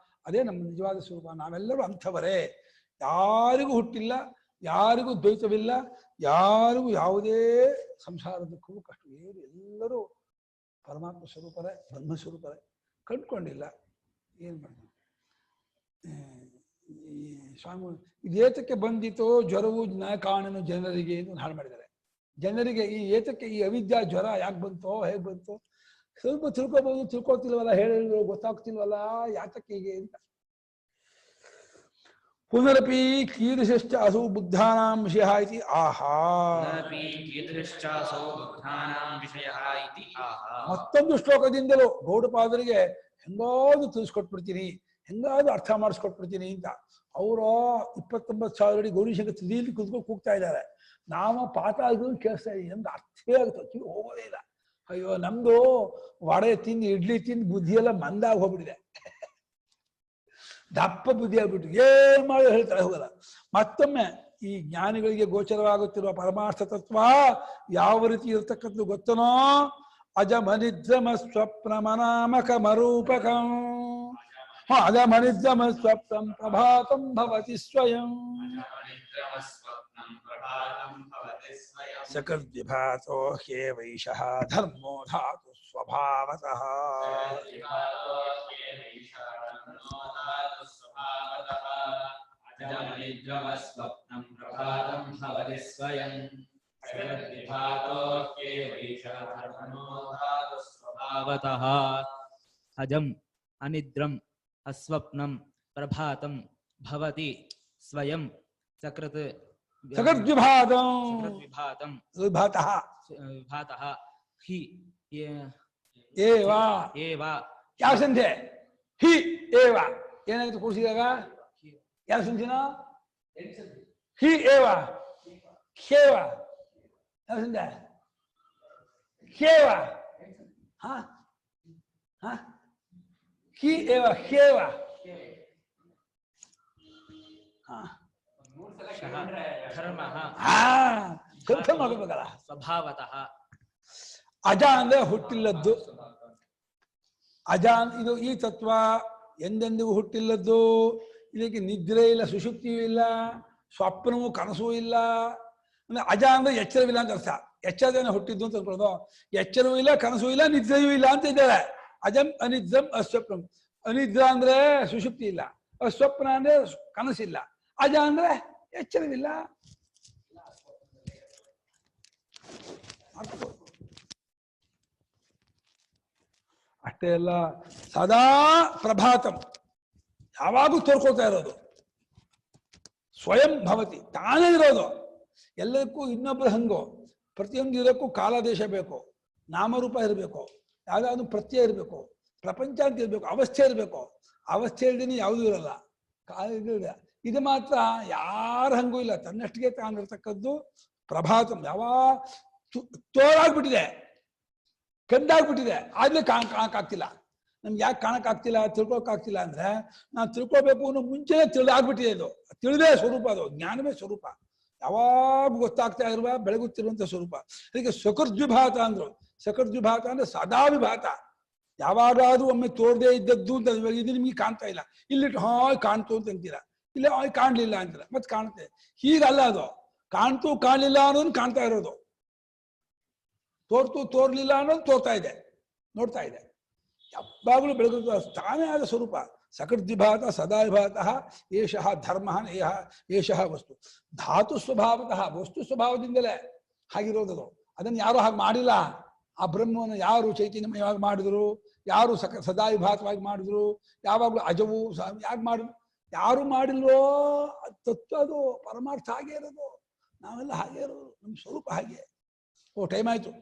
ಅದೇ ನಮ್ಮ ನಿಜವಾದ ಸ್ವರೂಪ. ನಾವೆಲ್ಲರೂ ಅಂಥವರೇ. ಯಾರಿಗೂ ಹುಟ್ಟಿಲ್ಲ, ಯಾರಿಗೂ ದ್ವೈತವಿಲ್ಲ, ಯಾರಿಗೂ ಯಾವುದೇ ಸಂಸಾರ ದುಃಖವೂ ಕಷ್ಟ ಏನು. ಎಲ್ಲರೂ ಪರಮಾತ್ಮ ಸ್ವರೂಪರೇ, ಬ್ರಹ್ಮ ಸ್ವರೂಪರೇ. ಕಂಡುಕೊಂಡಿಲ್ಲ, ಏನು ಮಾಡೋದು? ಸ್ವಾಮಿ ಇದೇತಕ್ಕೆ ಬಂದಿತೋ ಜ್ವರವು ಕಾಣನು ಜನರಿಗೆ ಅಂತ ಹಾಳು ಮಾಡಿದ್ದಾರೆ. ಜನರಿಗೆ ಈ ಏತಕ್ಕೆ ಈ ಅವಿದ್ಯಾ ಜ್ವರ ಯಾಕೆ ಬಂತೋ ಹೇಗೆ ಬಂತು ಸ್ವಲ್ಪ ತಿಳ್ಕೊಬಹುದು, ತಿಳ್ಕೊತಿಲ್ವಲ್ಲ, ಹೇಳಿದ್ರು ಗೊತ್ತಾಗ್ತಿಲ್ವಲ್ಲ ಯಾತಕ್ಕೆ ಹೀಗೆ ಅಂತ. ಪುನರಪಿ ಕೀದೃಶ್ಚ ಅಸೌ ಬುದ್ಧಾನಾಂ ವಿಷಯಃ ಇತಿ ಆಹಾ. ಮತ್ತೊಂದು ಶ್ಲೋಕದಿಂದಲೂ ಗೌಡಪಾದರಿಗೆ ಹೆಂಗಾದ್ರೂ ತಿಳಿಸ್ಕೊಟ್ಬಿಡ್ತೀನಿ, ಹೆಂಗಾದ್ರೂ ಅರ್ಥ ಮಾಡಿಸ್ಕೊಟ್ಬಿಡ್ತೀನಿ ಅಂತ. ಅವರು 29,000 ಅಡಿ ಗೌರಿಶಂಕರ್ ತಿಳಿಯಲ್ಲಿ ಕುತ್ಕೊಂಡು ಕೂಗ್ತಾ ಇದ್ದಾರೆ. ನಾವು ಪಾತಾಳಗಳು ಕೇಳಿಸ್ತಾ ಇದೀವಿ, ನಮ್ದು ಅರ್ಥವೇ ಆಗುತ್ತೆ, ಹೋಗೋದೇ ಇಲ್ಲ. ಅಯ್ಯೋ ನಮ್ದು ವಡೆ ತಿಂದು ಇಡ್ಲಿ ತಿಂದು ಬುದ್ಧಿಯೆಲ್ಲ ಮಂದಾಗಿ ಹೋಗ್ಬಿಟ್ಟಿದೆ, ದಪ್ಪ ಬುದ್ಧಿ ಆಗ್ಬಿಟ್ಟು ಏನ್ ಮಾಡಿ ಹೇಳ್ತಾರೆ ಹೋಗಲ್ಲ. ಮತ್ತೊಮ್ಮೆ ಈ ಜ್ಞಾನಿಗಳಿಗೆ ಗೋಚರವಾಗುತ್ತಿರುವ ಪರಮಾರ್ಥ ತತ್ವ ಯಾವ ರೀತಿ ಇರತಕ್ಕದ್ದು ಗೊತ್ತನೋ. ಅಜಮನಿದ್ರಮ ಸ್ವಪ್ನ ಮನಾಮಕ ಮರೂಪಕಂ ಅಜಮನಿದ್ರಮ ಸ್ವಪ್ನಂ ಪ್ರಭಾತಂ ಭವತಿ ಸ್ವಯಂ ಸಕರ್ದ್ವಿಭಾತೋ ಹ್ಯೇವೈಷಃ ಧರ್ಮೋ ಧಾತು ಸ್ವಭಾವತಃ.
ಅಜಂ ಅನಿದ್ರಂ ಅಸ್ವಪ್ನಂ ಪ್ರಭಾತಂ ಭವತಿ ಸ್ವಯಂ ಸಕೃತ್
ಸಕರ್ದ್ವಿಭಾತಂ
ವಿಭಾತಃ ಹಿ
ಏವ
ಏವ.
ಯಾವ ಸಂಧೆ? ಹಿ ಏವ ಏನಾಯ್ತು ಕೂಡಿಸಿದಾಗ? ಯಾವ ಸಂಧಿನ? ಹಿ ಏವ ಖೇವ. ಯಾವ ಸಂಧೆ? ಖೇವ. ಹ ಹ ಹಿ ಏವ ಖೇವ. ಕನ್ಫರ್ಮ್ ಆಗಬೇಕಲ್ಲ.
ಸ್ವಭಾವತಃ
ಅಜ ಅಂದ್ರೆ ಹುಟ್ಟಿಲ್ಲದ್ದು. ಅಜ ಇದು ಈ ತತ್ವ ಎಂದೆಂದಿಗೂ ಹುಟ್ಟಿಲ್ಲದ್ದು. ಇದಕ್ಕೆ ನಿದ್ರೆ ಇಲ್ಲ, ಸುಷುಪ್ತಿಯೂ ಇಲ್ಲ, ಸ್ವಪ್ನವೂ ಕನಸೂ ಇಲ್ಲ. ಅಂದ್ರೆ ಅಜ ಅಂದ್ರೆ ಎಚ್ಚರವಿಲ್ಲ ಅಂತ ಅರ್ಥ. ಎಚ್ಚರದೇನೆ ಹುಟ್ಟಿದ್ದು ಅಂತ ಅನ್ಕೊಳ್ಳೋದು. ಎಚ್ಚರವೂ ಇಲ್ಲ, ಕನಸೂ ಇಲ್ಲ, ನಿದ್ರೆಯೂ ಇಲ್ಲ ಅಂತ ಇದ್ದಾರೆ. ಅಜಂ ಅನಿದ್ರಂ ಅಸ್ವಪ್ನಂ. ಅನಿದ್ರ ಅಂದ್ರೆ ಸುಷುಪ್ತಿ ಇಲ್ಲ, ಅಸ್ವಪ್ನ ಅಂದ್ರೆ ಕನಸಿಲ್ಲ, ಅಜ ಅಂದ್ರೆ ಎಚ್ಚರವಿಲ್ಲ. ಅಷ್ಟೇ ಅಲ್ಲ, ಸದಾ ಪ್ರಭಾತಂ ಯಾವಾಗೂ ತೋರ್ಕೊಳ್ತಾ ಇರೋದು. ಸ್ವಯಂ ಭವತಿ ತಾನೇ ಇರೋದು. ಎಲ್ಲದಕ್ಕೂ ಇನ್ನೊಬ್ಬರು ಹಂಗೋ. ಪ್ರತಿಯೊಂದು ಇರೋಕ್ಕೂ ಕಾಲದೇಶ ಬೇಕು, ನಾಮರೂಪ ಇರಬೇಕು, ಯಾವುದಾದ್ರು ಪ್ರತ್ಯಯ ಇರಬೇಕು, ಪ್ರಪಂಚ ಅಂತ ಇರಬೇಕು, ಅವಸ್ಥೆ ಇರಬೇಕು. ಅವಸ್ಥೆ ಇಲ್ದೇನೆ ಯಾವುದೂ ಇರಲ್ಲ, ಕಾಲ ಇಲ್ಲ. ಇದು ಮಾತ್ರ ಯಾರ ಹಂಗೂ ಇಲ್ಲ, ತನ್ನಷ್ಟಿಗೆ ತಾನಿರ್ತಕ್ಕದ್ದು ಪ್ರಭಾತಂ. ತೋರಾಗ್ಬಿಟ್ಟಿದೆ, ಕಂಡಾಗ್ಬಿಟ್ಟಿದೆ, ಆದ್ಮೇಲೆ ಕಾಣಕ್ಕಾಗ್ತಿಲ್ಲ. ನಮ್ಗೆ ಯಾಕೆ ಕಾಣಕ್ಕಾಗ್ತಿಲ್ಲ, ತಿಳ್ಕೊಳಕ್ಕಾಗ್ತಿಲ್ಲ ಅಂದ್ರೆ ನಾವು ತಿಳ್ಕೊಳ್ಬೇಕು ಅನ್ನೋ ಮುಂಚೆನೆ ತಿಳಿದಾಗ್ಬಿಟ್ಟಿದೆ. ಇದು ತಿಳಿದೇ ಸ್ವರೂಪ, ಅದು ಜ್ಞಾನವೇ ಸ್ವರೂಪ, ಯಾವಾಗ ಗೊತ್ತಾಗ್ತಾ ಇರುವ ಬೆಳಗುತ್ತಿರುವಂತ ಸ್ವರೂಪ. ಅದಕ್ಕೆ ಸಕರ್ದ್ವಿಭಾತ ಅಂದ್ರು. ಸಕರ್ದ್ವಿಭಾತ ಅಂದ್ರೆ ಸದಾ ವಿಭಾತ. ಯಾವಾಗಾದ್ರೂ ಒಮ್ಮೆ ತೋರದೇ ಇದ್ದದ್ದು ಅಂತ. ಇದು ನಿಮ್ಗೆ ಕಾಣ್ತಾ ಇಲ್ಲ, ಇಲ್ಲಿಟ್ಟು ಹಾಯ್ ಕಾಣ್ತು ಅಂತ ಅಂತೀರ, ಇಲ್ಲ ಹಾಯ್ ಕಾಣ್ಲಿಲ್ಲ ಅಂತೀರ, ಮತ್ತೆ ಕಾಣುತ್ತೆ. ಹೀಗಲ್ಲ, ಅದು ಕಾಣ್ತು ಕಾಣ್ಲಿಲ್ಲ ಅನ್ನೋದು ಕಾಣ್ತಾ ಇರೋದು, ತೋರ್ತು ತೋರ್ಲಿಲ್ಲ ಅನ್ನೋದು ತೋರ್ತಾ ಇದೆ, ನೋಡ್ತಾ ಇದೆ. ಯಾವಾಗಲೂ ಬೆಳಗುತ್ತ ತಾನೇ ಆದ ಸ್ವರೂಪ. ಸಕರ್ದ್ವಿಭಾತ ಸದಾ ವಿಭಾತಃ ಏಷಃ ಧರ್ಮ ಏಷಃ ವಸ್ತು. ಧಾತು ಸ್ವಭಾವತಃ, ವಸ್ತು ಸ್ವಭಾವದಿಂದಲೇ ಹಾಗಿರೋದು. ಅದನ್ನು ಯಾರು ಹಾಗೆ ಮಾಡಿಲ್ಲ. ಆ ಬ್ರಹ್ಮವನ್ನು ಯಾರು ಚೈತನ್ಯಮಯವಾಗಿ ಮಾಡಿದ್ರು, ಯಾರು ಸದಾ ವಿಭಾತವಾಗಿ ಮಾಡಿದ್ರು, ಯಾವಾಗಲೂ ಅಜವು ಯಾಕೆ ಮಾಡಿದ್ರು, ಯಾರು ಮಾಡಿಲ್ವೋ ತತ್ವ. ಅದು ಪರಮಾರ್ಥ ಹಾಗೆ ಇರೋದು, ನಾವೆಲ್ಲ ಹಾಗೆ ಇರೋದು, ನಮ್ಮ ಸ್ವರೂಪ ಹಾಗೆ. ಓ ಟೈಮ್ ಆಯ್ತು.